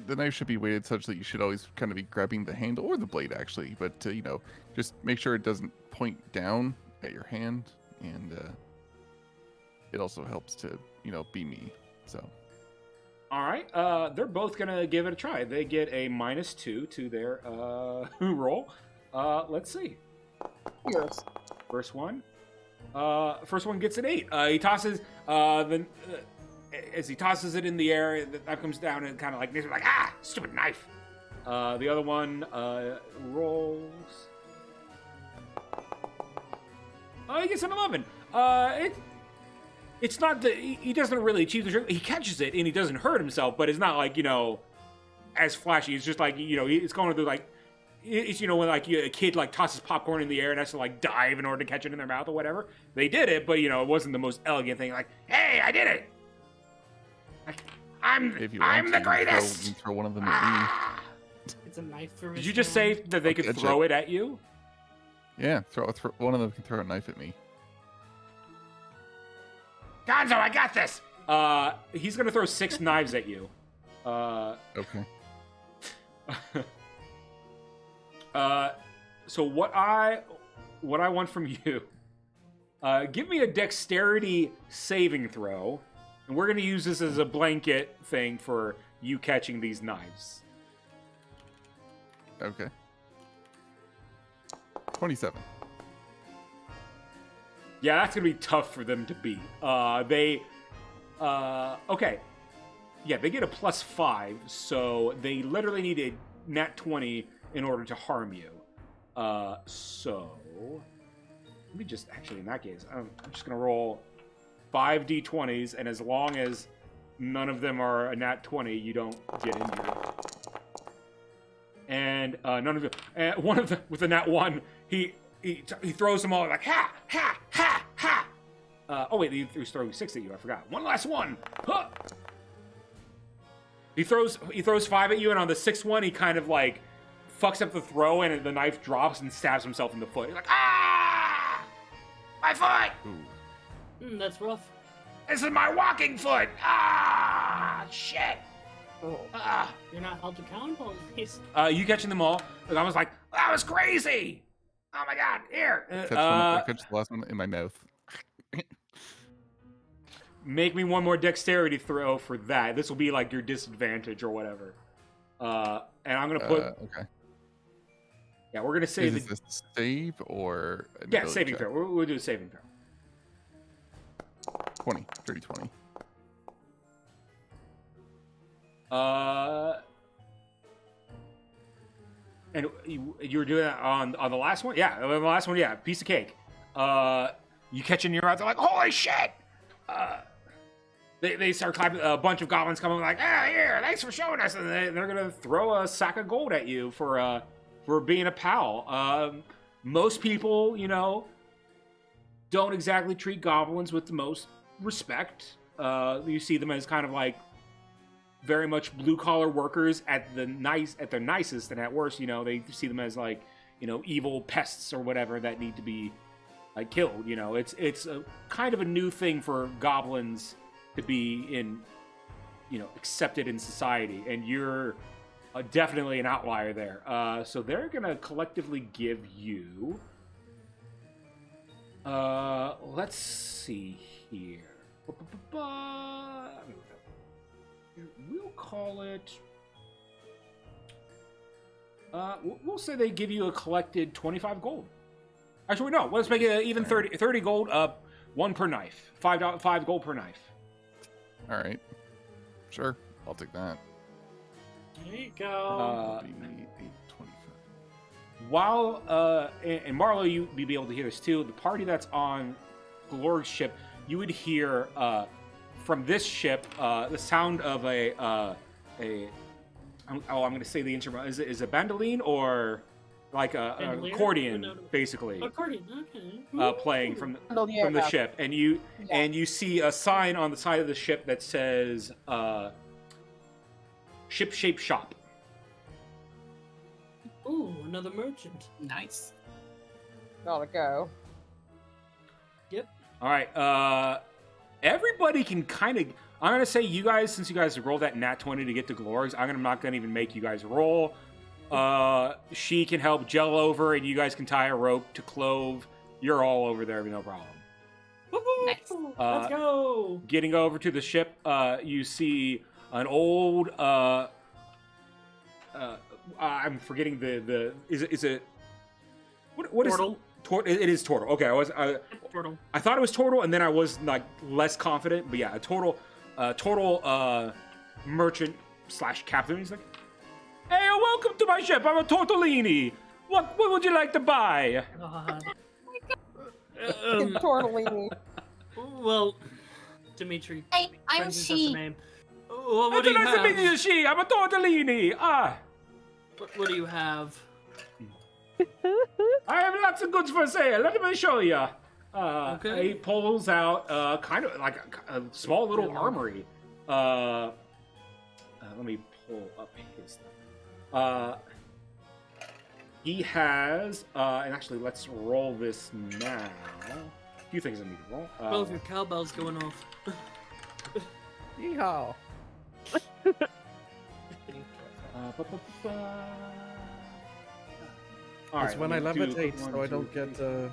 The knife should be weighted such that you should always kind of be grabbing the handle or the blade, actually. But just make sure it doesn't point down at your hand, and it also helps to be me. So. All right, they're both gonna give it a try. They get a -2 to their roll. Let's see. Yes. First one gets an 8. He tosses as he tosses it in the air, that comes down and kind of like this, like, ah, stupid knife. The other one rolls. He gets an 11. It's not that he doesn't really achieve the trick. He catches it and he doesn't hurt himself, but it's not like as flashy. It's just like it's going through like. It's when like a kid like tosses popcorn in the air and has to like dive in order to catch it in their mouth or whatever. They did it, but it wasn't the most elegant thing. Like, hey, I did it! Like, I'm If you the want to, greatest. you can throw one of them at It's a knife for. Did you just say that they could Catch throw it at you? me. Yeah, throw one of them can throw a knife at me. Gonzo, I got this. He's gonna throw 6 knives at you. Okay. So what I want from you, give me a dexterity saving throw, and we're gonna use this as a blanket thing for you catching these knives. Okay. 27. Yeah, that's gonna be tough for them to beat. Okay. Yeah, they get a +5, so they literally need a nat 20 in order to harm you. So let me just actually in that case, I'm just gonna roll 5 d20s, and as long as none of them are a nat 20, you don't get injured. And none of them. And one of them with a nat 1, he throws them all like ha ha ha ha. Oh wait, he was throwing 6 at you. I forgot. One last one. Huh. He throws 5 at you, and on the 6th one, he kind of like fucks up the throw, and the knife drops and stabs himself in the foot. He's like, ah, my foot. That's rough. This is my walking foot. Ah, shit. Ah. You're not held accountable. You catching them all? And I was like, that was crazy. Oh my god, here. I catch the last one in my mouth. Make me one more dexterity throw for that. This will be like your disadvantage or whatever. And I'm gonna put. Okay. Yeah, we're gonna say Is this a save or an yeah, ability saving check? throw. We'll do a saving throw. 20, dirty 20. And you were doing that on the last one? Yeah, the last one, yeah, piece of cake. You catch in your mouth, they're like, holy shit! They start clapping, a bunch of goblins coming like, ah, here, thanks for showing us, and they're gonna throw a sack of gold at you for being a pal. Most people, you know, don't exactly treat goblins with the most respect. You see them as kind of like very much blue-collar workers at their nicest, and at worst, you know, they see them as like, you know, evil pests or whatever that need to be like killed. You know, it's a kind of a new thing for goblins to be in, you know, accepted in society, and you're definitely an outlier there. So they're gonna collectively give you. Let's see here. We'll call it. We'll say they give you a collected 25 gold. Actually, no. Let's make it even 30 gold. 1 per knife. $5 gold per knife. All right. Sure. I'll take that. There you go. 25. While and Marlo, you'd be able to hear this too. The party that's on Glorg's ship, you would hear from this ship the sound of I'm going to say the instrument. Is it a bandoline or like an accordion, basically? Accordion, okay. Playing from the ship, and you see a sign on the side of the ship that says "Ship Shape Shop." Ooh, another merchant. Nice. Gotta go. Yep. All right. Everybody can kind of. I'm gonna say you guys, since you guys rolled that nat 20 to get to Glorgs, I'm not gonna even make you guys roll. She can help gel over, and you guys can tie a rope to Clove. You're all over there, no problem. Nice. Let's go. Getting over to the ship, you see an old. I'm forgetting the. Is it? What is? It is Tortle. Okay, Turtle. I thought it was Tortle, and then I was like less confident. But yeah, a Tortle merchant / captain. He's like, "Hey, welcome to my ship. I'm a Tortellini. What would you like to buy?" Tortellini. Well, Dimitri. Hey, I'm Princess, that's she. the name. What do you Nice to meet have? you, she. I'm a Tortellini. What do you have? I have lots of goods for sale. Let me show you. Okay. He pulls out kind of like a small little armory. Let me pull up his stuff. He has, and actually, let's roll this now. A few things I need to roll. Both your cowbells going off. Yeehaw. All It's right, when I let me do levitate, 1, so I 2, don't get 3, so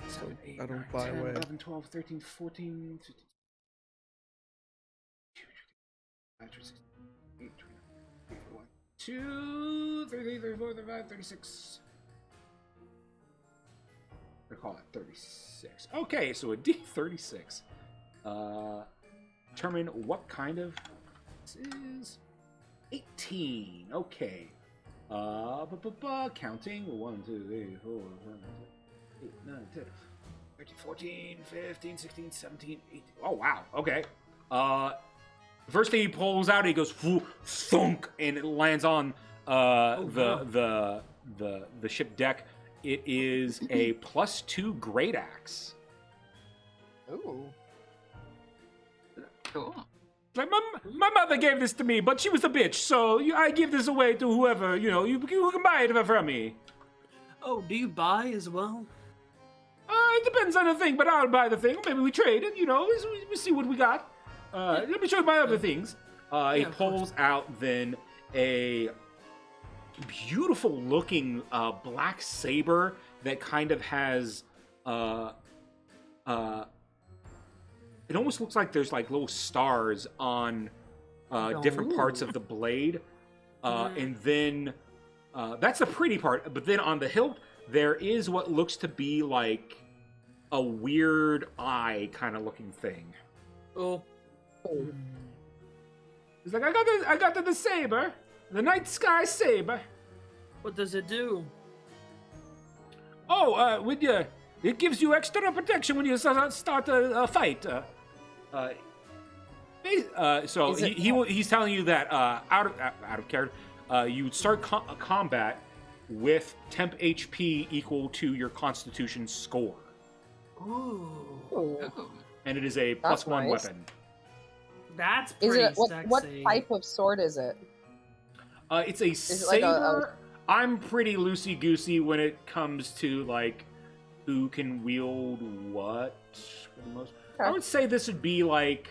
7, 8, I don't 9, fly 10, away. 11, 12, 13, 14, 15, 2, 3, 34, 35, 36. We'll call it 36. Okay, so a D36. Determine what kind of this is. 18. Okay. Counting. 1, 2, 3, 4, 5, 6, 8, 9, 10. 14, 15, 16, 17, 18. Oh, wow. Okay. First thing he pulls out, he goes thunk, and it lands on the ship deck. It is a +2 great axe. Ooh. Cool. Like my mother gave this to me, but she was a bitch, so I give this away to whoever you can buy it from me. Oh, do you buy as well? It depends on the thing, but I'll buy the thing. Maybe we trade it. We see what we got. Let me show you my other things. He pulls out then a beautiful looking black saber that kind of has it almost looks like there's like little stars on different parts of the blade. And then that's the pretty part. But then on the hilt, there is what looks to be like a weird eye kind of looking thing. Oh. He's like, I got the saber, the night sky saber. What does it do? Oh, it gives you extra protection when you start a fight. So he's telling you that out of character, you would start a combat with temp HP equal to your Constitution score. Ooh. And it is a That's +1 nice. weapon. That's Is pretty it what sexy. type of sword is it? It's a Is it like saber. I'm pretty loosey-goosey when it comes to like who can wield what for the most. I Okay. would say this would be like,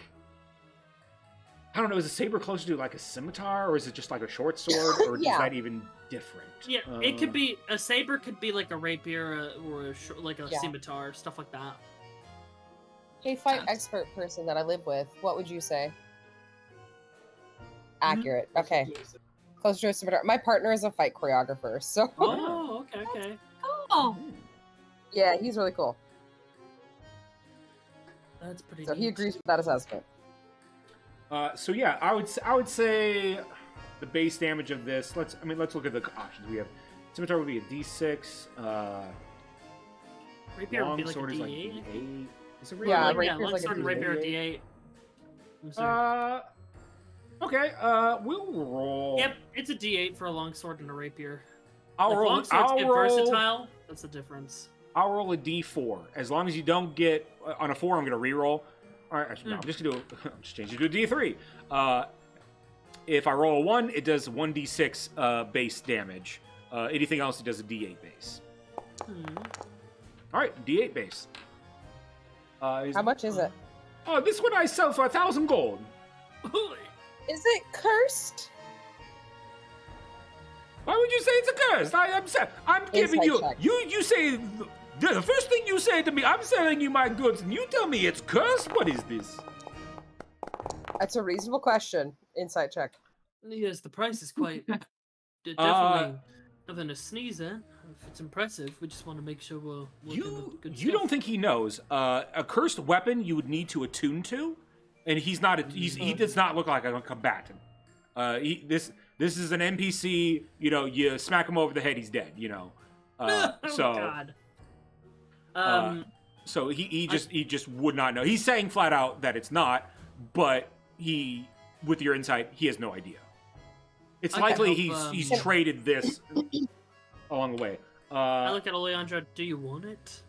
I don't know, is a saber closer to like a scimitar, or is it just like a short sword, or Yeah. is that even different? Yeah, it could be a saber, could be like a rapier or like a Yeah. scimitar, stuff like that. Hey, fight expert person that I live with, what would you say? Accurate. Okay. Close to a scimitar. My partner is a fight choreographer, so Oh, okay. Oh, yeah, he's really cool. That's pretty. So he neat. agrees with that assessment. So yeah, I would say the base damage of this. Let's look at the options we have. Scimitar would be a D6. Rapier would be like a Longsword is like D8. D8. Is it Yeah, really? rapier's like a longsword and rapier are D8. D8. Okay. We'll roll. Yep, it's a D8 for a longsword and a rapier. I'll Like, roll. longswords I'll get roll. versatile. That's the difference. I'll roll a D4. As long as you don't get on a 4, I'm gonna reroll. All right, actually, no, I'm just gonna do. I'm just change it to a D3. If I roll a 1, it does 1d6 base damage. Anything else, it does a D8 base. All right, D8 base. How much is it? Oh, this one I sell for 1,000 gold. Is it cursed? Why would you say it's a curse? I'm giving you. check. You say the first thing you say to me. I'm selling you my goods, and you tell me it's cursed. What is this? That's a reasonable question. Insight check. Yes, the price is quite definitely nothing to sneeze at. If it's impressive, we just want to make sure we're working with good You stuff. don't think he knows a cursed weapon you would need to attune to, and he's not. He does not look like a combatant. This is an NPC. You smack him over the head, he's dead. Oh So God. so he just would not know. He's saying flat out that it's not, but with your insight, he has no idea. It's I can likely help, he's traded this along the way. I look at Oleandra. Do you want it?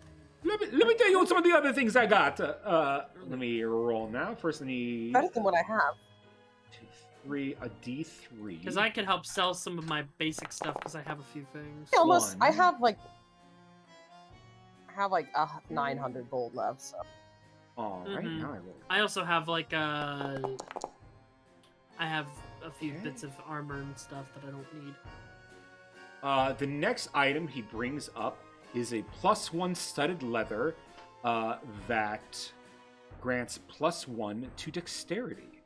Let me tell you some of the other things I got. Let me roll now. First, I need Better than what I have. 2, 3, a D3. Because I can help sell some of my basic stuff because I have a few things. I almost. I One. have like 900 gold left. So All right, Mhm. now I roll. I also have like I have a few bits of armor and stuff that I don't need. The next item he brings up is a +1 studded leather that grants +1 to dexterity.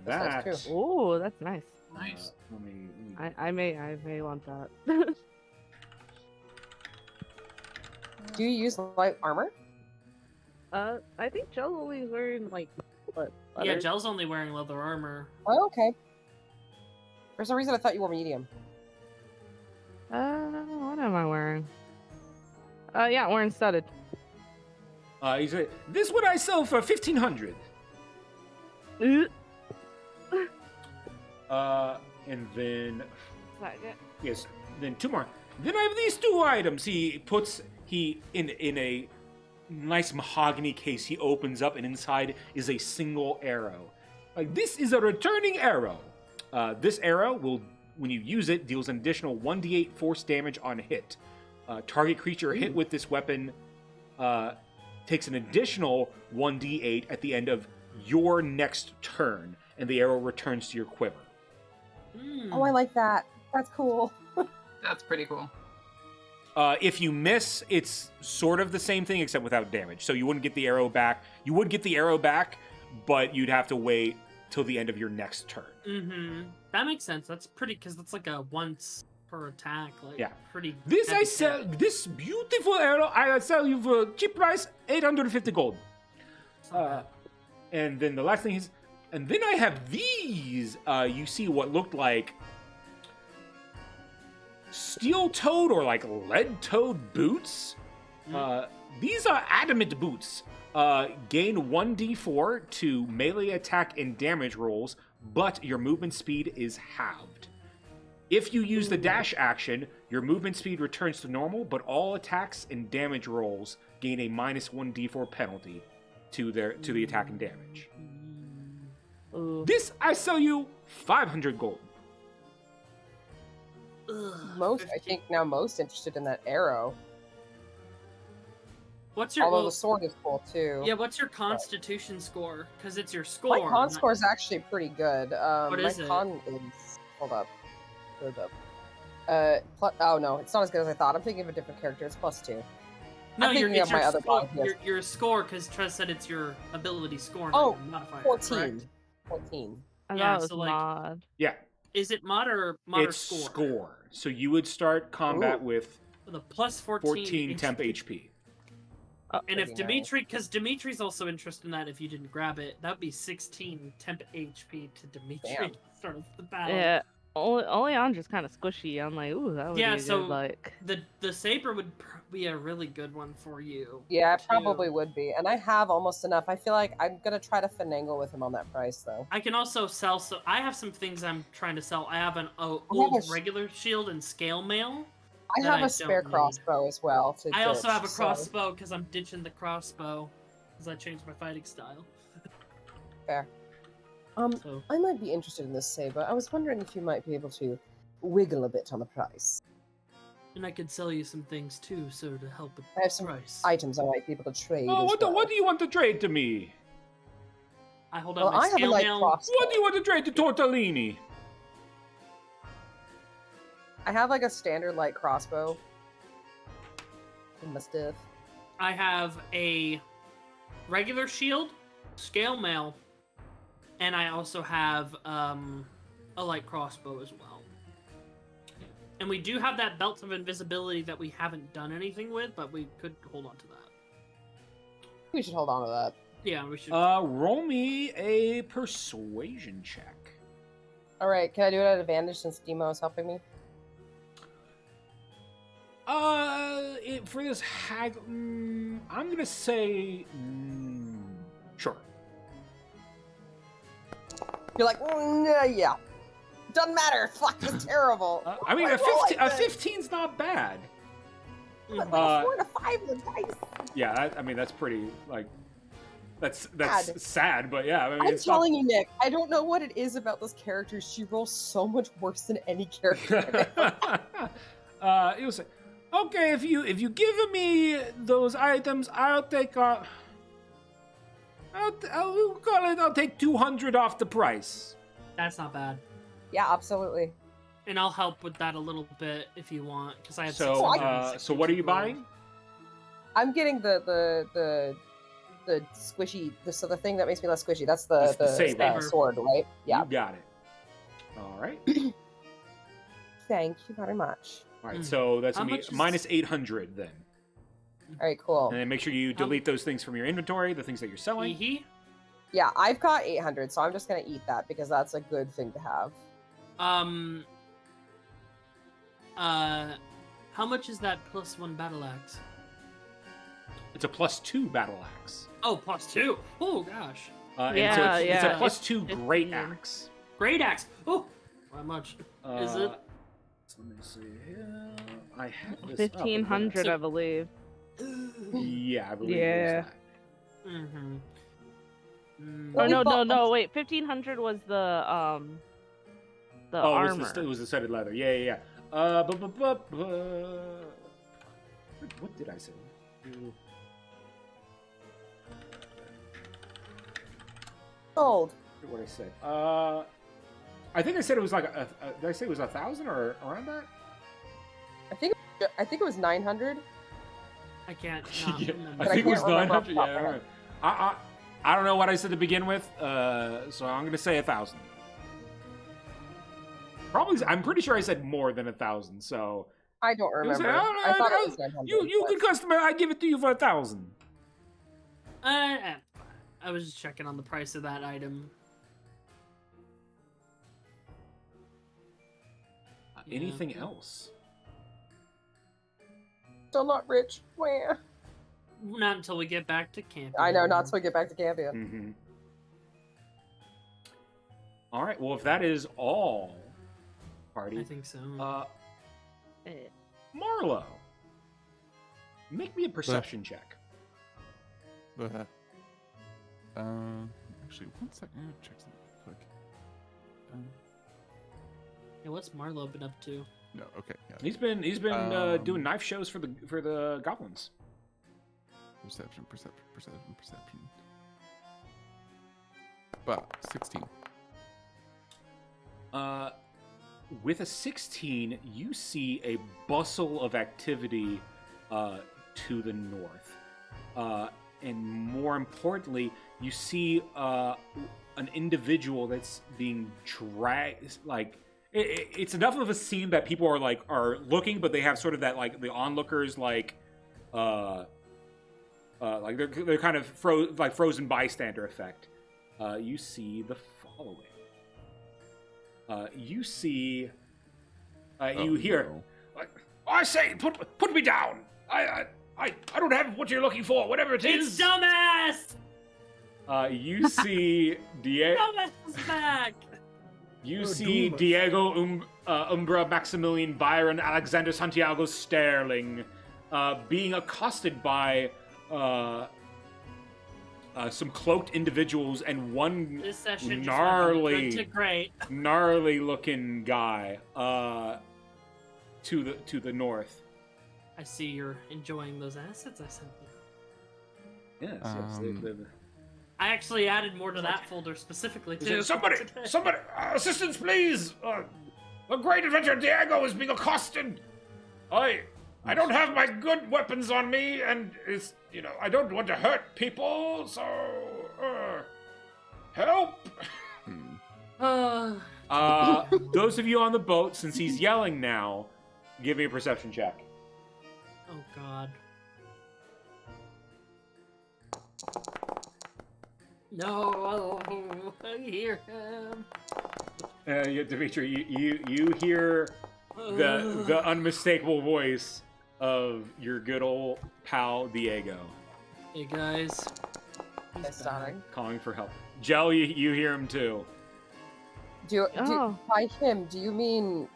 That's nice, too. Ooh, that's nice. nice. Let me I may want that. do you use light armor? I think Joe's only wearing like what? Yeah, leather? Gel's only wearing leather armor. Oh, okay. For some reason, I thought you were medium. What am I wearing? Yeah, orange studded. He said, "This one I sell for 1,500." And then yes, then 2 more. Then I have these 2 items. He in a nice mahogany case. He opens up, and inside is a single arrow. This is a returning arrow. This arrow will, when you use it, deals an additional 1d8 force damage on hit. Target creature hit with this weapon takes an additional 1d8 at the end of your next turn, and the arrow returns to your quiver. Oh, I like that. That's cool. That's pretty cool. If you miss, it's sort of the same thing except without damage. So you wouldn't get the arrow back. You would get the arrow back, but you'd have to wait till the end of your next turn. Mm-hmm. That makes sense. That's pretty, because that's like a once per attack. Like, yeah. Pretty. This I sell. This beautiful arrow I sell you for cheap price, 850 gold. And then the last thing is, and then I have these. You see what looked like steel-toed or like lead-toed boots. These are adamant boots. Gain 1d4 to melee attack and damage rolls, but your movement speed is halved. If you use the dash action, your movement speed returns to normal, but all attacks and damage rolls gain a minus 1d4 penalty to the attack and damage. This I sell you 500 gold. I think now most interested in that arrow. What's your? Although the sword is cool too. Yeah, what's your Constitution score? Because it's your score. My con score is actually pretty good. What is my it? con is hold up. Oh no, it's not as good as I thought. I'm thinking of a different character. It's +2. No, I'm thinking of my other score. body. Your score, because Trez said it's your ability score. Oh, modifier, 14. correct? 14. Yeah, so like, mod. Yeah. Is it mod or It's score? So you would start combat with the plus 14 temp HP. And if Dimitri, because Dimitri's also interested in that, if you didn't grab it, that would be 16 temp HP to Dimitri Damn. to start off the battle. Yeah. Oleandra's kind of squishy. I'm like, ooh, that would be a good, like... The saber would be a really good one for you. Yeah, it probably would be. And I have almost enough. I feel like I'm going to try to finagle with him on that price, though. I can also sell... So I have some things I'm trying to sell. I have an old regular shield and scale mail. I have a spare crossbow as well. I also have a crossbow because I'm ditching the crossbow because I changed my fighting style. Fair. I might be interested in this saber. I was wondering if you might be able to wiggle a bit on the price. And I could sell you some things too, so to help with I have some price. items I might be able to trade. Oh, what do you want to trade to me? I hold on my scale mail. What do you want to trade to Tortellini? I have like a standard light crossbow. My stuff. I have a regular shield, scale mail, and I also have a light crossbow as well. And we do have that belt of invisibility that we haven't done anything with, but we could hold on to that. We should hold on to that. Yeah, we should. Roll me a persuasion check. All right, can I do it at advantage since Demo is helping me? For this hag, I'm gonna say sure. You're like, yeah. Doesn't matter. Fuck, it's terrible. I mean, a 15's not bad. Like a 4 and a 5 with dice. Yeah, that's pretty, like, that's sad, but yeah. I mean, I'm telling you, Nick, I don't know what it is about this character. She rolls so much worse than any character. It was okay. If you give me those items, I'll take I'll call it. I'll take 200 off the price. That's not bad. Yeah, absolutely. And I'll help with that a little bit if you want, because I have. So what are you buying? I'm getting the squishy, so the thing that makes me less squishy. That's the sword, right? Yeah. You got it. All right. Thank you very much. All right, so that's gonna be minus 800 then. All right, cool. And then make sure you delete those things from your inventory, the things that you're selling. Yeah, I've got 800, so I'm just gonna eat that because that's a good thing to have. How much is that +1 battle axe? It's a +2 battle axe. Oh, +2. Oh gosh. And Yeah, it's a yeah, +2 it's great 15. axe. Great axe. Oh, how much is it? Let me see here. I had this 1500, I believe. Yeah, I believe Yeah. it was that. Mm-hmm. Oh we no, bought- wait. 1500 was the Oh, armor. it was the studded leather. Yeah. What did I say? Sold. What did I say? I think I said it was like did I say it was 1,000 or around that? I think it was 900. I can't. Yeah, remember. I But I think it was can't remember 900. off Yeah, the top all right. I don't know what I said to begin with, so I'm gonna say 1,000. Probably, I'm pretty sure I said more than 1,000. So I don't it was- remember. I thought it was 900. you but- good customer. I give it to you for 1,000. I was just checking on the price of that item. Yeah. Anything else? Still not rich. Where? Not until we get back to camp. I know, not till we get back to camp yet. Mm-hmm. All right. Well, if that is all, party. I think so. Eh. Marlo, make me a perception check. Actually, one second. I'm gonna check something quick. Yeah, what's Marlo been up to? No, okay, yeah. He's been doing knife shows for the goblins. Perception. But 16. With a 16, you see a bustle of activity to the north. And more importantly, you see an individual that's being dragged. Like it's enough of a scene that people are looking, but they have sort of that like the onlookers like they're kind of frozen bystander effect. You see the following. You see. You hear. No. I say, put me down. I don't have what you're looking for. Whatever it It's is. dumbass. You see Dumbass is back. You see Diego Umbra, Maximilian Byron, Alexander Santiago Sterling being accosted by some cloaked individuals and one This session gnarly, just went from good to great. gnarly-looking guy to the north. I see you're enjoying those assets I sent you. Yes, I actually added more to that folder specifically too. Somebody, assistance, please! The great adventurer Diego is being accosted. I don't have my good weapons on me, and I don't want to hurt people, so help! Those of you on the boat, since he's yelling now, give me a perception check. Oh God. No, I hear him. Dimitri, you hear the unmistakable voice of your good old pal Diego. Hey guys. It's stunning. Calling for help. Jell, you hear him too. By him, do you mean...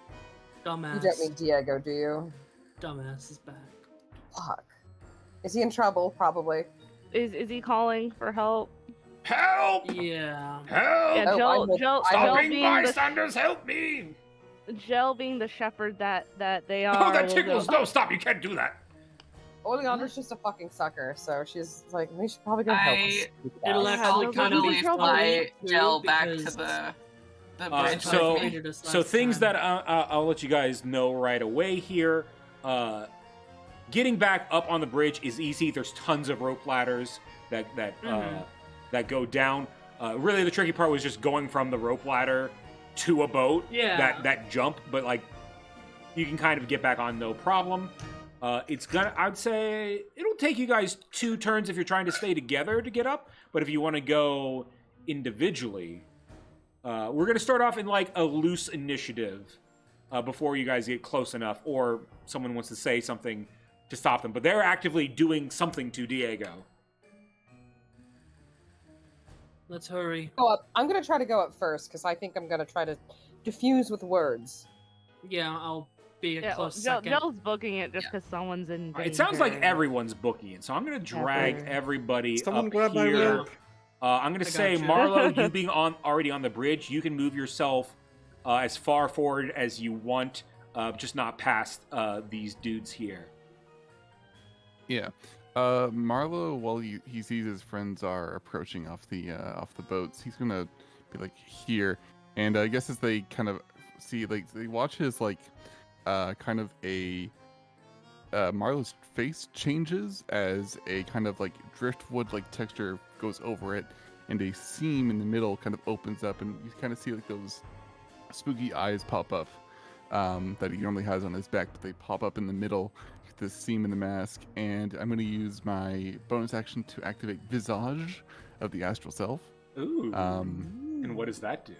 Dumbass. You don't mean Diego, do you? Dumbass is back. Fuck. Is he in trouble? Probably. Is he calling for help? Help! Yeah. Help! Yeah, Stopping bystanders, help me! Jell being the shepherd that they are. Oh, that will tickles! go- No, stop! You can't do that. Oleander's just a fucking sucker, so she's like, we should probably go help us. It'll Yeah, actually no, kind he's of in be trouble. fly too, Gel back to because- the bridge. So- with me. So things that I'll let you guys know right away here. Getting back up on the bridge is easy. There's tons of rope ladders that go down. Really, the tricky part was just going from the rope ladder to a boat. Yeah. That jump, but like you can kind of get back on no problem. I'd say it'll take you guys 2 turns if you're trying to stay together to get up. But if you want to go individually, we're gonna start off in like a loose initiative before you guys get close enough, or someone wants to say something to stop them, but they're actively doing something to Diego. Let's hurry. Go up. I'm gonna try to go up first because I think I'm gonna try to diffuse with words. Yeah, I'll be a close Joe, second. Joe's booking it just because someone's in danger. It sounds like everyone's booking it, so I'm going to drag Pepper. everybody Someone up grab my here. rope. I'm going to say, gotcha. Marlo, you being already on the bridge, you can move yourself as far forward as you want, just not past these dudes here. Yeah. Marlo, while he sees his friends are approaching off the boats, he's gonna be like here, and I guess as they kind of see, like, they watch his like kind of a Marlo's face changes as a kind of like driftwood like texture goes over it, and a seam in the middle kind of opens up, and you kind of see like those spooky eyes pop up that he normally has on his back, but they pop up in the middle, this seam in the mask, and I'm going to use my bonus action to activate Visage of the Astral Self. Ooh. And what does that do?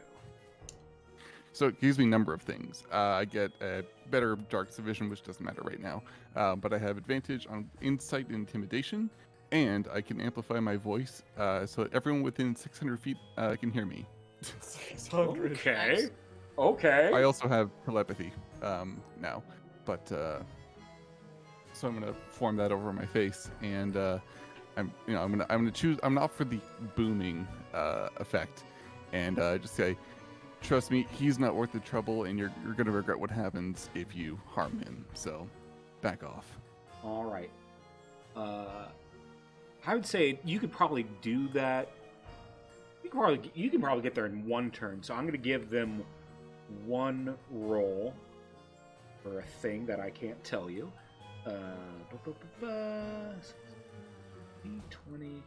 So it gives me a number of things. I get a better dark vision, which doesn't matter right now, but I have advantage on insight and intimidation, and I can amplify my voice so that everyone within 600 feet can hear me. 600. Okay. Okay. I also have telepathy now, but so I'm gonna form that over my face, and I'm gonna choose. I'm not for the booming effect, and just say, trust me, he's not worth the trouble, and you're gonna regret what happens if you harm him. So, back off. All right. I would say you could probably do that. You can probably get there in one turn. So I'm going to give them one roll for a thing that I can't tell you. D20.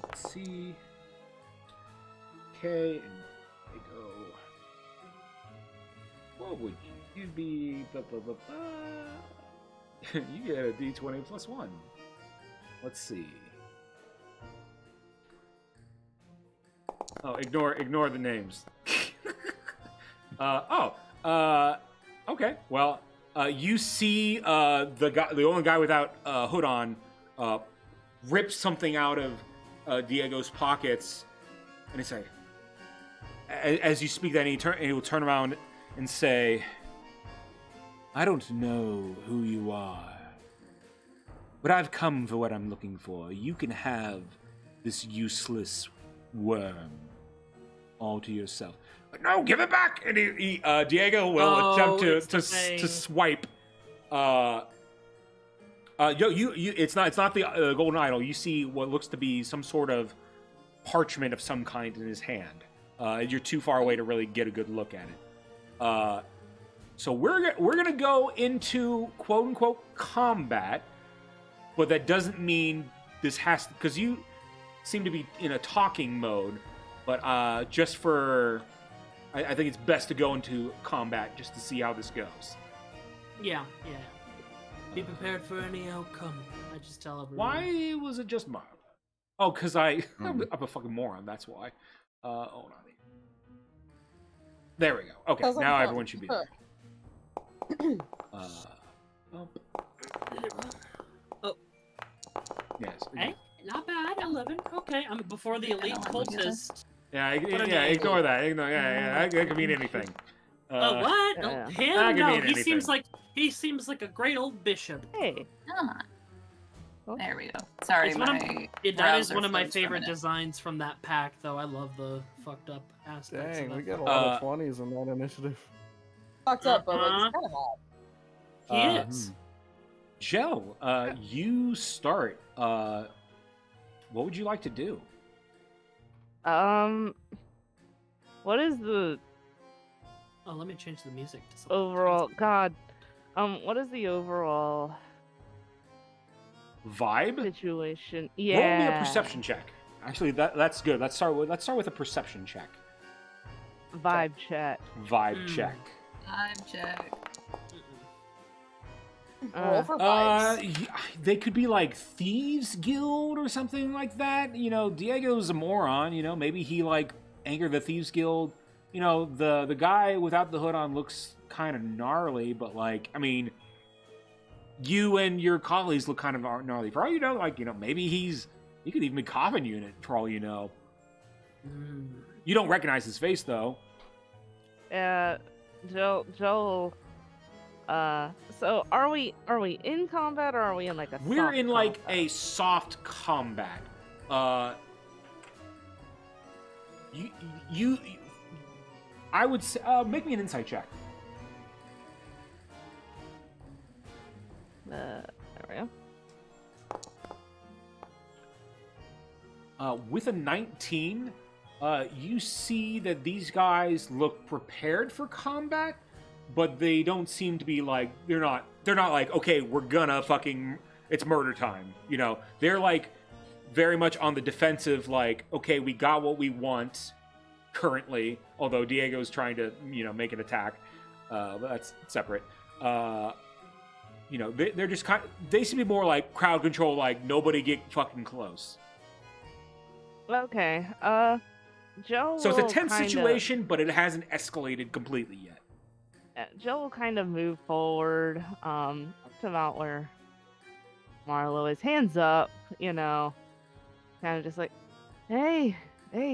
Let's see. Okay, and they go. What would you be? You get a D20 plus 1. Let's see. Oh, ignore the names. Okay. Well, you see the only guy without hood on rip something out of Diego's pockets, and he's like, as you speak that, he will turn around and say, I don't know who you are, but I've come for what I'm looking for. You can have this useless worm all to yourself. No, give it back! And Diego will attempt to swipe. It's not the golden idol. You see what looks to be some sort of parchment of some kind in his hand. You're too far away to really get a good look at it. So we're gonna go into quote unquote combat, but that doesn't mean this has to, because you seem to be in a talking mode. But just for, I think it's best to go into combat just to see how this goes. Yeah. Be prepared for any outcome. I just tell everyone. Why was it just Marv? Oh, because I'm a fucking moron. That's why. Hold on. There we go. Okay, now everyone should be there. Yes. Hey, not bad. 11. Okay, I'm before the elite cultist. Yeah, ignore that. That could mean anything. What? Yeah. Him? No, mean he seems like a great old bishop. Hey. There we go. Sorry, that is one of my favorite designs from that pack, though. I love the fucked up aspects. Dang, of we that. got a lot of 20s in that initiative. Fucked up, but like, it's kind of hot. He is. Joe, you start. What would you like to do? What is the Oh, let me change the music to something. overall? God, what is the overall Vibe? situation? Roll Yeah. me a perception check. Actually, that's good. Let's start with a perception check. Vibe check. Vibe check. Vibe check. Roll for vibes. They could be like Thieves Guild or something like that. You know, Diego's a moron. You know, maybe he like angered the Thieves Guild. You know, the guy without the hood on looks kind of gnarly, but like, I mean, you and your colleagues look kind of gnarly. For all you know, like, maybe he could even be coughing you in it, for all you know. You don't recognize his face, though. Joel. So are we in combat or are we in like a? We're soft in like combat? a soft combat. You I would say, make me an insight check. There we go. With a 19, you see that these guys look prepared for combat, but they don't seem to be like, they're not like, okay, we're gonna fucking, it's murder time. They're like very much on the defensive, like, okay, we got what we want currently, although Diego's trying to, make an attack. But that's separate. They're just they seem to be more like crowd control, like nobody get fucking close. Okay. Joe. So it's a will tense kinda- situation, but it hasn't escalated completely yet. Joe will kind of move forward, up to about where Marlo is, hands up, kind of just like, hey,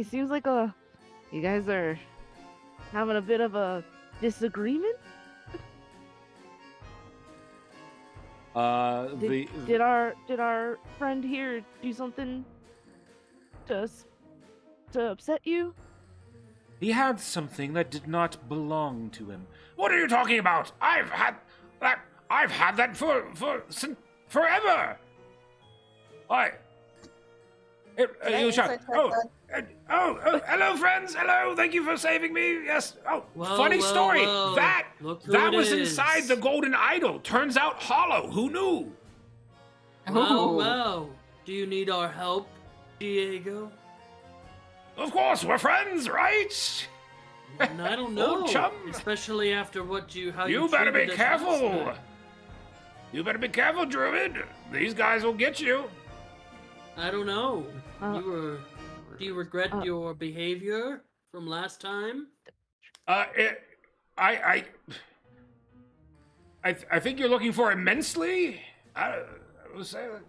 seems like you guys are having a bit of a disagreement. Did our friend here do something to upset you? He had something that did not belong to him. What are you talking about? I've had that for forever. Hello, friends. Hello, thank you for saving me. Yes. Oh, funny story. Whoa. That Look was who it inside is. the golden idol. Turns out hollow. Who knew? Oh. Well. Do you need our help, Diego? Of course, we're friends, right? And I don't know. Old chum. Especially after how You better be treated us last careful. time. You better be careful, Druid. These guys will get you. I don't know. Uh, Do you regret your behavior from last time? I think you're looking for immensely. I will say that.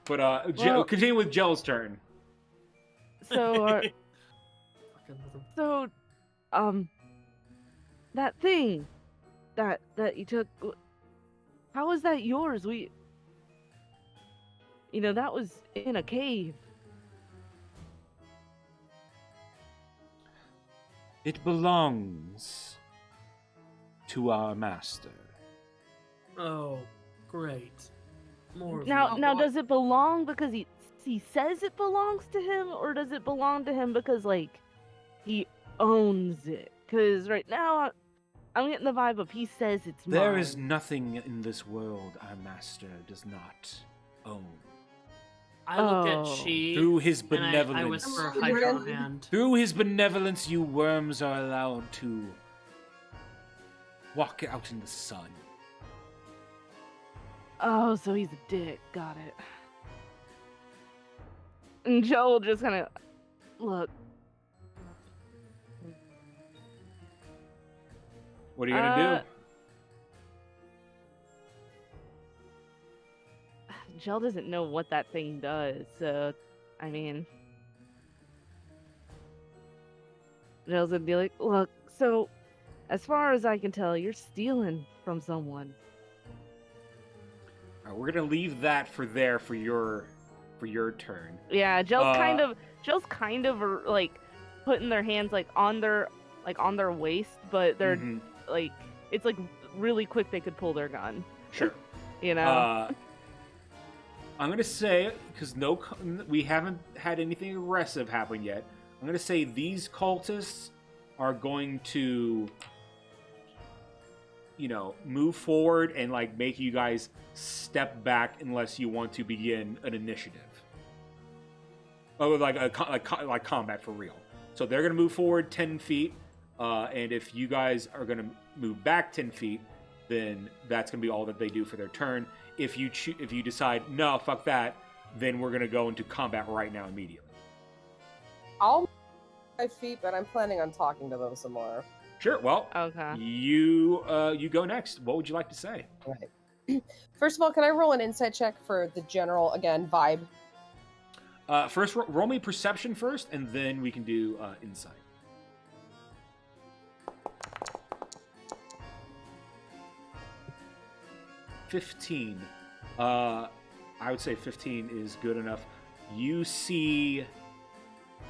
But continue with Jel's turn. So, that thing that you took, how is that yours? That was in a cave. It belongs to our master. Oh, great. More of Now, you. does it belong because he says it belongs to him, or does it belong to him because he owns it? Because right now, I'm getting the vibe of he says it's mine. There is nothing in this world our master does not own. I look Oh. at she Through his and I benevolence. whisper Hydro Hand. Through his benevolence, you worms are allowed to walk out in the sun. Oh, so he's a dick. Got it. And Joel just kind of look. What are you gonna Joel doesn't know what that thing does, so I mean, Joel's gonna be like, look. So, as far as I can tell, you're stealing from someone. All right, we're gonna leave that for your turn. Yeah, Joel's kind of like putting their hands like on their waist, but they're Mhm. like it's like really quick. They could pull their gun. Sure. I'm gonna say, because we haven't had anything aggressive happen yet. I'm gonna say these cultists are going to, move forward and like make you guys step back unless you want to begin an initiative. Oh, like combat for real. So they're gonna move forward 10 feet, and if you guys are gonna move back 10 feet, then that's gonna be all that they do for their turn. If you decide no, fuck that, then we're gonna go into combat right now immediately. I'll move 5 feet, but I'm planning on talking to them some more. Sure. Well, Okay. you go next. What would you like to say? Right. First of all, can I roll an insight check for the general, again, vibe? First, roll me perception first, and then we can do insight. $15. I would say 15 is good enough. You see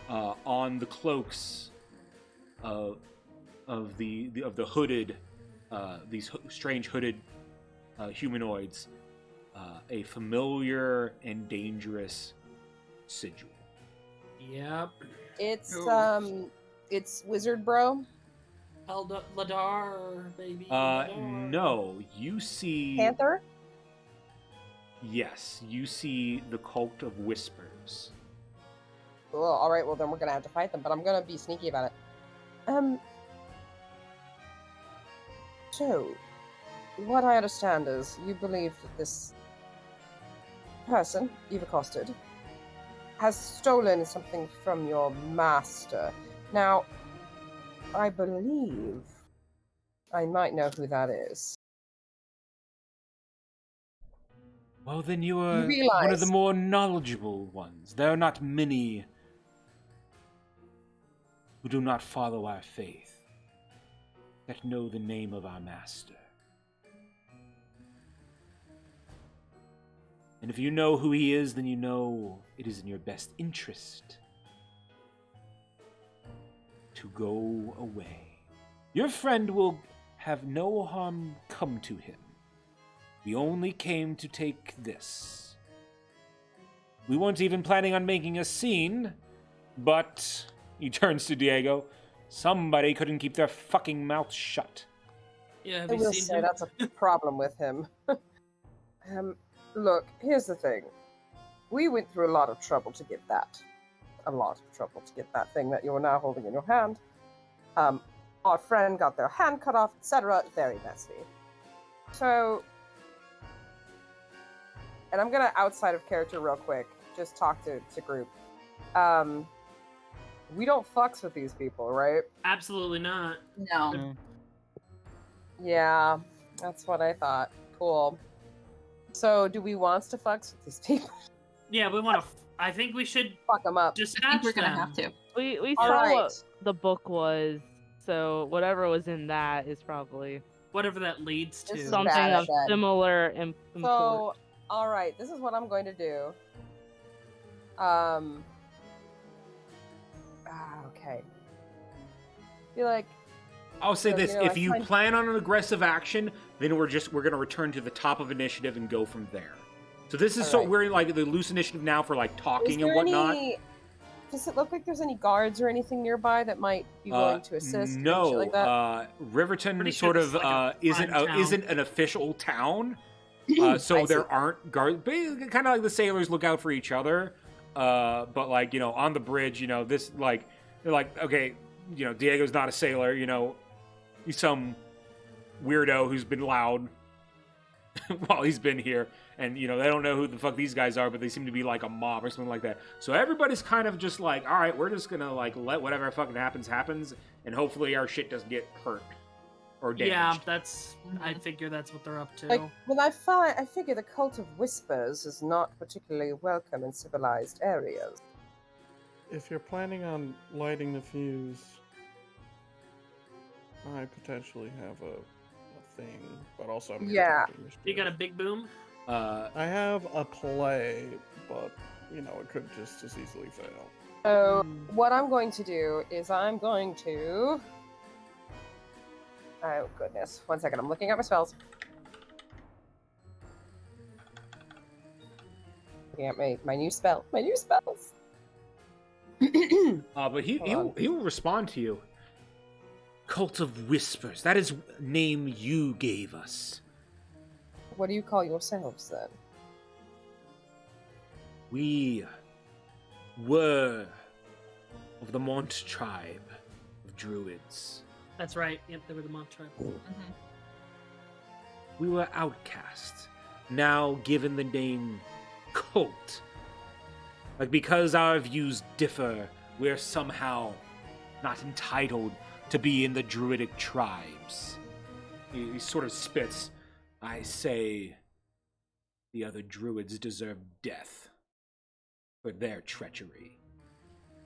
on the cloaks of the hooded these strange hooded humanoids a familiar and dangerous sigil. Yep. It's Wizard Bro. Ladar, baby. Ladar. No, you see Panther? Yes, you see the Cult of Whispers. Cool. All right, well then we're gonna have to fight them, but I'm gonna be sneaky about it. So, what I understand is you believe that this person you've accosted has stolen something from your master. Now, I believe I might know who that is. Well, then you are You one of the realize- more knowledgeable ones. There are not many who do not follow our faith that know the name of our master. And if you know who he is, then you know it is in your best interest to go away. Your friend will have no harm come to him. We only came to take this. We weren't even planning on making a scene, but he turns to Diego. Somebody couldn't keep their fucking mouth shut. Yeah, have I you will seen say him? that's a problem with him. Look, here's the thing. We went through a lot of trouble to get that. A lot of trouble to get that thing that you're now holding in your hand. Our friend got their hand cut off, etc. Very messy. So, and I'm gonna, outside of character real quick, just talk to group. We don't fucks with these people, right? Absolutely not. No. Yeah, that's what I thought. Cool. So, do we want to fucks with these people? Yeah, we want to. I think we should Fuck them up. I dispatch think we're gonna them. have to. We All saw right. what the book was, so whatever was in that is probably Whatever that leads This to. is something bad, of then. similar import. So, all right, this is what I'm going to do. Okay. Be like, I'll say So, this: you know, if I you find- plan on an aggressive action, then we're going to return to the top of initiative and go from there. So this is Alright. we're in like the loose initiative now for like is talking and there whatnot. any? Does it look like there's any guards or anything nearby that might be willing to assist? No, or any shit like that? Riverton Pretty sort sure of it's like a isn't crime town. isn't an official town, so I there see. aren't guards. Kind of like the sailors look out for each other, but like on the bridge, this like they're like, okay, Diego's not a sailor, he's some weirdo who's been loud while he's been here, and they don't know who the fuck these guys are, but they seem to be like a mob or something like that. So everybody's kind of just like, all right, we're just gonna like let whatever fucking happens, and hopefully our shit doesn't get hurt or damaged. Yeah, that's. I figure that's what they're up to. Like, well, I figure the cult of whispers is not particularly welcome in civilized areas. If you're planning on lighting the fuse, I potentially have a thing, but also I'm Yeah. You got a big boom? I have a play, but it could just as easily fail. So what I'm going to do is I'm going to. Oh goodness! 1 second. I'm looking at my spells. Looking at my new spell. My new spells. But he will respond to you. Cult of Whispers. That is name you gave us. What do you call yourselves then? We were of the Mont tribe of druids. That's right. Yep, they were the Mont tribe. Mhm. We were outcasts, now given the name cult. Like, because our views differ, we're somehow not entitled to be in the druidic tribes. He sort of spits. I say the other druids deserve death for their treachery.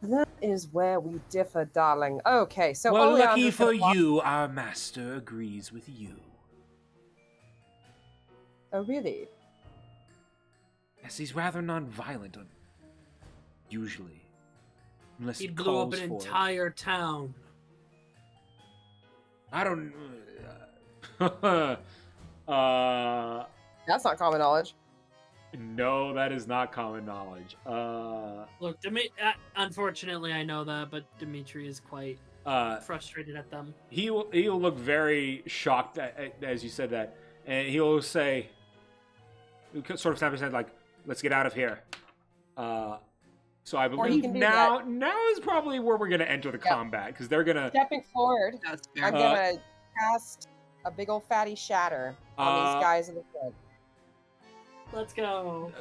That is where we differ, darling. Okay, so Well, lucky Oleander's for gonna walk- you, our master agrees with you. Oh, really? Yes, he's rather non-violent, usually. Unless He he blew up calls an for it. entire town. I don't... That's not common knowledge. No, that is not common knowledge. Look, unfortunately, I know that, but Dimitri is quite frustrated at them. He'll look very shocked as you said that, and he'll say, he'll sort of snap his head like, "Let's get out of here." So I he believe can do now that. is probably where we're gonna enter the combat because they're gonna. Stepping forward, That's I'm fair. gonna cast a big old fatty shatter on these guys in the front. Let's go.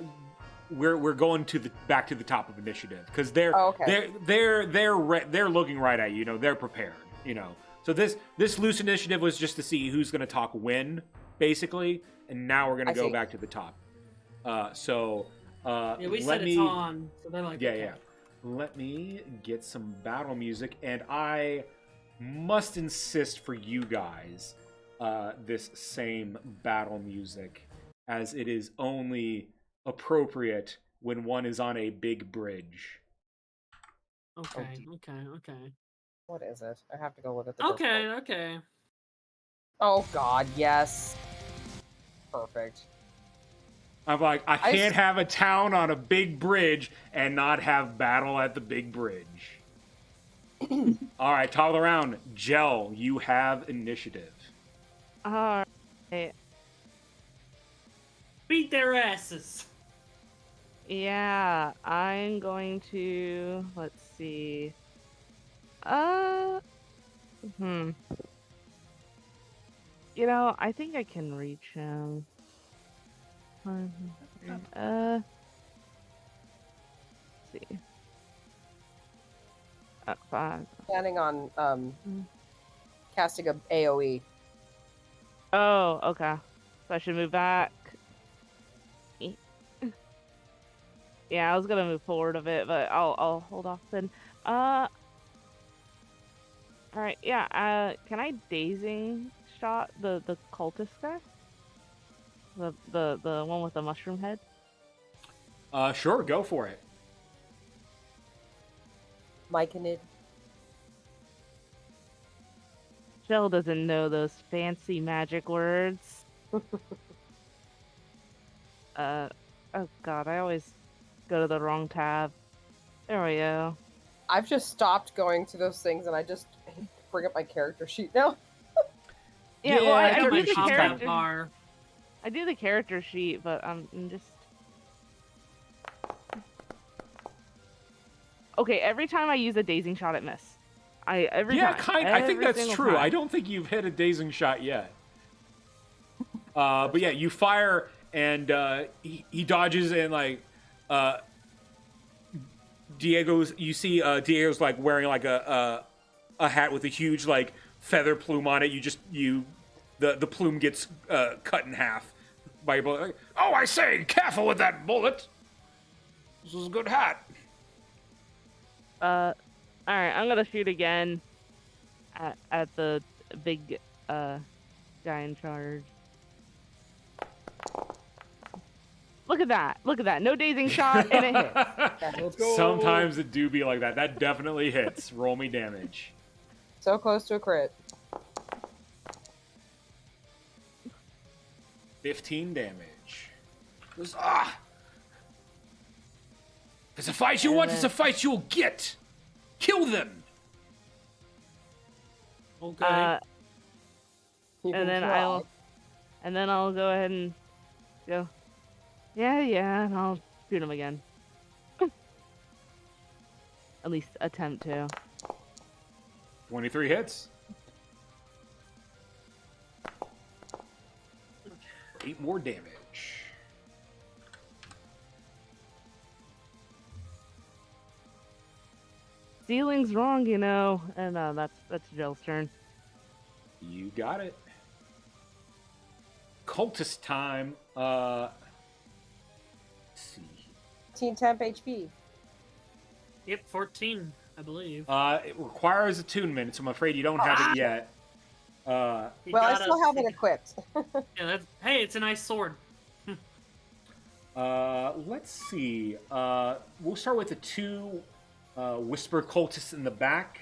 We're going to back to the top of initiative because they're okay. they're looking right at you. You know, they're prepared. You know, so this loose initiative was just to see who's going to talk when, basically, and now we're going to go back to the top. Yeah, we said let me, it's on, so they're like, yeah, okay. yeah. Let me get some battle music, and I must insist for you guys this same battle music, as it is only appropriate when one is on a big bridge. Okay. What is it? I have to go look at the Okay. Oh god, yes. Perfect. I'm like, I can't have a town on a big bridge and not have battle at the big bridge. All right, toggle around. Gel, you have initiative. All right. Beat their asses. Yeah, I'm going to. Let's see. You know, I think I can reach him. Let's see. 5. Planning on casting a AoE. Oh, okay. So I should move back. Yeah, I was gonna move forward a bit, but I'll hold off then. All right, yeah. Can I dazing shot the cultist guy? The one with the mushroom head? Sure, go for it. Myconid. Jill doesn't know those fancy magic words. Oh god, I always go to the wrong tab. There we go. I've just stopped going to those things and I just bring up my character sheet now. Yeah, well, I character do the sheet's kind character. of- bar. I do the character sheet, but I'm just. Okay, every time I use a dazing shot, it miss. Every time. I think Every that's single true. time. I don't think you've hit a dazing shot yet. But yeah, you fire and he dodges and like Diego's. You see Diego's like wearing like a hat with a huge like feather plume on it. The plume gets cut in half by your bullet. Like, oh, I say, careful with that bullet. This is a good hat. All right, I'm gonna shoot again at the big guy in charge. Look at that! Look at that! No dazing shot, and it hits. Let's go. Sometimes it do be like that. That definitely hits. Roll me damage. So close to a crit. 15 damage. Goes, ah! If it's a fight you want, it's a fight you'll get! Kill them! Okay. You can and then I'll go ahead and go. Yeah, and I'll shoot him again. At least attempt to. 23 hits. 8 more damage. Ceiling's wrong, you know. And that's Jill's turn. You got it. Cultist time. Let's see. 14 temp HP. Yep, 14, I believe. It requires attunement, so I'm afraid you don't have it yet. He Well, I got still a- have it equipped. Yeah, hey, it's a nice sword. Let's see. We'll start with the two Whisper cultists in the back.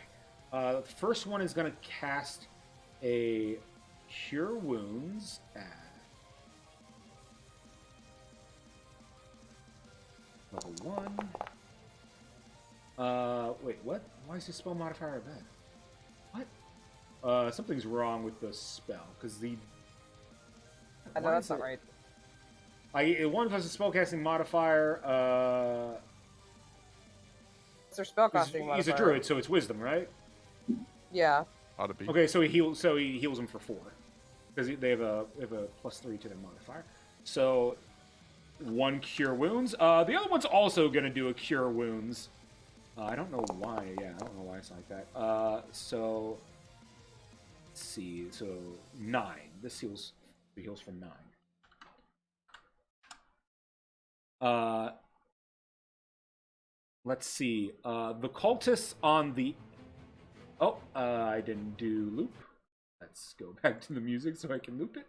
The first one is going to cast a Cure Wounds at level 1. Wait, what? Why is the spell modifier a bad? What? Something's wrong with the spell, because the... I know that's not right. One has a spellcasting modifier. It's their spellcasting modifier. He's a druid, so it's wisdom, right? Yeah. Ought to be. Okay, so he heals them for 4 because they have a +3 to their modifier. So 1 cure wounds. The other one's also gonna do a cure wounds. I don't know why. Yeah, I don't know why it's like that. So let's see. So 9. This heals for 9. Let's see. The cultists on the... Oh, I didn't do loop. Let's go back to the music so I can loop it.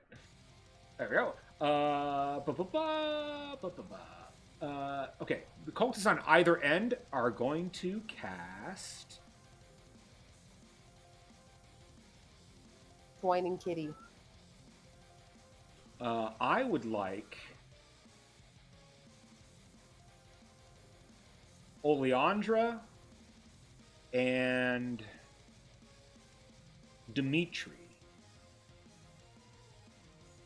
There we go. Okay, the cultists on either end are going to cast... Whining kitty. I would like... Oleandra and Dimitri.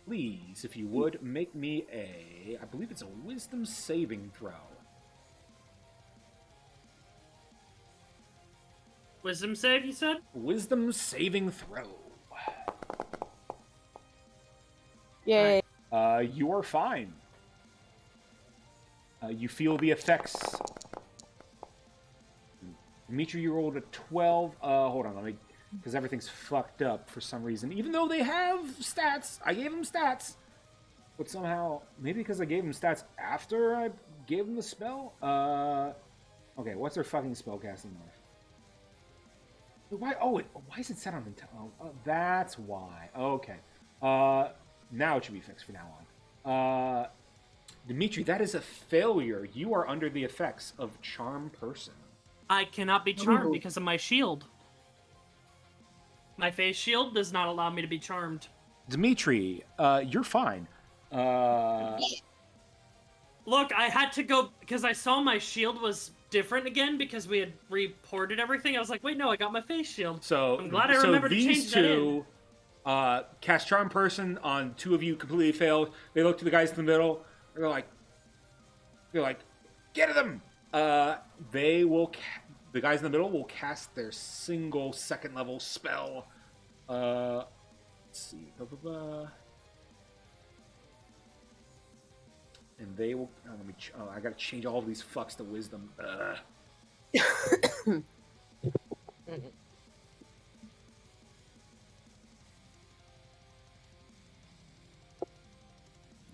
Please, if you would, make me I believe it's a wisdom saving throw. Wisdom save, you said? Wisdom saving throw. Yay. You are fine. You feel the effects. Dimitri, you rolled a 12. Hold on, because everything's fucked up for some reason. Even though they have stats, I gave them stats. But somehow, maybe because I gave them stats after I gave them the spell? Okay, what's their fucking spellcasting modifier? Why is it set on intel? Oh, that's why. Okay. Now it should be fixed from now on. Dimitri, that is a failure. You are under the effects of Charm Person. I cannot be charmed because of my shield. My face shield does not allow me to be charmed. Dimitri, you're fine. Look, I had to go because I saw my shield was different again because we had reported everything. I was like, wait, no, I got my face shield. So I'm glad I remembered to change that in. These two cast Charm Person on 2 of you completely failed. They look to the guys in the middle. They're like, get at them. The guys in the middle will cast their single 2nd level spell. Let's see. And they will. I gotta change all of these fucks to wisdom.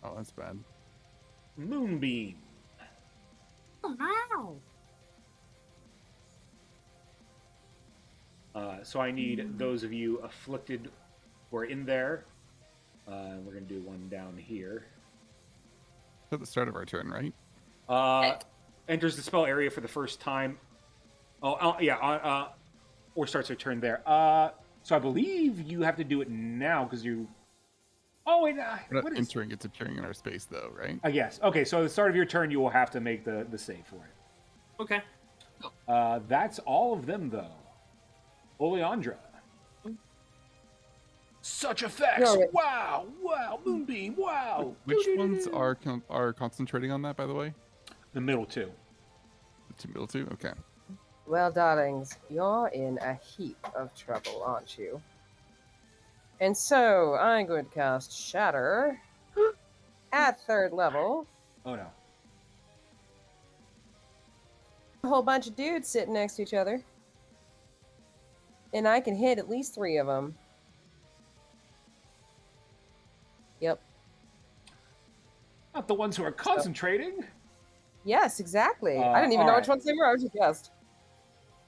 Oh, that's bad. Moonbeam. Oh, no. So I need those of you afflicted who are in there. We're going to do one down here. At the start of our turn, right? Enters the spell area for the first time. Or starts their turn there. So I believe you have to do it now because you... Oh, wait. We're not entering, it's appearing in our space, though, right? Yes. Okay, so at the start of your turn, you will have to make the save for it. Okay. That's all of them, though. Oleandra. Such effects! Right. Wow! Moonbeam! Wow! Which ones are concentrating on that, by the way? The middle two. The middle two? Okay. Well, darlings, you're in a heap of trouble, aren't you? And so, I'm going to cast Shatter at 3rd level. Oh no. A whole bunch of dudes sitting next to each other. And I can hit at least 3 of them. Yep. Not the ones who are concentrating. Yes, exactly. I didn't even know which ones they were. I just guessed.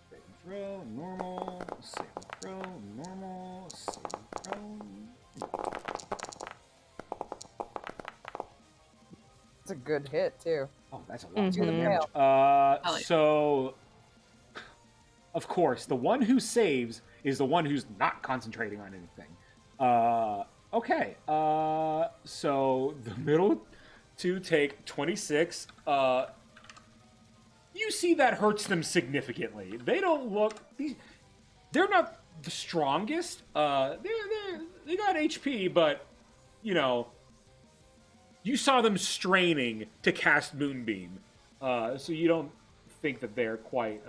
Save and throw, normal, save and throw, normal, save and throw. It's a good hit, too. Oh, that's a lot Do the of Mhm. damage. fail. So, of course, the one who saves is the one who's not concentrating on anything. Okay. So the middle two take 26. You see that hurts them significantly. They don't look. They're not the strongest. They got HP, but you know, you saw them straining to cast Moonbeam, so you don't think that they're quite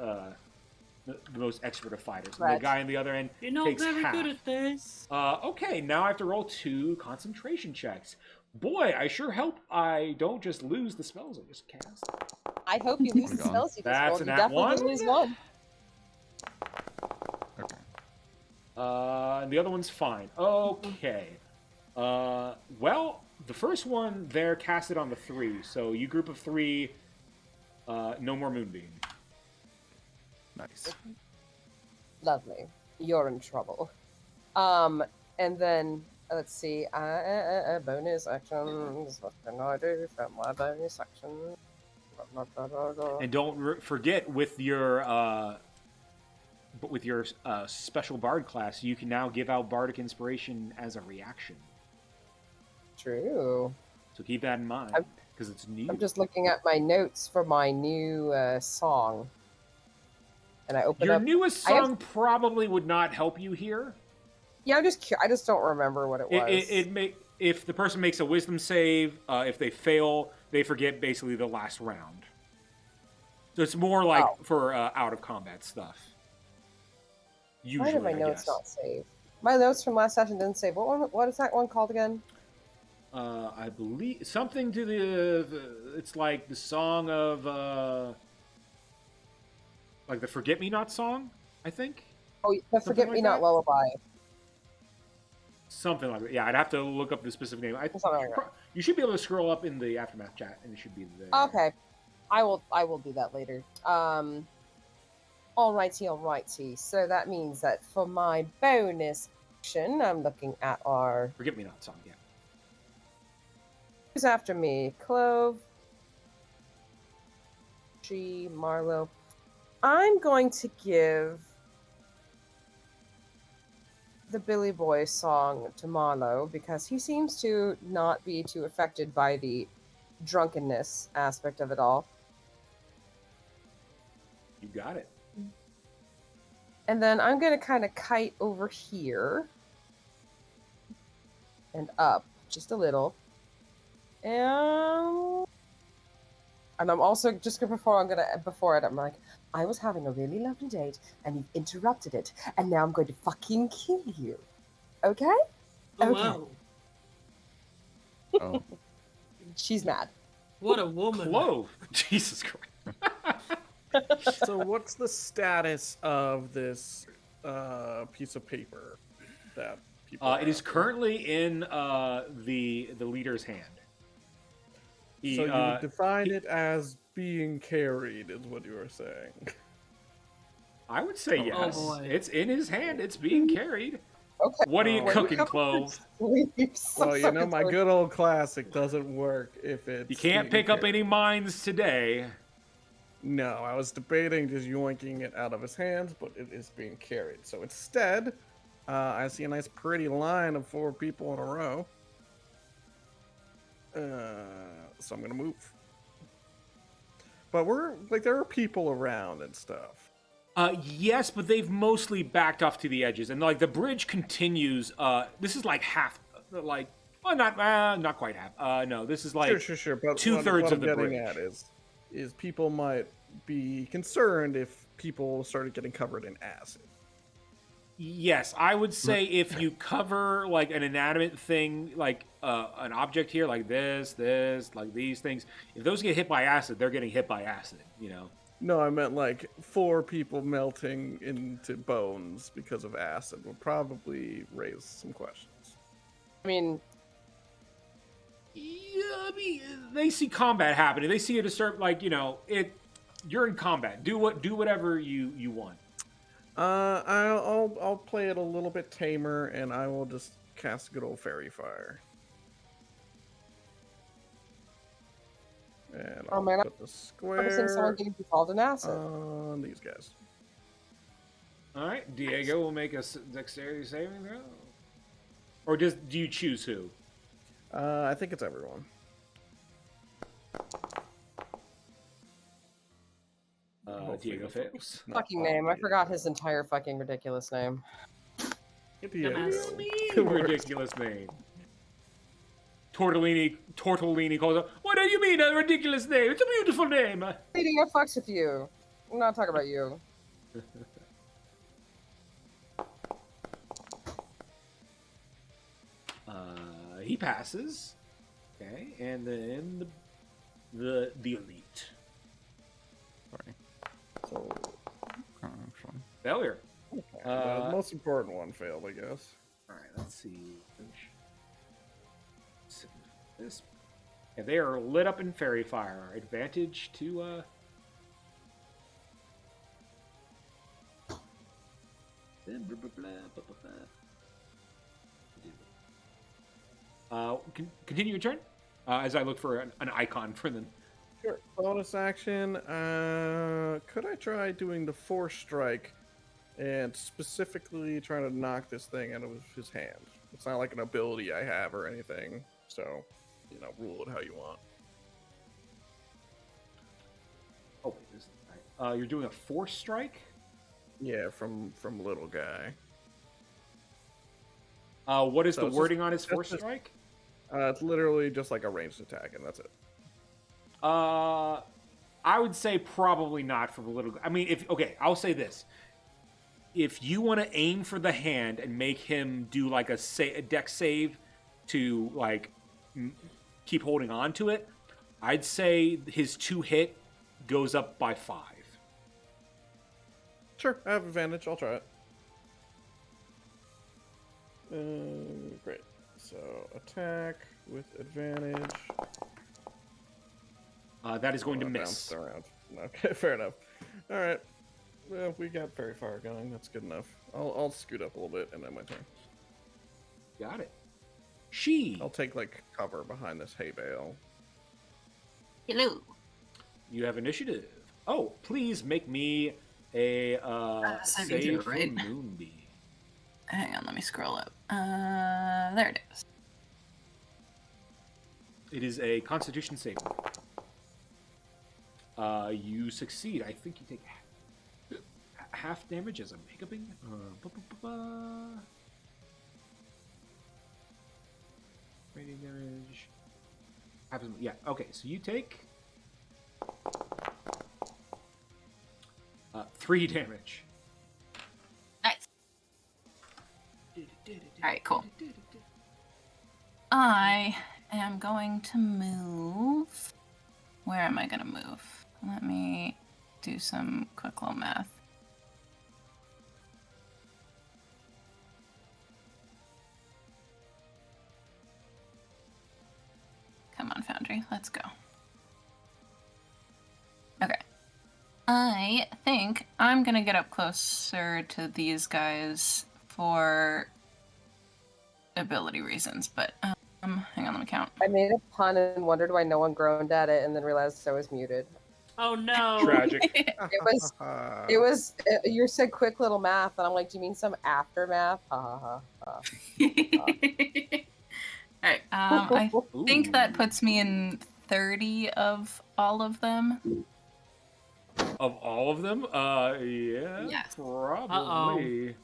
the most expert of fighters. And the guy on the other end You're not takes very half. good at this. Okay, now I have to roll 2 concentration checks. Boy, I sure hope I don't just lose the spells I just cast. I hope you lose the Gone. spells you just That's rolled. an You at definitely one. didn't lose one. Okay. And the other one's fine. Okay. Well, the first one there casted on the 3, so you group of 3, no more Moonbeam. Nice. Lovely. You're in trouble. And then let's see. Bonus actions. What can I do for my bonus action? And don't forget with your special bard class, you can now give out bardic inspiration as a reaction. True. So keep that in mind because it's new. I'm just looking at my notes for my new song, and I open Your up. newest song probably would not help you here. Yeah, I just don't remember what it was. If the person makes a wisdom save, if they fail, they forget basically the last round. So it's more like for out of combat stuff. Usually, Why did my notes not save? My notes from last session didn't save. What is that one called again? I believe something to it's like the song of like the Forget Me Not song, I think. Oh, the Forget Me Not lullaby. Something like that. Yeah, I'd have to look up the specific name. You should be able to scroll up in the Aftermath chat, and it should be there. Okay, I will do that later. Alrighty. So that means that for my bonus action, I'm looking at our Forget Me Not song. Yeah. Who's after me? Clove, G, Marlowe. I'm going to give the Billy Boy song to Marlowe because he seems to not be too affected by the drunkenness aspect of it all. You got it. And then I'm going to kind of kite over here and up just a little. And I'm also just before it, I'm like, I was having a really lovely date and you've interrupted it, and now I'm going to fucking kill you. Okay? Oh, okay. wow. Oh. She's mad. What a woman. Clove. Jesus Christ. So what's the status of this piece of paper that people it is currently in the leader's hand. So you would define it as being carried, is what you were saying. I would say yes. Oh boy. It's in his hand. It's being carried. Okay. What are you cooking, Clove? Well, you know, my good old classic doesn't work if it's... You can't pick up any mines today. No, I was debating just yoinking it out of his hands, but it is being carried. So instead, I see a nice pretty line of 4 people in a row. So I'm gonna move. But there are people around and stuff. Yes, but they've mostly backed off to the edges, and like the bridge continues. This is like half, like not quite half. No, this is like Sure. But 2/3 what of the I'm getting bridge. at is people might be concerned if people started getting covered in acid. Yes, I would say if you cover like an inanimate thing, like an object here, like this, like these things, if those get hit by acid, they're getting hit by acid, you know? No, I meant like 4 people melting into bones because of acid would probably raise some questions. I mean, Yeah, I mean, they see combat happening. They see a disturb, like, you know, you're in combat. Do whatever you want. I'll play it a little bit tamer, and I will just cast good old fairy fire. And I'll put the I've seen someone square getting called an acid. on these guys. All right, Diego will make a dexterity saving throw. Or do you choose who? I think it's everyone. Diego fails. Fucking name. I forgot his entire fucking ridiculous name. Ridiculous name. Tortellini calls up. What do you mean a ridiculous name? It's a beautiful name. Lady, I fucks with you. I'm not talking about you. He passes. Okay, and then the elite. Sorry. So Actually. Failure. the most important one failed, I guess. All right, let's see. This. Yeah, they are lit up in fairy fire. Advantage to continue your turn as I look for an icon for them. Sure. Bonus action. Could I try doing the force strike and specifically trying to knock this thing out of his hand? It's not like an ability I have or anything, so you know, rule it how you want. Oh, wait, this is right. You're doing a force strike? Yeah, from little guy. What is So the it's wording just- on his it's force just- strike? It's literally just like a ranged attack, and that's it. I would say probably not for the little. I mean, I'll say this: if you want to aim for the hand and make him do like a dex save to like keep holding on to it, I'd say his 2-hit goes up by 5. Sure, I have advantage. I'll try it. Great. So attack with advantage. That is going to It miss. bounced around. Okay, fair enough. All right. Well, we got fairy fire going. That's good enough. I'll scoot up a little bit and then my turn. Got it. I'll take like cover behind this hay bale. Hello. You have initiative. Oh, please make me a saving save throw, for right? Moonbeam. Hang on, let me scroll up. There it is. It is a Constitution saving. You succeed. I think you take half damage as I'm hiccuping. Radiant damage. Yeah. Okay. So you take 3 damage. Nice. Alright, cool. I am going to move. Where am I going to move? Let me do some quick little math. Come on, Foundry, let's go. Okay. I think I'm gonna get up closer to these guys for ability reasons, but hang on, let me count. I made a pun and wondered why no one groaned at it, and then realized I was muted. Oh no! Tragic. It was. You said quick little math, and I'm like, do you mean some aftermath? Ha ha ha. Ha. Alright, I think Ooh. that puts me in 30 of all of them. Of all of them? Yeah. Yes. Probably.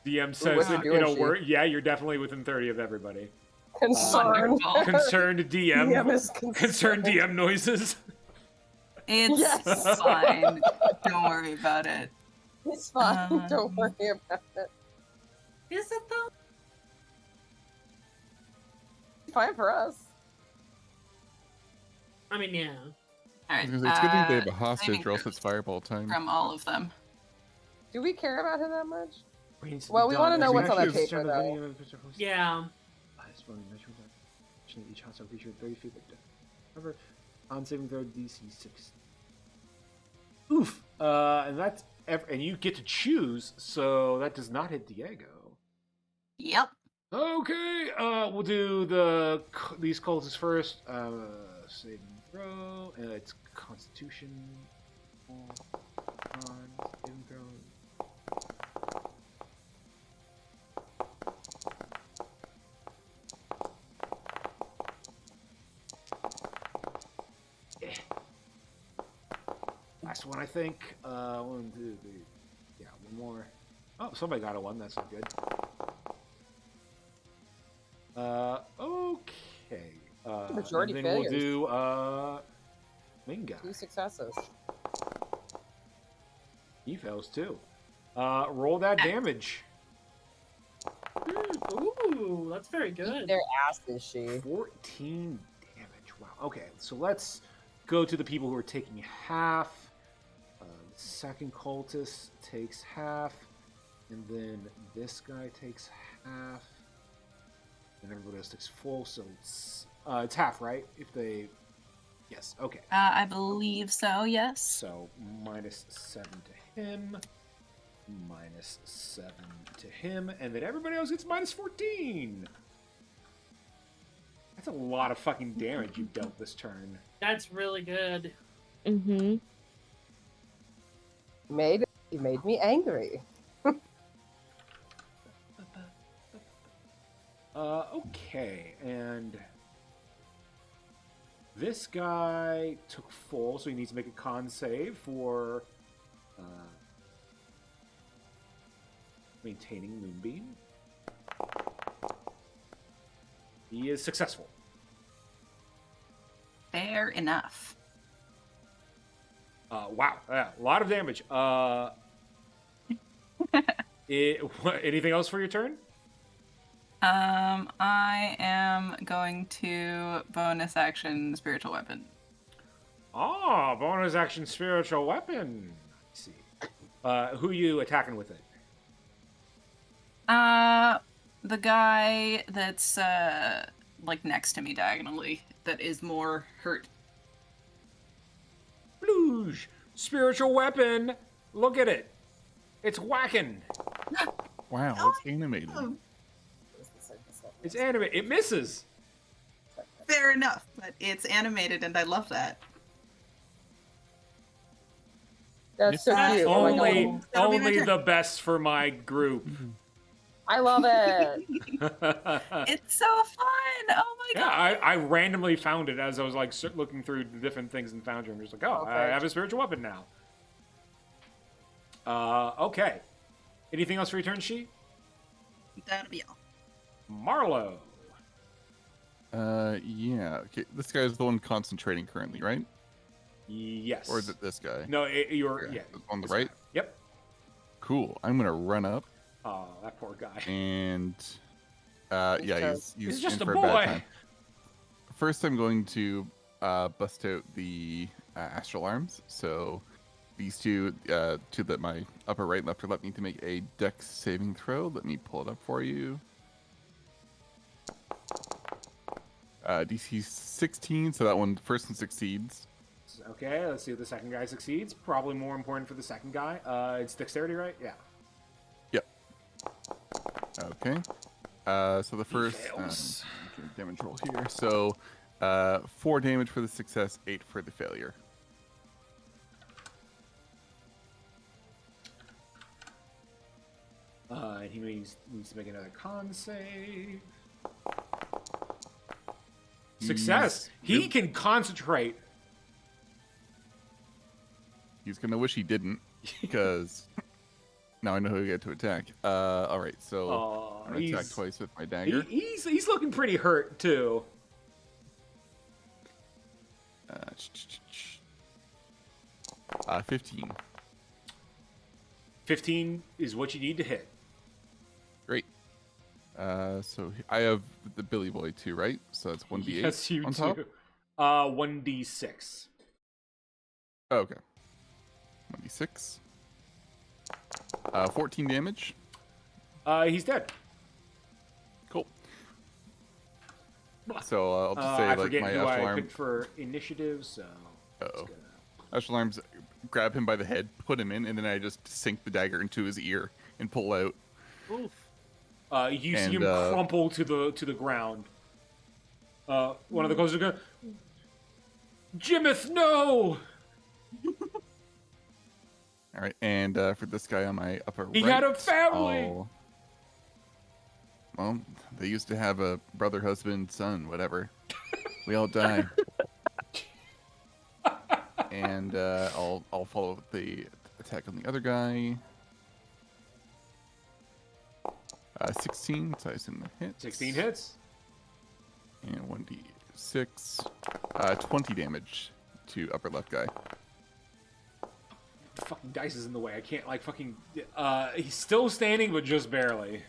DM says what's that, he you doing, know, she? you're definitely within 30 of everybody. Concerned. Wonderful. Concerned DM. DM is Concerned DM noises. It's Yes. fine. Don't worry about it. It's fine. Don't worry about it. Is it though? It's fine for us. I mean, yeah. Alright. It's a good thing they have a saving hostage, or else throws it's fireball time. from all of them. Do we care about him that much? Well, we wanna know what's on that paper, though. Yeah. Each hostile creature 30 feet. However, on saving throw DC 6. Oof. And that's and you get to choose, so that does not hit Diego. Yep. Okay. We'll do these cultists first. Saving throw. It's Constitution. Saving throw. Last one, I think. 1, 2, 3. Yeah, one more. Oh, somebody got a 1. That's not good. Okay. The majority and then failures. we'll do main guy. 2 successes. He fails too. Roll that damage. Ooh, that's very good. Their asses, she. 14 damage. Wow. Okay, so let's go to the people who are taking half. The second cultist takes half, and then this guy takes half, and everybody else takes full. So it's half, right? If they, yes. Okay. I believe so, yes. So -7 to him, -7 to him, and then everybody else gets -14. That's a lot of fucking damage you dealt this turn. That's really good. Mm-hmm. You made me angry. Okay, and this guy took full, so he needs to make a con save for maintaining Moonbeam. He is successful. Fair enough. Wow, a lot of damage. Anything else for your turn? I am going to bonus action spiritual weapon. Ah, bonus action spiritual weapon. I see. Who are you attacking with it? The guy that's like next to me diagonally that is more hurt. Bloosh! Spiritual weapon! Look at it! It's whacking! Wow, it's animated. It's animated. It misses! Fair enough, but it's animated and I love that. That's so cute. Oh my Only, God. That'll be my only turn. the best for my group. I love it. It's so fun! Oh my Yeah, god! I randomly found it as I was like looking through the different things in Foundry. I'm just like, oh, I Okay. have a spiritual weapon now. Okay. Anything else for your turn, She? That'll be all. Marlo. Yeah. Okay, this guy is the one concentrating currently, right? Yes. Or is it this guy? No, you're Okay, yeah. on the this right? guy. Yep. Cool. I'm gonna run up Oh, that poor guy. and Okay. he's He's just in a for a bad boy. time. First, I'm going to bust out the astral arms. So these two to my upper right and left are left need to make a dex saving throw. Let me pull it up for you. DC 16, so that one first one succeeds. Okay, let's see if the second guy succeeds. Probably more important for the second guy. It's dexterity, right? Yeah. Yep. Okay. So the first fails. damage roll here. So 4 damage for the success, 8 for the failure. And he needs to make another con save. Success. He Yep. can concentrate. He's gonna wish he didn't, because now I know who to get to attack. All right, so I'm gonna attack twice with my dagger. He's looking pretty hurt too. 15. 15 is what you need to hit. Great. So I have the Billy Boy too, right? So that's 1d8 Yes, you on top. do. 1d6. Oh, okay. 1d6. 14 damage. He's dead. Cool. So I'll just say I like forget my who I Eshlarm. picked for initiative, so. Uh-oh. Eshlarms grab him by the head, put him in, and then I just sink the dagger into his ear and pull out. Oof. You see him crumple to the ground. One of the closers go, Jimith, no! All right, and for this guy on my upper He right, had a family! Well, they used to have a brother, husband, son, whatever. We all die. And I'll follow with the attack on the other guy. 16, so I assume that hits. 16 hits. And 1d6. 20 damage to upper left guy. The fucking dice is in the way. I can't, like, fucking... he's still standing, but just barely.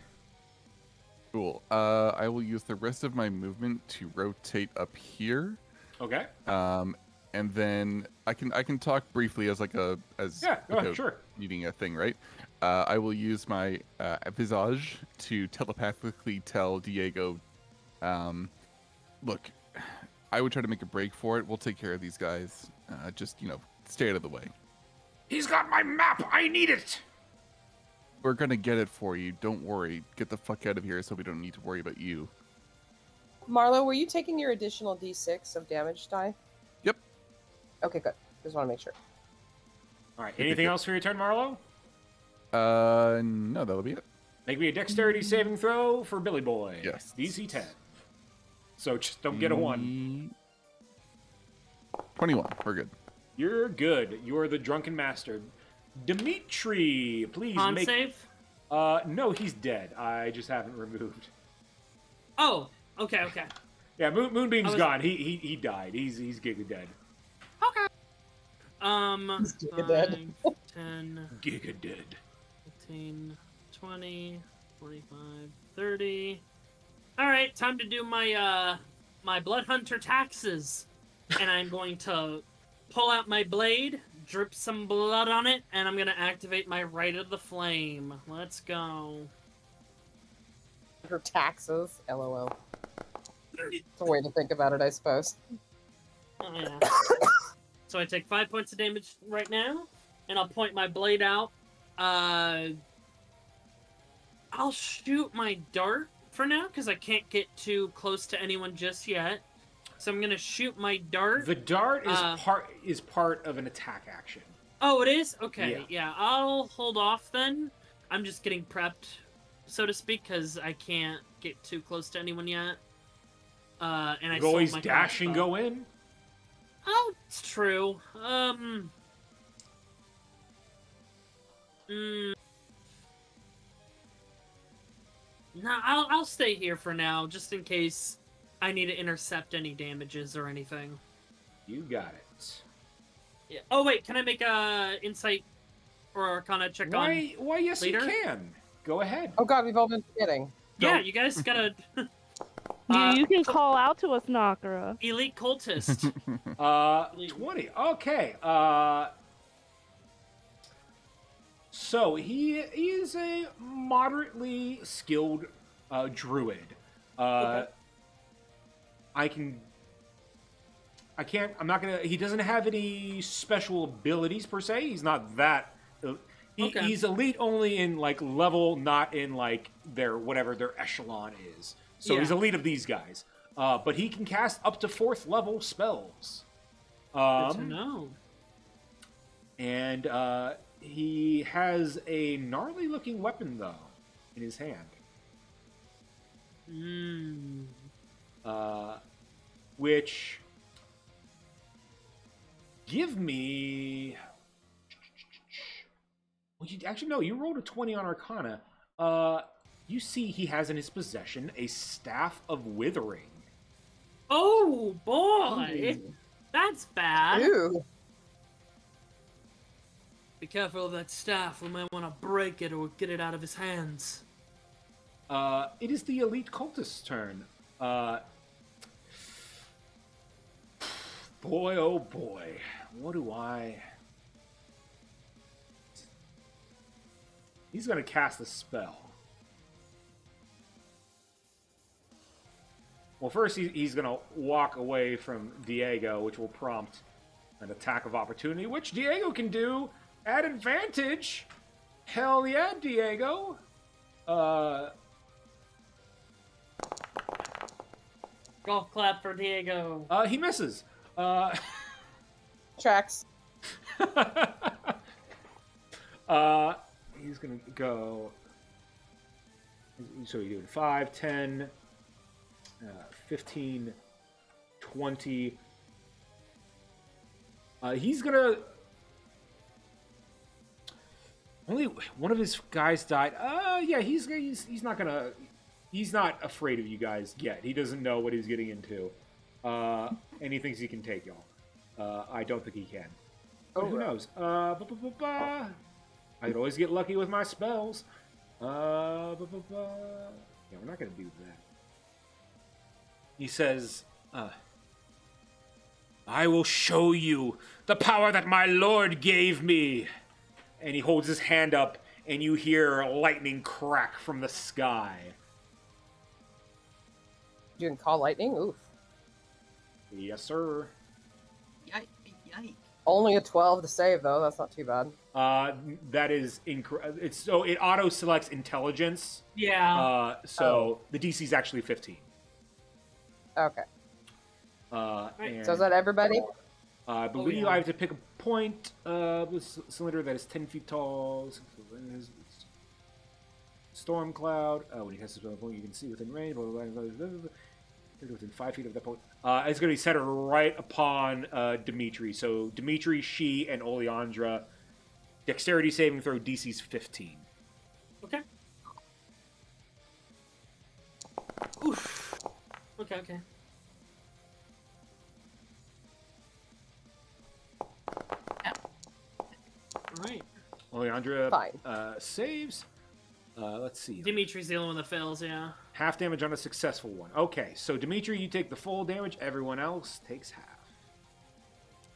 Cool. I will use the rest of my movement to rotate up here. Okay. And then I can talk briefly as like go ahead, sure. Needing a thing, right? I will use my visage to telepathically tell Diego, look, I would try to make a break for it. We'll take care of these guys. Just stay out of the way. He's got my map. I need it. We're gonna get it for you. Don't worry. Get the fuck out of here, so we don't need to worry about you. Marlo, were you taking your additional d6 of damage die? Yep. Okay, good. Just want to make sure. All right. Anything else for your turn, Marlo? No, that'll be it. Make me a dexterity saving throw for Billy Boy. Yes. DC 10. So just don't get a 1. 21. We're good. You're good. You're the drunken master. Dimitri, please Con make... save? No, he's dead. I just haven't removed. Oh, okay. Yeah, Moonbeam's gone. He died. He's Giga dead. Okay. He's Giga 5, dead. 10... Giga dead. 15, 20, 25, 30. Alright, time to do my, my Blood Hunter taxes. And I'm going to pull out my blade, drip some blood on it, and I'm gonna activate my Rite of the Flame. Let's go. Her taxes, LOL. It's a way to think about it, I suppose. Oh, yeah. So I take 5 points of damage right now, and I'll point my blade out. I'll shoot my dart for now, because I can't get too close to anyone just yet. So I'm gonna shoot my dart. The dart is part of an attack action. Oh, it is? Okay, yeah. I'll hold off then. I'm just getting prepped, so to speak, because I can't get too close to anyone yet. And I always my dash and go in? Oh, it's true. No, I'll stay here for now, just in case I need to intercept any damages or anything. You got it. Yeah. Oh wait, can I make a insight or Arcana check on? Why? Yes, leader? you can. Go ahead. Oh god, we've all been forgetting. Yeah, you guys gotta. You can call out to us, Nakura. Elite cultist. 20. Okay. So he is a moderately skilled druid. Okay. I'm not gonna. He doesn't have any special abilities per se. He's not that. He's elite only in like level, not in like whatever their echelon is. So he's elite of these guys. But he can cast up to 4th level spells. Good to know. And he has a gnarly looking weapon though in his hand. Which give me. Well, you rolled a 20 on Arcana. You see he has in his possession a Staff of Withering. Oh, boy! Ooh. That's bad. Ew. Be careful of that staff. We might want to break it or get it out of his hands. It is the elite cultist's turn. Boy, oh boy. What do I... He's going to cast a spell. Well, first he's going to walk away from Diego, which will prompt an attack of opportunity, which Diego can do at advantage. Hell yeah, Diego. Golf clap for Diego. He misses. Tracks. He's gonna go. So you're doing 5, 10, 15, 20. He's gonna. Only one of his guys died. Yeah, he's not gonna. He's not afraid of you guys yet. He doesn't know what he's getting into. And he thinks he can take y'all. I don't think he can. But who knows? I could always get lucky with my spells. Yeah, we're not gonna do that. He says, I will show you the power that my lord gave me. And he holds his hand up, and you hear lightning crack from the sky. You can call lightning? Oof. Yes, sir. Yikes. Only a 12 to save, though. That's not too bad. That is incorrect. So it auto selects intelligence. Yeah. The DC is actually 15. Okay. And, So is that everybody? I believe I have to pick a point. With cylinder that is 10 feet tall. Storm cloud. When he has a point, you can see within range. Within 5 feet of that point. It's going to be centered right upon Dimitri. So Dimitri, she, and Oleandra. Dexterity saving throw DC's 15. Okay. Oof. Okay. Alright. Oleandra Fine. saves. Let's see. Dimitri's the only one that fails, yeah. Half damage on a successful one. Okay, so Dimitri, you take the full damage. Everyone else takes half.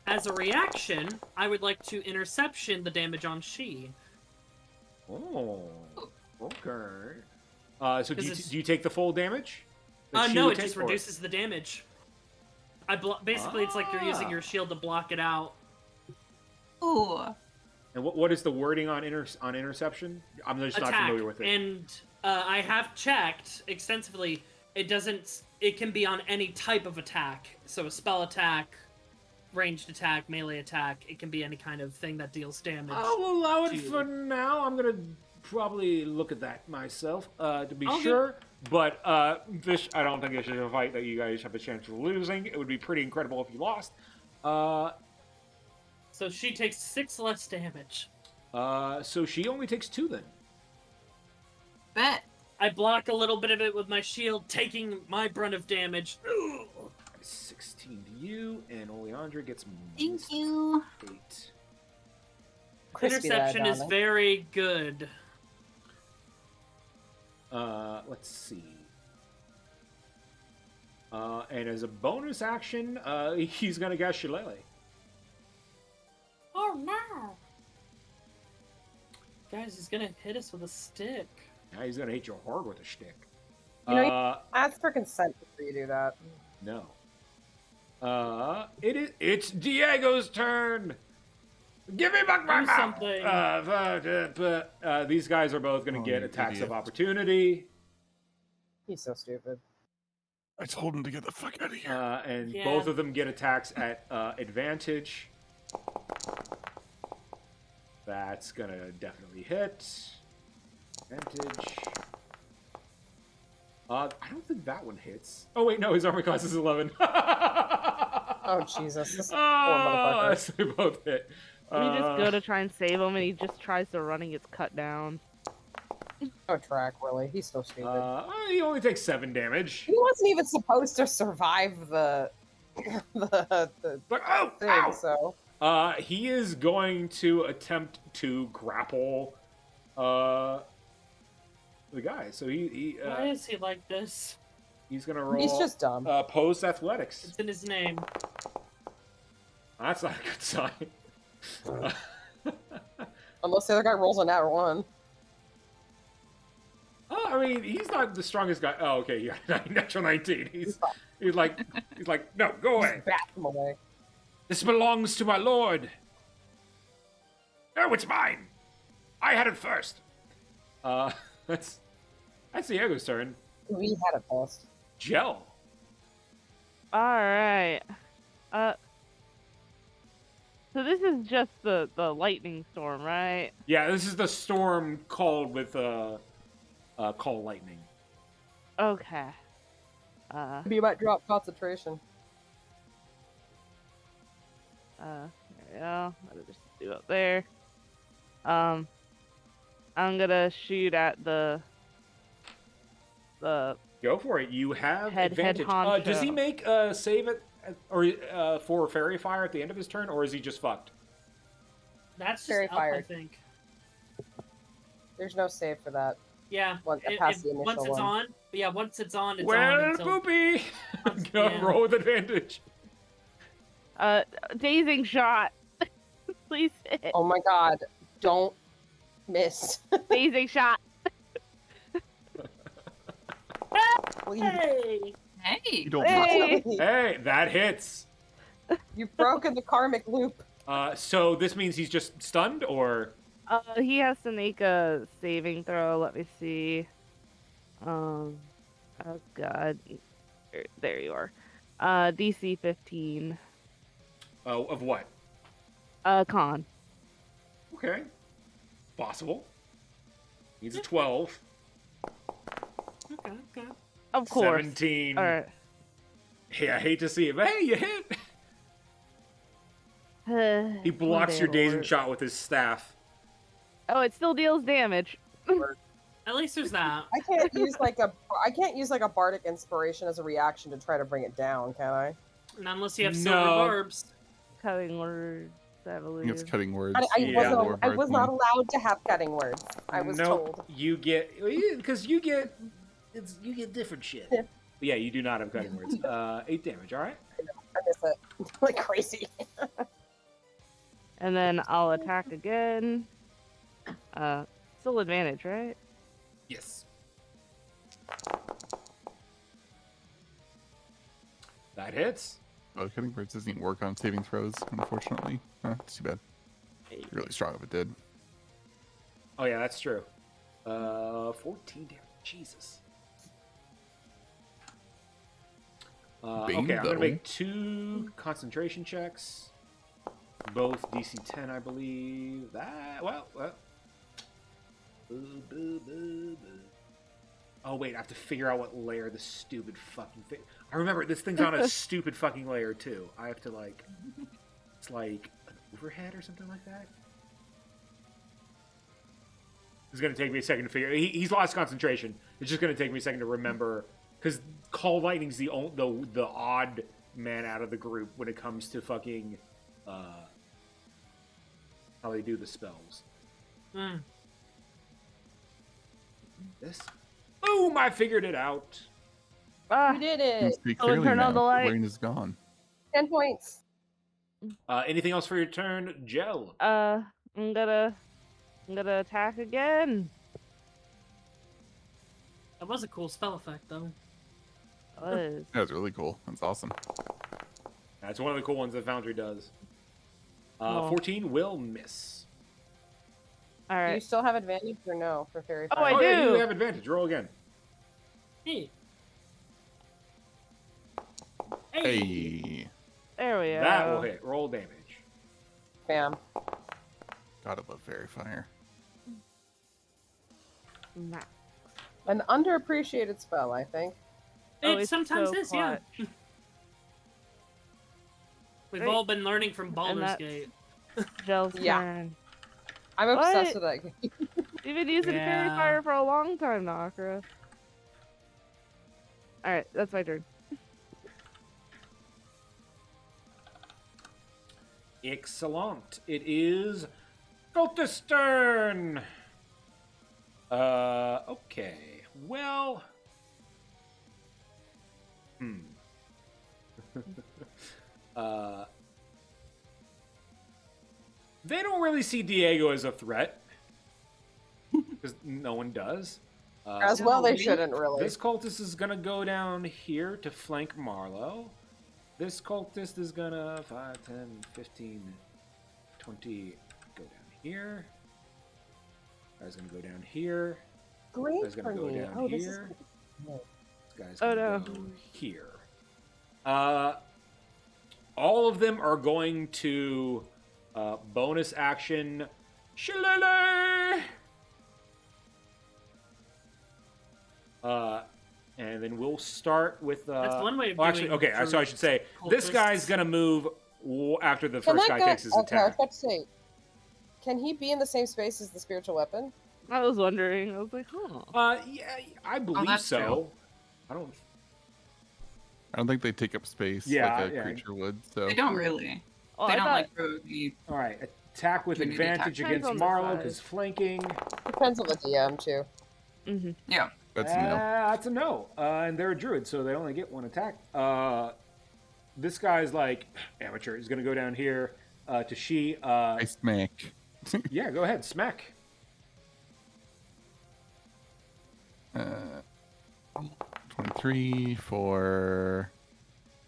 As a reaction, I would like to interception the damage on she. Oh, okay. So do you take the full damage? No, it just reduces the damage. Basically, it's like you're using your shield to block it out. Ooh. And what is the wording on interception? I'm just not familiar with it. And I have checked extensively. It can be on any type of attack. So a spell attack, ranged attack, melee attack. It can be any kind of thing that deals damage. I'll allow it for now. I'm gonna probably look at that myself to be sure. But this, I don't think this is a fight that you guys have a chance of losing. It would be pretty incredible if you lost. So she takes 6 less damage. So she only takes 2 then. Bet. I block a little bit of it with my shield, taking my brunt of damage. 16 to you, and Oleandra gets Thank you. 8. Crispy Interception there, is darling. very good. Let's see. And as a bonus action, he's gonna guess Shillelagh. Oh no! Guys, he's gonna hit us with a stick. Now he's gonna hit you hard with a stick. You know, ask for consent before you do that. No. It's Diego's turn. Give me back my Do mouth. something. These guys are both gonna get you attacks idiot. of opportunity. He's so stupid. I told him to get the fuck out of here. And Yeah. both of them get attacks at advantage. That's gonna definitely hit. Advantage. I don't think that one hits. Oh wait, no, his armor class is 11. Oh Jesus! This poor Oh, motherfucker. so they both hit. We just go to try and save him, and he just tries to run and gets cut down. Oh, track really. He's so stupid. He only takes 7 damage. He wasn't even supposed to survive the the But oh, thing. ow! So He is going to attempt to grapple the guy. So Why is he like this? he's gonna roll. he's just dumb. Post athletics. It's in his name. That's not a good sign. Unless the other guy rolls a nat 1. I mean, he's not the strongest guy. Oh, okay, yeah, natural 19. He's like, no, go away. Bat him away. This belongs to my lord. No, it's mine. I had it first. That's Diego's turn. We had it first. Gel. All right. So this is just the lightning storm, right? Yeah, this is the storm called with call lightning. Okay. You might drop concentration. There we go. I'll just do up there. I'm gonna shoot at the Go for it. You have Head advantage. honcho. Does he make a save or for fairy fire at the end of his turn, or is he just fucked? That's just Fairy up, fire. I think. There's no save for that. Yeah. Past the initial once it's one. on, but yeah, once it's on, it's on Well, until... poopy. Go Yeah. roll with advantage. dazing shot. Please hit. Oh my god. Don't miss. Dazing shot. Please. Hey! Hey. You don't. Hey. Hey, that hits. You've broken the karmic loop. So this means he's just stunned, or He has to make a saving throw. Let me see. Oh god. There you are. DC 15. of what? Con. Okay, possible. He's a 12. Okay. Of course. 17. All right. Hey, I hate to see it, but hey, you hit. He blocks your dazing shot with his staff. Oh, it still deals damage. At least there's that. I can't use like a bardic inspiration as a reaction to try to bring it down, can I? And unless you have No. silver barbs. Cutting words, I I think believe. it's cutting words. I was not allowed to have cutting words. I was told. You get because you get different shit. Yeah. But yeah, you do not have cutting words. 8 damage. All right. I miss it like crazy. And then I'll attack again. Still advantage, right? Yes. That hits. Oh, cutting words doesn't even work on saving throws, unfortunately. It's too bad. Really strong if it did. Oh yeah, that's true. 14 damage. Jesus. Okay, I'm gonna Bingo. make 2 concentration checks. Both DC 10, I believe. Well. Boo, boo, boo, boo. Oh wait, I have to figure out what layer the stupid fucking thing. I remember this thing's on a stupid fucking layer too. I have to like, it's like an overhead or something like that. It's gonna take me a second to figure. He's lost concentration. It's just gonna take me a second to remember because Call Lightning's the odd man out of the group when it comes to fucking how they do the spells. This. Boom! I figured it out. You did You can it. speak Someone clearly turn now. on the The light. rain is gone. 10 points. Anything else for your turn, Gel? I'm gonna attack again. That was a cool spell effect, though. Was. That was really cool. That's awesome. That's one of the cool ones that Foundry does. Oh. 14 will miss. All Do you right. still have advantage or no for fairy Oh, fire? I Yeah, you do. have advantage. Roll again. Hey. Hey. There we go. That will hit. Roll damage. Bam. Gotta love fairy fire. Max. An underappreciated spell, I think. Oh, It it's sometimes so is, yeah. clutch. We've Right. all been learning from And Baldur's that's- Gate. Gel's Yeah. turn. I'm obsessed What? with that game. You've been using fairy Yeah. fire for a long time, Nakura. All right, that's my turn. Excellent. It is Gold's turn. Okay. Well. They don't really see Diego as a threat. Because no one does. As well, they shouldn't really. This cultist is gonna go down here to flank Marlowe. This cultist is gonna 5, 10, 15, 20 go down here. Guy's gonna go down here. Great Guy's gonna go for me. down Oh, this is here. good. This guy's gonna go here. All of them are going to bonus action Shillelagh! And then we'll start with. That's one way of actually, doing okay. So I should say this guy's gonna move after the first guy takes his okay, I was attack. about to say, can he be in the same space as the spiritual weapon? I was wondering. I was like, huh. Yeah, I believe that's so. true. I don't think they take up space Yeah, like a yeah. creature would. So They don't really. Oh, They I don't thought- like really. All right, attack with You need to attack. advantage Depends against on the Marlowe size. because flanking. Depends on the DM too. Mm-hmm. Yeah. that's a no. That's a no. And they're a druid, so they only get one attack. This guy's like amateur. He's gonna go down here to she. I smack. Yeah, go ahead, smack. 23 for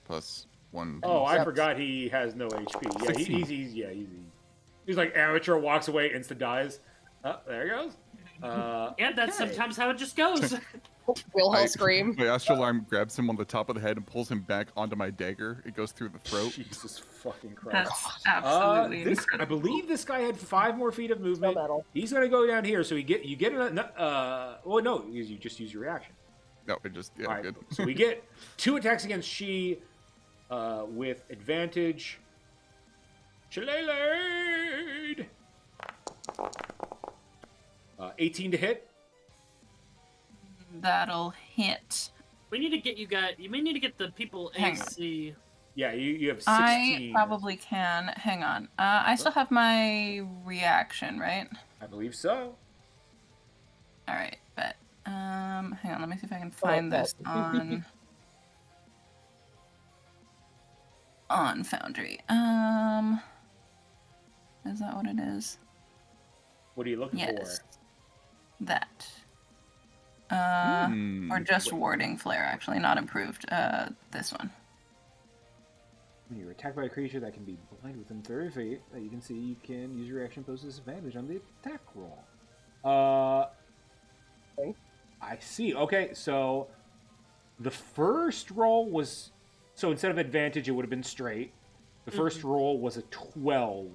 plus 1. Oh, I Yep. forgot he has no HP. Yeah, 16. he's easy. He's like amateur, walks away, insta dies. Oh, there he goes. Yeah, that's okay. sometimes how it just goes. Wilhelm scream. My astral arm grabs him on the top of the head and pulls him back onto my dagger. It goes through the throat. Jesus fucking Christ. That's absolutely I incredible. believe this guy had 5 more feet of No movement. metal. He's gonna go down here, so you get well, no, you just use your reaction. No, it just All right, good. so we get 2 attacks against she with advantage. Shillelagh! 18 to hit. That'll hit. We need to get you guys. You may need to get the people Hang on. AC. Yeah, you have 16. I probably can. Hang on. I still have my reaction, right? I believe so. All right, bet. Hang on. Let me see if I can find bet. this on Foundry. Is that what it is? What are you looking Yes. for? That. Hmm. Or just warding flare, actually, not improved. This one. When you're attacked by a creature that can be blind within 30 feet, that you can see, you can use your reaction post disadvantage on the attack roll. Okay. I see. Okay, so the first roll was... So instead of advantage, it would have been straight. The first roll was a 12,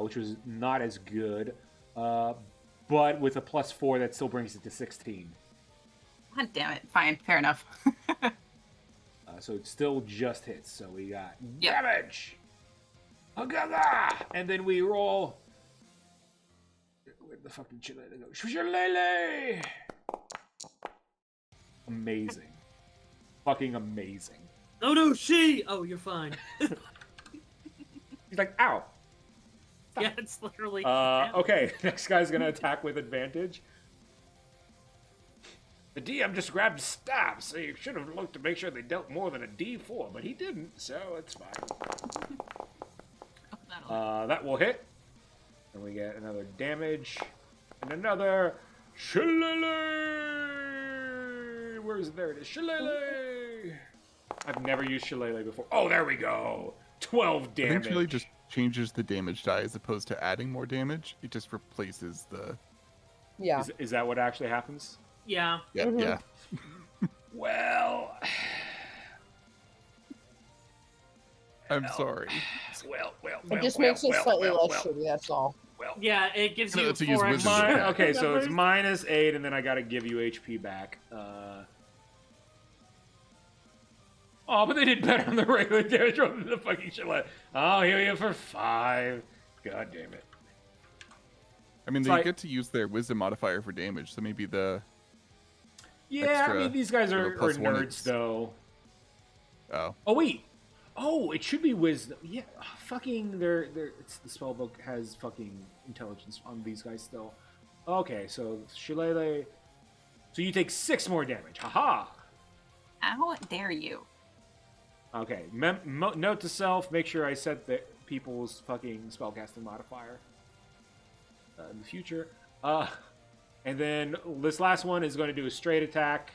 which was not as good. But with a +4, that still brings it to 16. God damn it. Fine. Fair enough. So it still just hits. So we got Yep. damage. Agaga! And then we roll. Where'd the fucking shillelagh go? Shillelagh! Amazing. Fucking amazing. Oh no, she! Oh, you're fine. He's like, ow. Yeah, it's literally. Okay, next guy's gonna attack with advantage. The DM just grabbed a stab, so you should have looked to make sure they dealt more than a D4, but he didn't, so it's fine. That will hit. And we get another damage. And another Shillelagh! Where is it? There it is. Shillelagh! I've never used Shillelagh before. Oh, there we go! 12 I think damage. it really just changes the damage die as opposed to adding more damage. It just replaces the. Yeah. Is that what actually happens? Yeah. Yeah, Mhm. yeah. Well, I'm sorry. well. It just makes it slightly less shitty, that's all. Yeah, it gives No, you to use 4 wisdom. extra. Okay, so it's numbers. -8, and then I gotta give you HP back. Oh, but they did better on the regular damage roll than the fucking shit. I'll heal you for 5. God damn it. I mean, It's they like- get to use their wisdom modifier for damage, so maybe the. Yeah, I Extra mean, these guys are +1 nerds, is- though. Oh. Oh, wait. Oh, it should be wisdom. Yeah, fucking, it's the spellbook has fucking intelligence on these guys still. Okay, so Shillelagh. So you take 6 more damage. Haha. How dare you? Okay, note to self, make sure I set the people's fucking spellcasting modifier in the future. And then this last one is going to do a straight attack.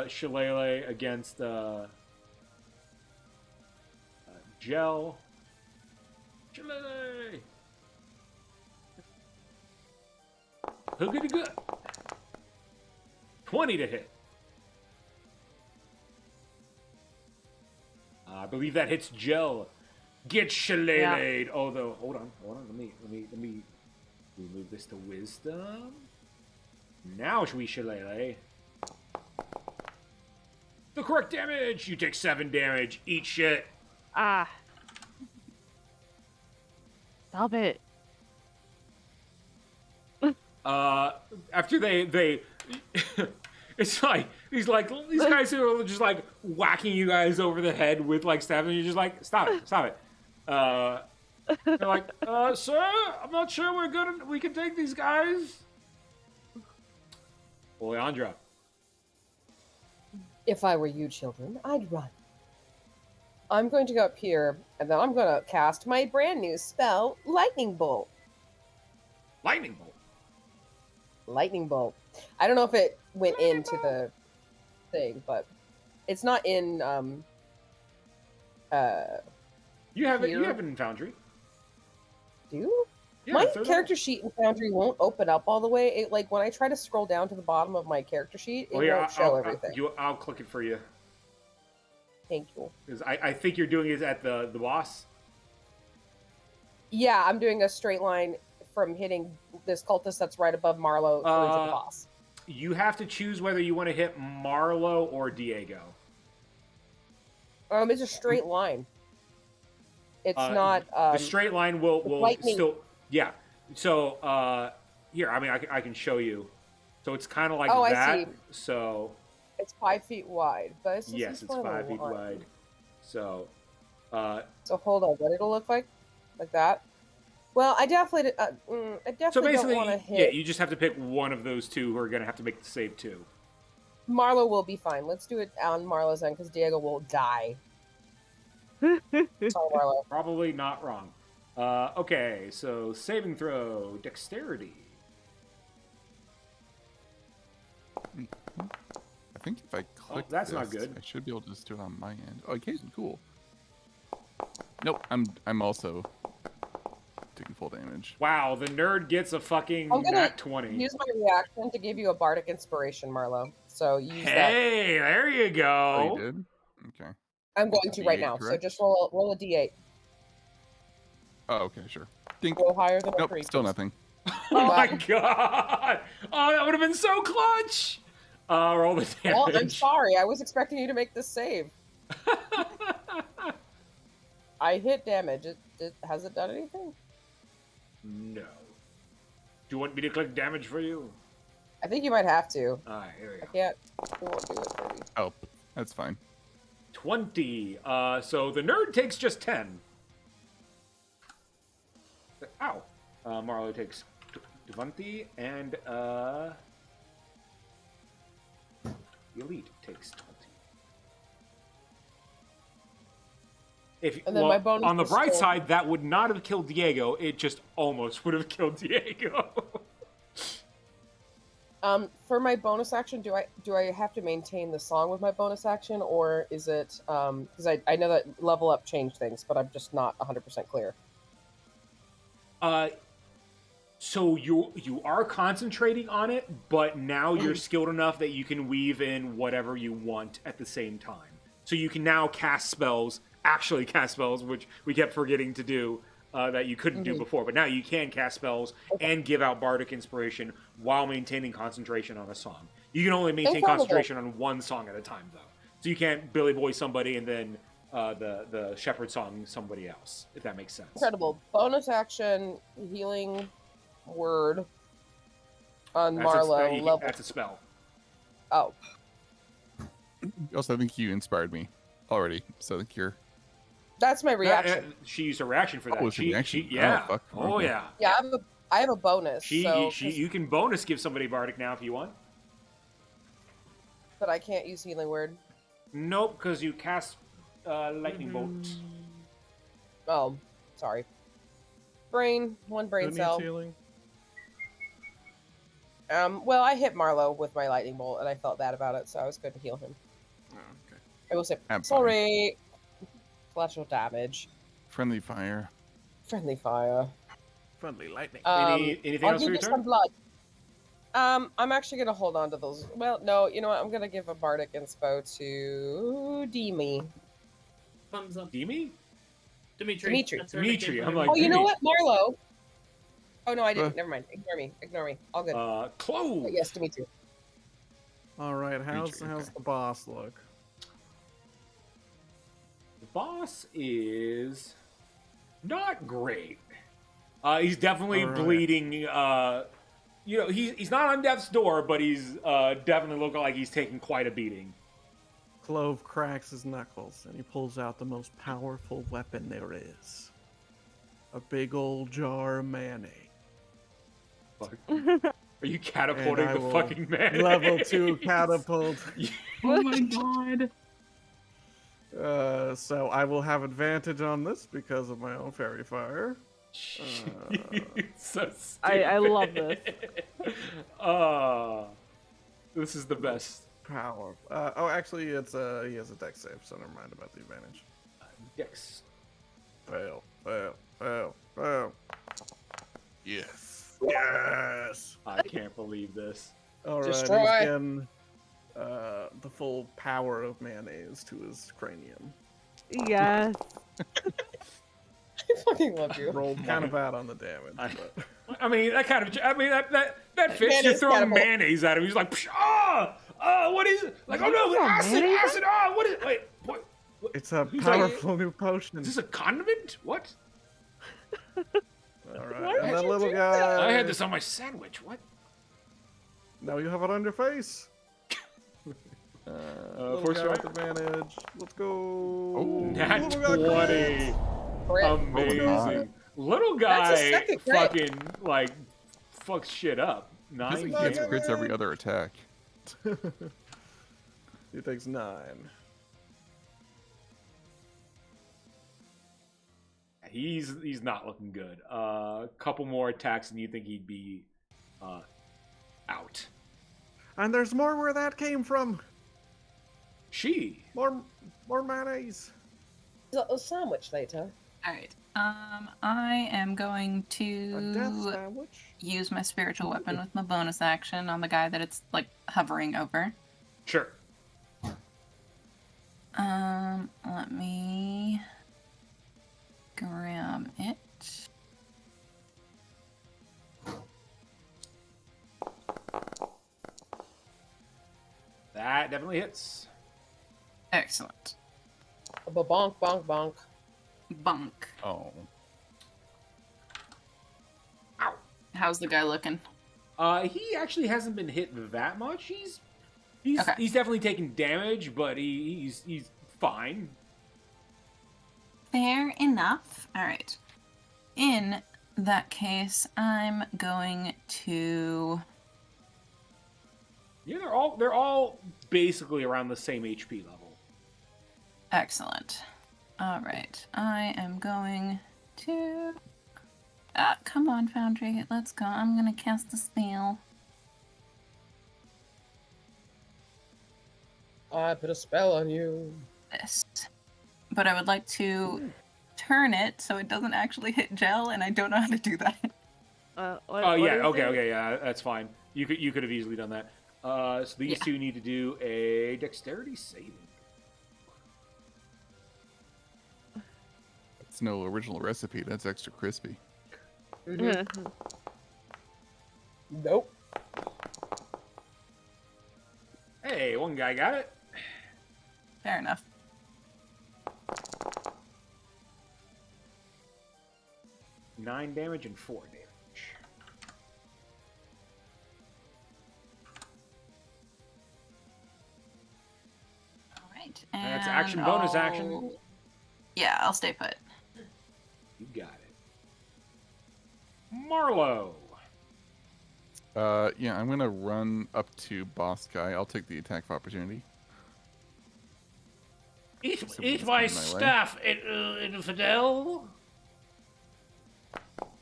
Shillelagh against Gel. Shillelagh! Hoogity good. 20 to hit. I believe that hits Gel. Get Shillelagh'd. Although, hold on. Let me remove this to wisdom. Now we Shillelagh. The correct damage. You take 7 damage. Eat shit. Ah. Stop it. After they it's like these guys who are just like whacking you guys over the head with like staff, and you're just like, stop it. They're like, sir, I'm not sure we can take these guys. Leandra. If I were you children, I'd run. I'm going to go up here, and then I'm going to cast my brand new spell, Lightning Bolt. Lightning Bolt. Lightning Bolt. I don't know if it went into the thing, but it's not in You have it in Foundry. Do you? Yeah, my character sheet in Foundry won't open up all the way. It, like when I try to scroll down to the bottom of my character sheet, it won't show everything. I'll click it for you. Thank you. Because I think you're doing it at the boss. Yeah, I'm doing a straight line from hitting this cultist that's right above Marlowe through to the boss. You have to choose whether you want to hit Marlowe or Diego. It's a straight line. It's not. The straight line will lightning. Still. Yeah. So here, I mean, I can show you. So it's kind of like that. I see. So it's 5 feet wide, but it's yes, it's 5 feet wide. So. So hold on. What it'll look like that. Well, I definitely so basically, don't want to hit. Yeah, you just have to pick one of those two who are going to have to make the save too. Marlowe will be fine. Let's do it on Marlowe's end because Diego will die. Sorry, Marlowe. Probably not wrong. Okay, so saving throw, dexterity. I think if I click that's this, not good. I should be able to just do it on my end. Oh, okay, cool. Nope, I'm also taking full damage. Wow, the nerd gets a fucking nat 20. Use my reaction to give you a bardic inspiration, Marlowe. So use that. Hey, there you go. Oh, you did? Okay. I'm going to right now. Correct? So just roll a d8. Oh, okay, sure. Dink. Roll higher than a 3. Still nothing. Oh my god! Oh, that would have been so clutch! Roll the damage. Well, I'm sorry. I was expecting you to make this save. I hit damage. Has it done anything? No. Do you want me to click damage for you? I think you might have to. Alright, here we go. I can't. It won't do it for me. Oh, that's fine. 20. So the nerd takes just 10. Ow. Marlowe takes 20, and the elite takes 20. And then my bonus on the bright still... side, that would not have killed Diego. It just almost would have killed Diego. For my bonus action, do I have to maintain the song with my bonus action, or is it because I know that level up changed things, but I'm just not 100% clear. So you are concentrating on it, but now you're skilled enough that you can weave in whatever you want at the same time. So you can now cast spells, which we kept forgetting to do, that you couldn't do before. But now you can cast spells and give out bardic inspiration while maintaining concentration on a song. You can only maintain concentration on one song at a time, though. So you can't Billy Boy somebody and then the Shepherd song somebody else, if that makes sense. Incredible. Bonus action, healing word on Marlowe. Level. That's a spell. Oh. Also, I think you inspired me already, so I think you're... That's my reaction. She used a reaction for that. Oh, it's a reaction? Yeah. Oh, fuck. Oh, Okay. yeah. Yeah, I have a bonus. You can bonus give somebody bardic now if you want. But I can't use healing word. Nope, because you cast lightning bolt. Oh, sorry. One brain cell. Healing? Well, I hit Marlowe with my lightning bolt, and I felt bad about it, so I was good to heal him. Oh, okay. I will say, I'm fine. sorry. Collateral damage. Friendly fire. Friendly fire. Friendly lightning. Anything I'll else for give your you turn? some blood. I'm actually gonna hold on to those. Well, no, you know what? I'm gonna give a bardic inspo to Demi. Thumbs up. Demi? Dimitri. That's her nickname Dimitri. for I'm him. like, Oh, you know Dimitri. what, Marlowe? Oh no, I didn't. Never mind. Ignore me. All good. Clove. Yes, Dimitri. All right, how's okay. the boss look? The boss is not great. He's definitely Alright. bleeding. He's not on death's door, but he's definitely looking like he's taking quite a beating. Clove cracks his knuckles and he pulls out the most powerful weapon there is. A big old jar of mayonnaise. Fuck. Are you catapulting I the will fucking man? Level 2 catapult. Oh my god. So I will have advantage on this because of my own fairy fire. So I love stupid. This is the best. Power. Actually, he has a dex save, so never mind about the advantage. Dex. Fail. Yes. Yes. I can't believe this. All right, Destroy. he's getting the full power of mayonnaise to his cranium. Yes. I fucking love you. Rolled kind of bad on the damage, but I mean, that fits. You're Mayonnaise throwing catapult. mayonnaise at him. He's like, Psh, what is it? Like, oh no, acid. What is it? Wait, what? it's a He's like, powerful new potion. Is this a condiment? What? All Why right, would and that you little do guy. that? I had this on my sandwich. What? Now you have it on your face. Little force guy with strike? advantage. Let's go. Oh, Nat Little guy 20. Crit. Amazing. Little That's guy a second crit. fucking like fucks shit up. This 9 thing gets damage. crits every other attack. He takes 9. He's not looking good. A couple more attacks and you think he'd be out. And there's more where that came from. She. More mayonnaise. A sandwich later. Alright. I am going A death to sandwich. use my spiritual weapon with my bonus action on the guy that it's like hovering over. Sure. Let me grab it. That definitely hits. Excellent. Bonk, bonk, bonk. Bunk. Oh. Ow. How's the guy looking? He actually hasn't been hit that much. He's Okay. he's definitely taking damage, but he's fine. Fair enough. All right. In that case, I'm going to. Yeah, they're all basically around the same HP level. Excellent. All right. I am going to. Come on, Foundry. Let's go. I'm going to cast a spell. I put a spell on you. This. But I would like to turn it so it doesn't actually hit gel, and I don't know how to do that. Oh yeah, okay, yeah, that's fine. You could have easily done that. So these two need to do a dexterity saving. It's no original recipe. That's extra crispy. Nope. Hey, one guy got it. Fair enough. Nine damage and 4 damage. All right. That's action, bonus action. Yeah, I'll stay put. You got it. Marlowe. Yeah, I'm gonna run up to boss guy. I'll take the attack of opportunity. Eat Someone's my coming my way. stuff, infidel.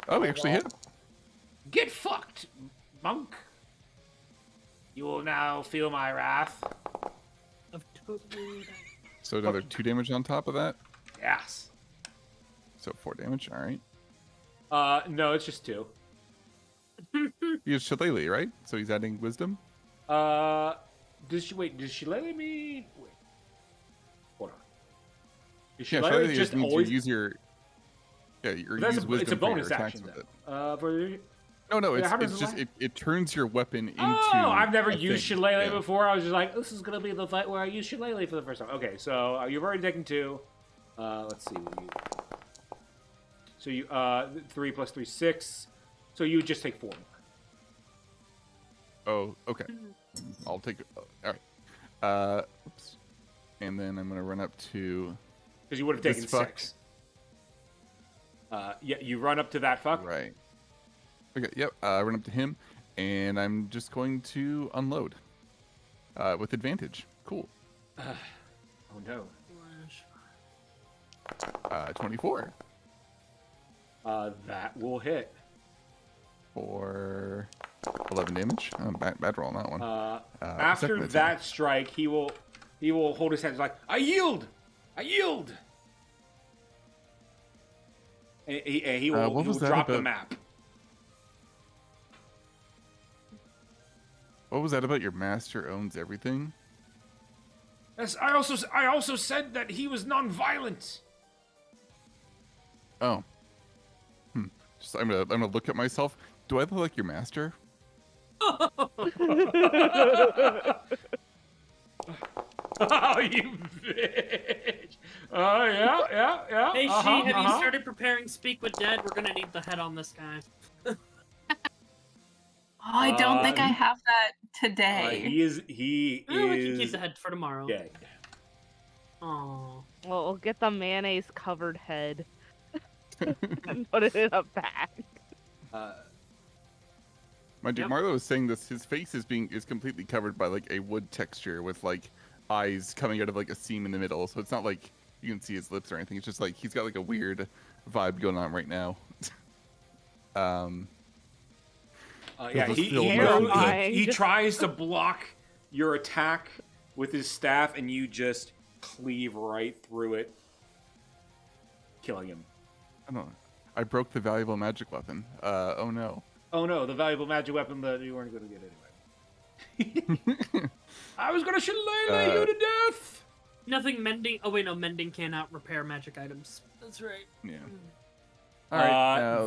Oh, we actually hit. Get fucked, monk. You will now feel my wrath. Of totally. So another 2 damage on top of that. Yes. So 4 damage. All right. No, it's just 2. He has Shillelagh, right? So he's adding wisdom. Does she let me? Wait. Hold on. Does she Yeah, let Shillelagh me just just means always? you use your. Yeah, your That's use wisdom it's a for your bonus attacks action with it. though. For No, yeah, how does it's it just work? it turns your weapon into. Oh, I've never a used thing. Shillelagh Yeah. before. I was just like, this is gonna be the fight where I use Shillelagh for the first time. Okay, so you've already taken 2. Let's see. So you 3 plus 3 6. So you just take 4 more. Oh, okay. I'll take it. All right. Oops. And then I'm gonna run up to. Because you would have This taken fuck. 6. Yeah, you run up to that fuck. Right. Okay. Yep. I run up to him, and I'm just going to unload. With advantage. Cool. Oh no. 24. That will hit. For 11 damage. Oh, bad roll on that one. After second attack. that strike, he will hold his hands like, I yield! I yield! And he will, what he was will that drop the about? map. What was that about? Your master owns everything. Yes, I also said that he was non-violent. Oh. Just I'm gonna look at myself. Do I look like your master? Oh, you bitch! Yeah. Hey, She, have you started preparing Speak with Dead? We're gonna need the head on this guy. Oh, I don't think I have that today. He is. We can keep the head for tomorrow. Dead. Aww. Well, we'll get the mayonnaise covered head and put it in a bag. My dude, Yep. Marlo was saying this. His face is completely covered by like a wood texture with like eyes coming out of like a seam in the middle. So it's not like you can see his lips or anything. It's just like he's got like a weird vibe going on right now. Yeah, Those he still terrifying. he tries to block your attack with his staff, and you just cleave right through it, killing him. I don't know. I broke the valuable magic weapon. Oh no. Oh no, the valuable magic weapon that you weren't going to get anyway. I was going to shillelagh you to death! Nothing mending. Oh, wait, no, mending cannot repair magic items. That's right. Yeah. All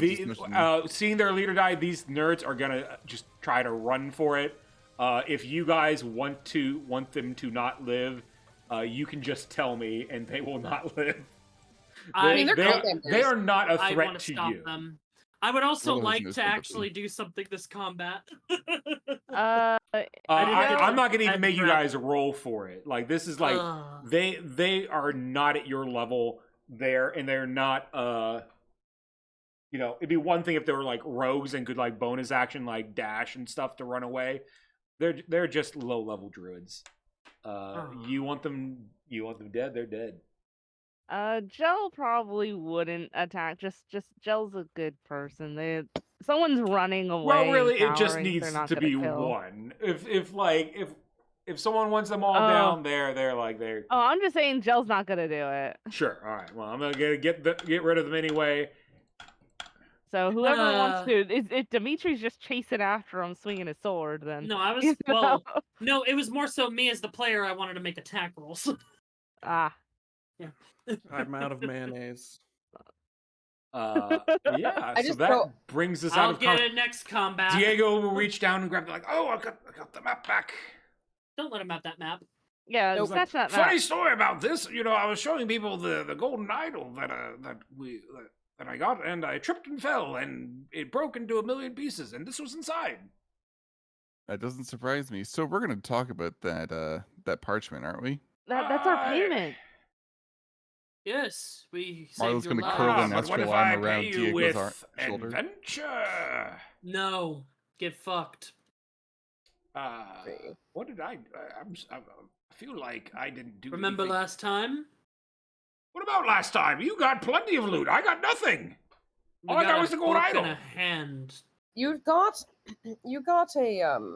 right. Seeing their leader die, these nerds are going to just try to run for it. If you guys want them to not live, you can just tell me, and they will not live. They are not a I threat want to stop you. them. I would also Roll like those to for actually do something this combat. I I'm not gonna even I'd make you rather- guys roll for it. Like this is like they are not at your level there, and they're not. It'd be one thing if they were like rogues and could like bonus action like dash and stuff to run away. They're just low level druids. You want them dead? They're dead. Gel probably wouldn't attack. Just Gel's a good person. Someone's running away. Well, really, and it just cowering, they're needs not to gonna be kill. one. If someone wants them all down, they're like they're. Oh, I'm just saying, Gel's not gonna do it. Sure. All right. Well, I'm gonna get rid of them anyway. So whoever wants to, if Dimitri's just chasing after him, swinging his sword, then No, I was you know? well. No, it was more so me as the player. I wanted to make attack rolls. Ah, I'm out of mayonnaise. Yeah. I So just that go- brings us out I'll of. get it next combat. Diego will reach down and grab like, oh, I got the map back. Don't let him have that map. yeah, Nope. snatch that Funny map. story about this. I was showing people the golden idol that I got, and I tripped and fell, and it broke into 1,000,000 pieces, and this was inside. That doesn't surprise me. So we're gonna talk about that parchment, aren't we? That's our payment. Yes, we Marlo's saved your gonna life. curl an but what astral if arm I around pay you Diego's with shoulder. adventure? No, get fucked. What did I feel like I didn't do. Remember anything. last time? What about last time? You got plenty of loot. I got nothing. We All I got a was the gold book idol. and a hand. You got a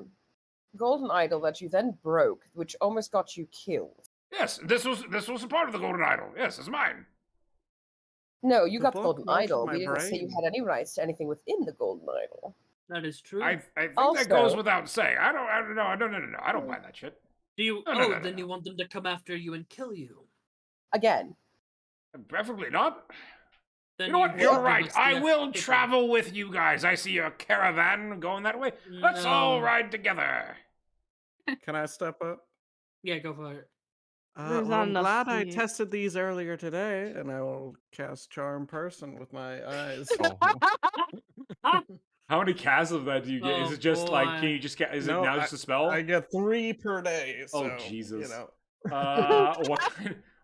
golden idol that you then broke, which almost got you killed. Yes, this was a part of the golden idol. Yes, it's mine. No, you The got the book golden melted idol. my We didn't say you brain. had any rights to anything within the golden idol. That is true. I think Also- that goes without saying. I don't know. No. I don't buy that shit. Do you? No. Then you want them to come after you and kill you? Again, Preferably not. Then You know what? will You're give right. us the I will paper. travel with you guys. I see a caravan going that way. Let's all No. ride together. Can I step up? Yeah, go for it. There's Well, not I'm enough glad I seats. tested these earlier today, and I will cast Charm Person with my eyes. Oh, How many casts of that do you get? Is Oh, it just like, boy. can you just get, is No, it now just a spell? I get 3 per day. So, Oh, Jesus. You know.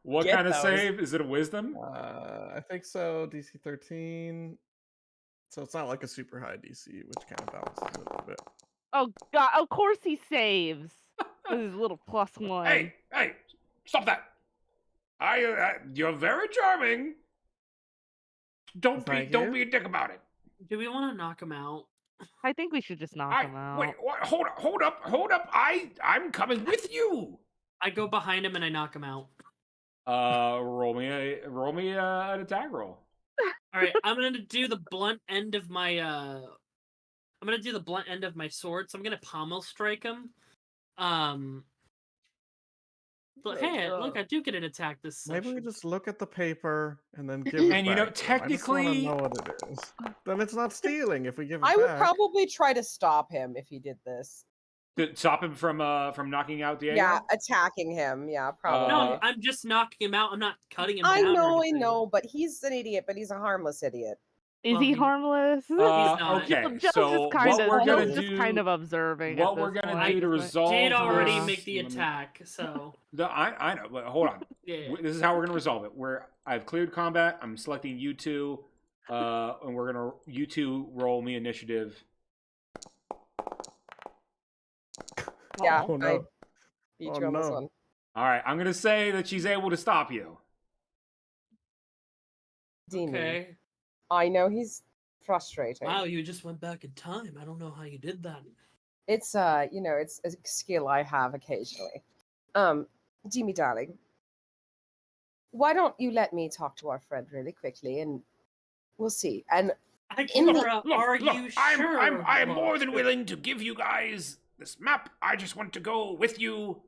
What Get kind of those. save? Is it a wisdom? I think so. DC 13. So it's not like a super high DC, which kind of balances it a bit. Oh god! Of course he saves with his little +1. Hey, stop that. You're very charming. Don't Thank be you. a dick about it. Do we want to knock him out? I think we should just knock him out. Wait, what? Hold up. I'm coming with you. I go behind him and I knock him out. Roll me an attack roll. All right, I'm gonna do the blunt end of my sword. So I'm gonna pommel strike him. But hey, look, I do get an attack this Maybe we session. just look at the paper and then give it And, you know, back to him. I just wanna technically- know what it is. Then it's not stealing if we give it I back. would probably try to stop him if he did this. To stop him from knocking out Diego. Yeah, attacking him. Yeah, probably. No, I'm just knocking him out. I'm not cutting him I down. or know, anything. but he's an idiot, but he's a harmless idiot. Is Well, he he- harmless? not. Okay, Joe's so just kind what of, we're gonna Joe's just do, kind of observing. what at we're this gonna point. do to resolve Did already this- make the let me- attack, so No, I know, but hold on. yeah. This is how we're gonna resolve it. I've cleared combat. I'm selecting you two, and you two roll me initiative. Yeah, Oh, no. I beat Oh, you on this no. one. All right, I'm gonna say that she's able to stop you. Demon. Okay. I know he's frustrating. Wow, you just went back in time. I don't know how you did that. It's it's a skill I have occasionally. Demi darling, why don't you let me talk to our friend really quickly and we'll see. And Nakura, are Look, you I'm sure? I'm more than willing to give you guys this map. I just want to go with you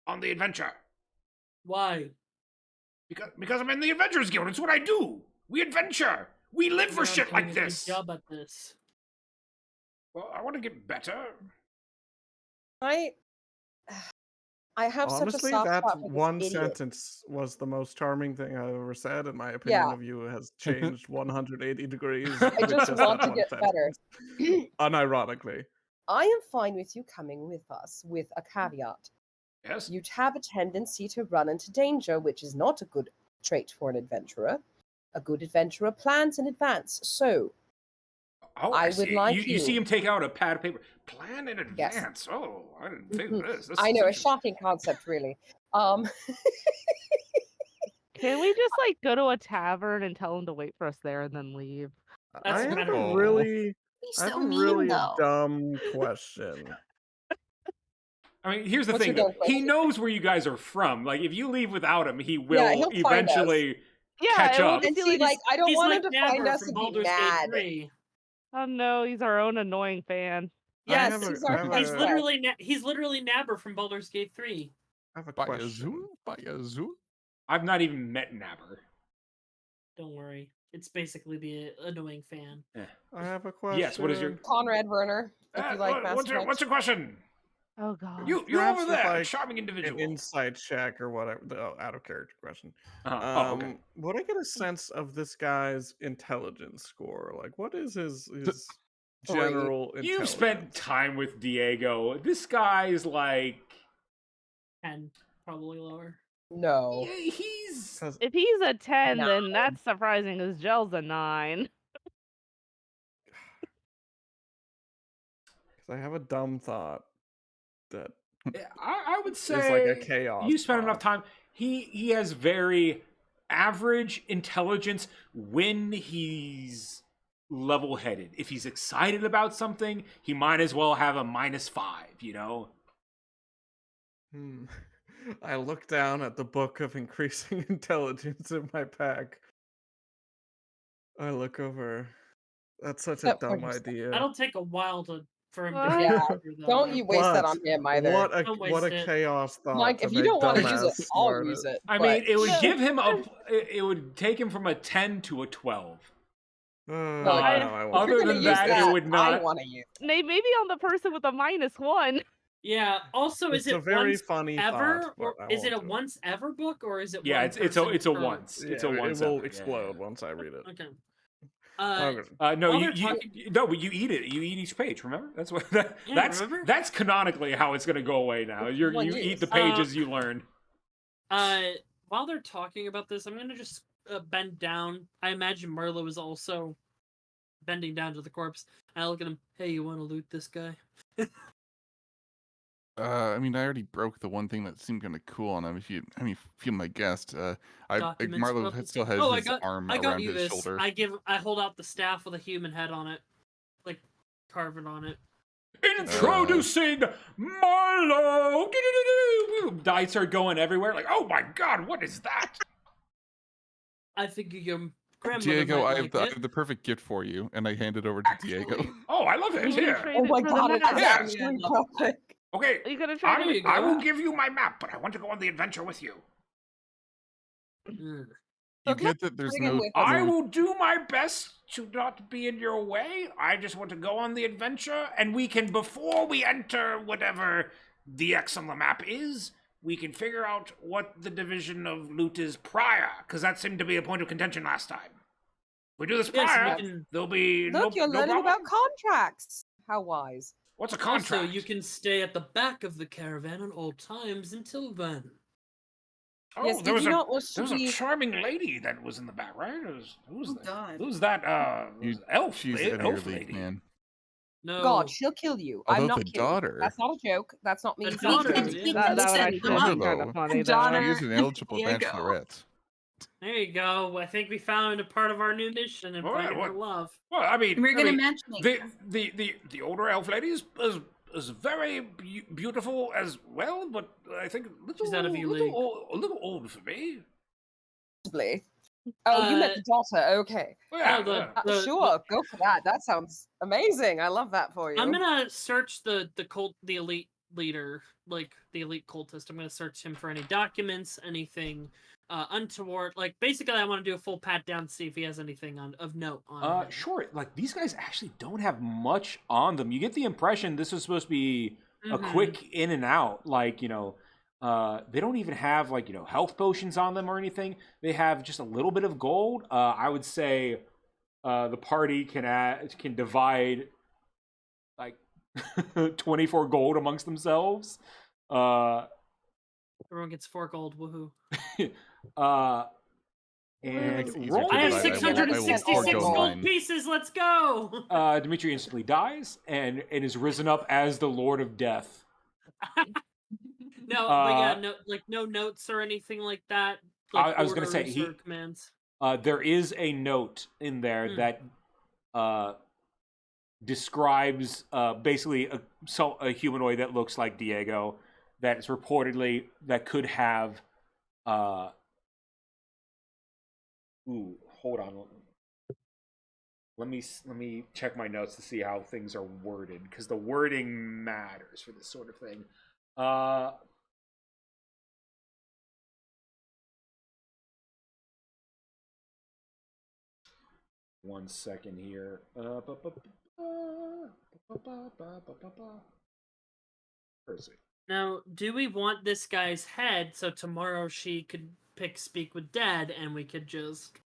on the adventure Why? because I'm in the Adventurers Guild. It's what I do. We adventure. We live for You're shit not like doing a good this. job at this. Well, I want to get better. I have such a Honestly, soft that spot for this one idiot. sentence was the most charming thing I've ever said, and my opinion Yeah. of you has changed 180 degrees. I with just that want to one get better. sentence. Unironically. I am fine with you coming with us, with a caveat. Yes. You'd have a tendency to run into danger, which is not a good trait for an adventurer. A good adventurer plans in advance. So, Oh, I see. would like you see you- him take out a pad of paper. Plan in Yes. advance. Oh, I didn't think of this. This I is know, a interesting. shocking concept, really. Can we just like go to a tavern and tell him to wait for us there and then leave? That's I have better. a really, He's I have so a mean, really though. dumb question. I mean, here's the What's thing. your Though. dumb He question? knows where you guys are from. Like, if you leave without him, he will Yeah, he'll find us. eventually Yeah, catch it will up. just And be see, like, I don't He's want like him to find Nabber us from and be Baldur's Gate mad. 3. Oh no, he's our own annoying fan. I Yes, have a- he's I our have he's a- literally he's literally Nabber from Baldur's Gate 3. I have a by a question. zoom? By a zoom? I've not even met Nabber. Don't worry. It's basically the annoying fan. I have a question. Yes, what is your... Conrad Werner, if you like Mass what's your Effect. question? Oh god. You Perhaps over with, there, like, charming An individual. insight check or whatever. Out of character question. Oh, okay. Would I get a sense of this guy's intelligence score? Like, what is his Three. general intelligence? You've spent time with Diego. This guy's like... 10, probably lower. No. Yeah, he's... 'Cause If he's a 10, then 9. that's surprising because Gel's a 9. I have a dumb thought that I would say... is like a chaos. You spent enough thought. time. He has very average intelligence when he's level-headed. If he's excited about something, he might as well have a -5, you know? I look down at the book of increasing intelligence in my pack. I look over. That's such a Except for dumb yourself. idea. That'll take a while for him to What? Yeah, through, though. don't you waste that But on him either. What Don't a waste it. chaos thought Like, to if you make don't want to use it, dumbass I'll smart use it. I but- mean, it would No. give him it would take him from a 10 to a 12. Well, I won't. other If you're gonna than use that, it would I not. want to use it. Maybe on the person with a -1. Yeah. Also, It's is a it very once funny ever, thought, or but I is it a won't do once ever book, or is it? Yeah, one it's a person per- once. It's a Yeah, once. it will ever. explode Yeah. once I read it. Okay. No, While you, they're talking- but you eat it. You eat each page. Remember? That's what. remember? That's canonically how it's gonna go away now. You One eat use. the pages you learn. While they're talking about this, I'm gonna just bend down. I imagine Merlo is also bending down to the corpse. And I look at him. Hey, you want to loot this guy? I mean, I already broke the one thing that seemed kind of cool on him. If you feel my guest, Documents, Marlo weapons. still has Oh, his arm I got around you his this. shoulder. I hold out the staff with a human head on it, like carve it on it. Introducing Marlo. Do-do-do-do. Dice are going everywhere. Like, oh my god, what is that? I figure your grandmother Diego, might I have, like I it. have the perfect gift for you, and I hand it over to Diego. Actually, Oh, I love it. You can Here. trade Oh it my for god, the it's map. Yeah. actually perfect. Okay. Are you gonna trade There it? you go. I will give you my map, but I want to go on the adventure with you. Mm. You Okay, get that there's bring him no. with us. I will do my best to not be in your way. I just want to go on the adventure, and we can, before we enter whatever the X on the map is, we can figure out what the division of loot is prior, because that seemed to be a point of contention last time. If we do this Yes, prior, we can. there'll be Look, you're no learning problem. about contracts. How wise. What's a contract? Also, you can stay at the back of the caravan at all times until then. Oh, Yes, there did was you a not wish there to was a be... charming lady that was in the back, right? Who's Oh, that? God. Who's that? You- Elf. She's eh? an Elf ear leak, lady. man. No. God, she'll kill you. Although I'm not the kidding. daughter- That's not a joke. That's not me. The being daughter silly. is He in. can That would set actually them be up. kind though. of funny, Daughter- She is an eligible Diego. bachelorette. There you go. I think we found a part of our new mission and All right, finding what? her love. Well, I mean, We're I gonna mean, match the older elf lady is very beautiful as well, but I think She's out of your league. a little old for me. Possibly. Oh, you met the daughter. Okay. Well, yeah, No, the- yeah. Sure, go for that. That sounds amazing. I love that for you. I'm gonna search the elite leader, like the elite cultist. I'm gonna search him for any documents, anything untoward. Like basically, I want to do a full pat down to see if he has anything of note on him. Sure. Like these guys actually don't have much on them. You get the impression this was supposed to be a Mhm. quick in and out. Like they don't even have like health potions on them or anything. They have just a little bit of gold. I would say the party can divide like 24 gold amongst themselves. Everyone gets 4 gold. Woohoo! And makes it easier roll to I have divide. I will 666 forego gold mine. pieces. Let's go. Dimitri instantly dies and is risen up as the Lord of Death. No, but yeah, no notes or anything like that. Like I was gonna say, orders he- or commands. There is a note in there that describes basically a humanoid that looks like Diego that is reportedly that could have hold on. Let me check my notes to see how things are worded, because the wording matters for this sort of thing. One second here. Percy. Now, do we want this guy's head so tomorrow she could speak with Dad and we could just,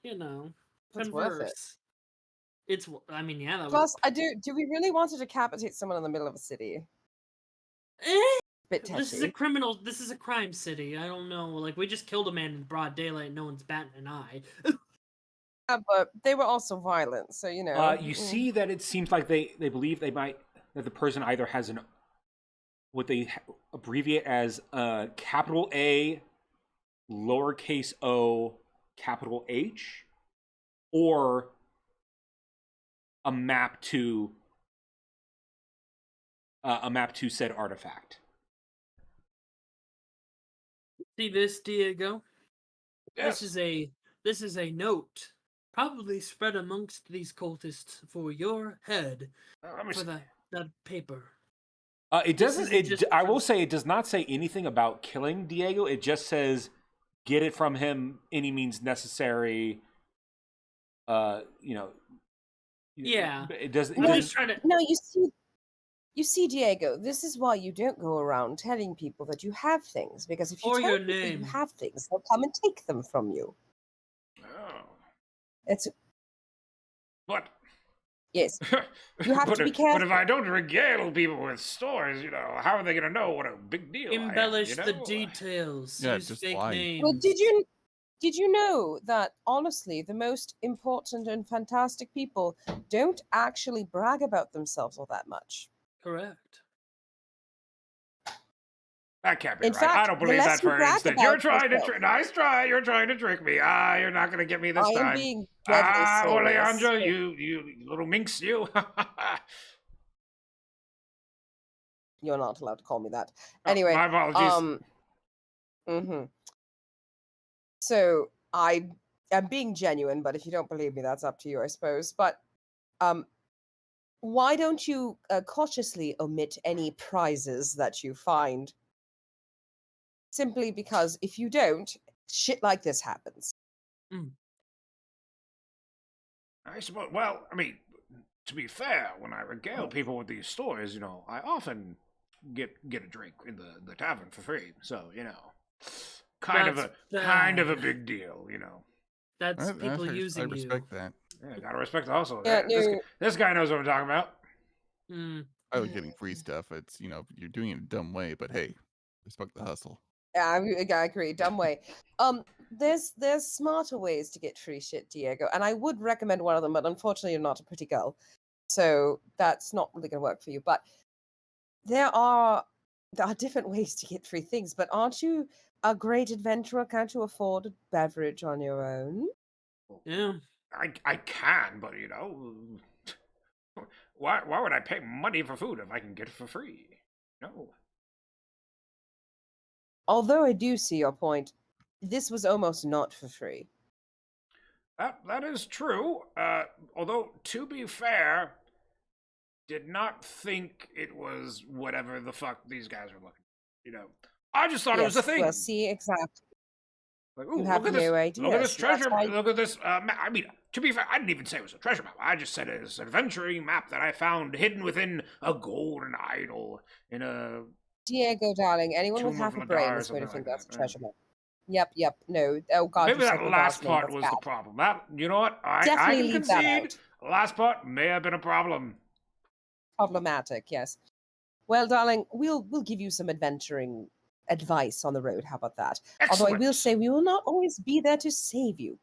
It's worth it. converse? It's, I mean, yeah, that would. Plus, do we really want to decapitate someone in the middle of a city? Bit This is touchy. this is a crime city. I don't know. Like, we just killed a man in broad daylight. No one's batting an eye. Yeah, but they were also violent, so You see that it seems like they believe that the person either has what they abbreviate as capital A, lowercase o, capital H, or a map to said artifact. See this, Diego? Yes. This is a note, probably spread amongst these cultists for your head for that paper. It This doesn't. isn't just I will because- say it does not say anything about killing Diego. It just says get it from him any means necessary. Yeah. It doesn't. I'm just trying to. No, you see, Diego, this is why you don't go around telling people that you have things, because if you Or tell your people name. you have things, they'll come and take them from you. Oh. It's But yes, you have to be careful. But if I don't regale people with stories, how are they going to know what a big deal Embellish I am, the details. Yeah, Use just fake lie. names. Well, did you know that honestly, the most important and fantastic people don't actually brag about themselves all that much? Correct. That can't be In right. fact, I don't the believe less that you for an brag instant. about You're trying to yourself- nice try. You're trying to trick me. You're not going to get me this I am time. being deadly serious. Alejandro, you little minx, you. You're not allowed to call me that. Oh, Anyway, my apologies. So I am being genuine, but if you don't believe me, that's up to you, I suppose. But why don't you cautiously omit any prizes that you find? Simply because if you don't, shit like this happens. I suppose. Well, I mean, to be fair, when I regale people with these stories, I often get a drink in the tavern for free. So kind of a big deal. That's people I using you. respect that. Yeah, gotta respect the hustle. Yeah, This guy knows what I'm talking about. I like getting free stuff. It's you're doing it in a dumb way, but hey, respect the hustle. Yeah, I agree. Dumb way. There's smarter ways to get free shit, Diego, and I would recommend one of them, but unfortunately, you're not a pretty girl, so that's not really going to work for you. But there are different ways to get free things. But aren't you a great adventurer? Can't you afford a beverage on your own? Yeah. I can, but why would I pay money for food if I can get it for free? No. Although I do see your point, this was almost not for free. That is true. Although, to be fair, did not think it was whatever the fuck these guys are looking. I just thought it was a thing. Well, see, exactly. Like, ooh, You have look at no this! idea, Look at this so that's treasure! why- Look at this map. I mean, to be fair, I didn't even say it was a treasure map. I just said it was an adventuring map that I found hidden within a golden idol in a. Diego, darling, anyone with Tomb half of a brain Ladar or is going to something think like that's a that, treasure map. Yep. No. Oh God. Maybe you that said last Laddar's name, part that's was bad. the problem. That you know what? I Definitely can leave that concede. out. The last part may have been a problem. Problematic. Yes. Well, darling, we'll give you some adventuring advice on the road. How about that? Excellent. Although I will say we will not always be there to save you.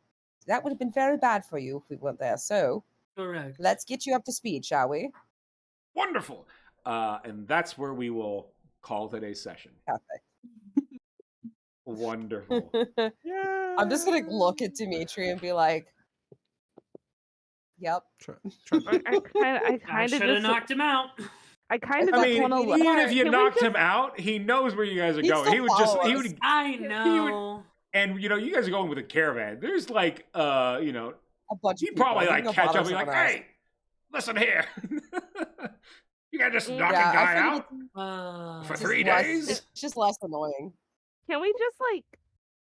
That would have been very bad for you if we weren't there. So Correct. let's get you up to speed, shall we? Wonderful. And that's where we will call today's session. Perfect. Wonderful. I'm just gonna look at Dimitri and be like, "Yep." I kind of should have just knocked him out. I kind of I just mean, want to. even if you Can we knocked just- him out, he knows where you guys are He'd going. still He would just, follow he us. would, I know. and you guys are going with a caravan. There's like, A bunch he'd of people. probably I like think catch he'll up and be bother like, someone else. hey, listen here. You guys just knock a Yeah, I guy figured out for it's 3 less- days? It's just less annoying. Can we just like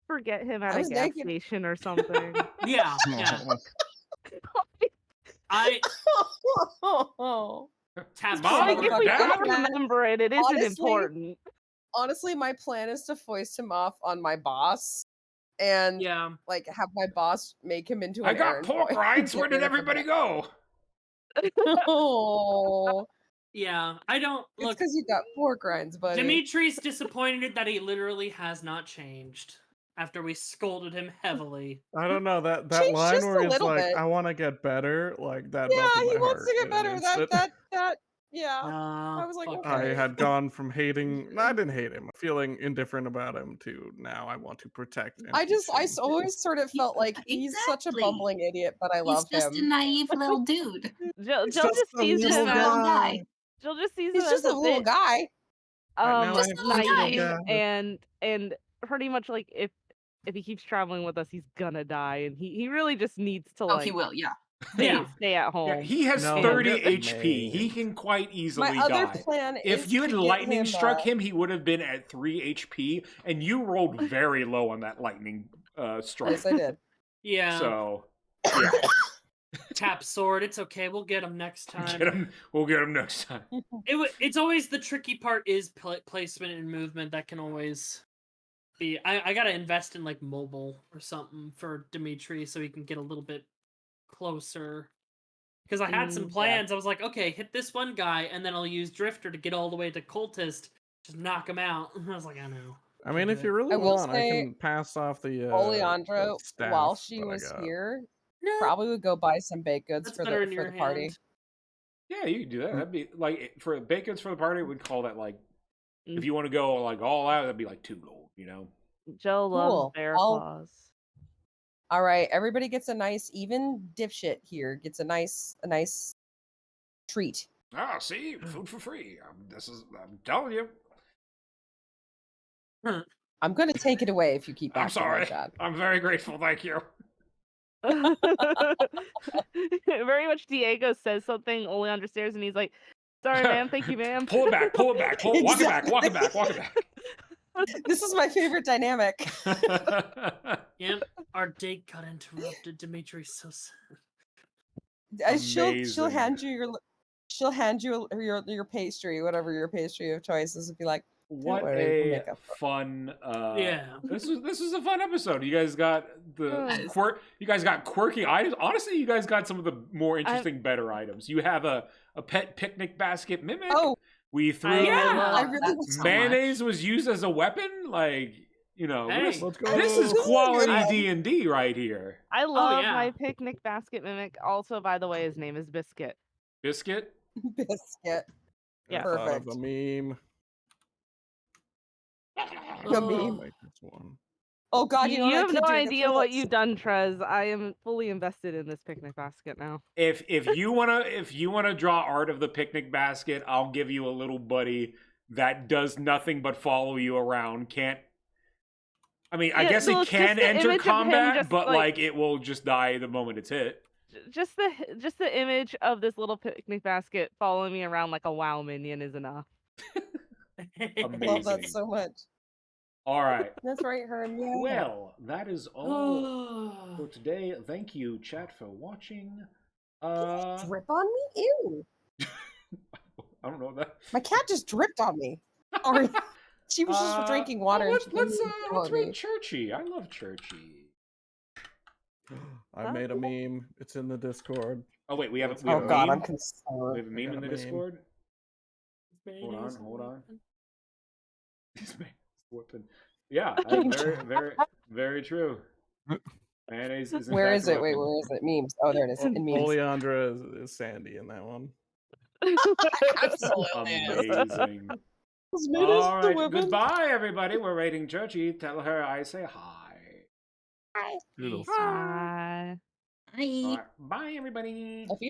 forget him at I a was gas naked. station or something? Yeah. I tapped Mom, Like if we Dad? don't remember it, it isn't Honestly, important. Honestly, my plan is to foist him off on my boss and Yeah. like have my boss make him into I an got errand pork boy. rinds. Get Where did rid of him. everybody go? Oh, Yeah. I don't it's look. because you got pork rinds, buddy. Dimitri's disappointed that he literally has not changed after we scolded him heavily. I don't know that Change line just where a he's little like, bit. "I want to get better," like that. Yeah, melted he my wants heart, to get better. That Yeah. I was like, fuck okay. I had gone from hating. I didn't hate him, feeling indifferent about him, to now I want to protect. And I teach him. always sort of felt like he's such a Exactly. bumbling idiot, but I He's love just a him. naive little dude. Jill He's just just a sees Just a him little as guy. Jill just sees He's him just as a a little bit guy. Right now I Just have a to little be guy. naive and pretty much like if he keeps traveling with us, he's gonna die, and he really just needs to Oh, he like will, yeah. stay at home. Yeah, he has No, 30 get HP. He maimed. can quite easily My other die. plan If is you to had get lightning him, struck him, he would have been at 3 HP, and you rolled very low on that lightning strike. Yes, I did. Yeah. So, yeah, Tap sword. It's okay. We'll get him next time. we'll get him next time. It's always the tricky part is placement and movement. That can always be. I gotta invest in like mobile or something for Dimitri so he can get a little bit closer. Because I had some plans. I was like, okay, hit this one guy, and then I'll use Drifter to get all the way to Cultist, just knock him out. I was like, I know. I mean, if you I really will want, I say, can pass off the Oleandro, staff while she that I was got. here, No, probably would go buy some baked goods that's for better the in your party. hand. Yeah, you can do that. That'd be like for bacons for the party. We'd call that like if Mm. you want to go like all out, that'd be like 2 gold. You know. Jill loves Cool. bear I'll- claws. All right, everybody gets a nice even dipshit here. Gets a nice treat. Ah, see, food for free. I'm telling you. I'm going to take it away if you keep I'm acting sorry. like that. I'm very grateful. Thank you. Very much Diego says something, Ole understands, and he's like, sorry, ma'am, thank you, ma'am. Pull it back. Pull it back. Walk it back. Walk it back. Walk it back. This is my favorite dynamic. Yep, our date got interrupted. Dimitri's so sad. She'll Amazing. hand you your pastry, whatever your pastry of choice is, and be like, What worry, we'll a make up for it. fun Yeah. This was a fun episode. You guys got the you guys got quirky items. Honestly, you guys got some of the more interesting, better items. You have a pet picnic basket mimic. Oh, We threw I really so mayonnaise was used as a weapon. Like, you know, Hey. this, Let's go. this is This is quality good. D&D right here. I love yeah. my picnic basket mimic. Also, by the way, his name is Biscuit. Biscuit. biscuit. Yeah. I thought of Perfect. a meme. The Oh. meme. Like this one. Oh God, you know what I have could no do? idea what you've done, Trez. I am fully invested in this picnic basket now. If you wanna draw art of the picnic basket, I'll give you a little buddy that does nothing but follow you around. Can't. I mean, I Yeah, guess well, it it's can just the enter image of him combat, just, but like- like it will just die the moment it's hit. Just the image of this little picnic basket following me around like a WoW minion is enough. Love that Amazing. so much. All right. That's right, Herm. Yeah. Well, that is all for today. Thank you, chat, for watching. Drip on me? Ew. I don't know that. My cat just dripped on me. Sorry. She was just drinking water. and she Let's didn't even let's tell me. read Churchy. I love Churchy. I made a meme. It's in the Discord. Oh wait, we have a Oh God, I'm meme. concerned. We have a meme in got the a meme. Discord. Hold on. This man's whipping. Yeah, very true. Mayonnaise is in Where fact is it? a Wait, weapon. where is it? Memes. Oh, there it is. In memes. Oleandra is Sandy in that one. Absolutely. Amazing. All right, goodbye, everybody. We're rating Churchy. Tell her I say hi. Hi. Doodles. Bye. Bye. All right, bye, everybody. If you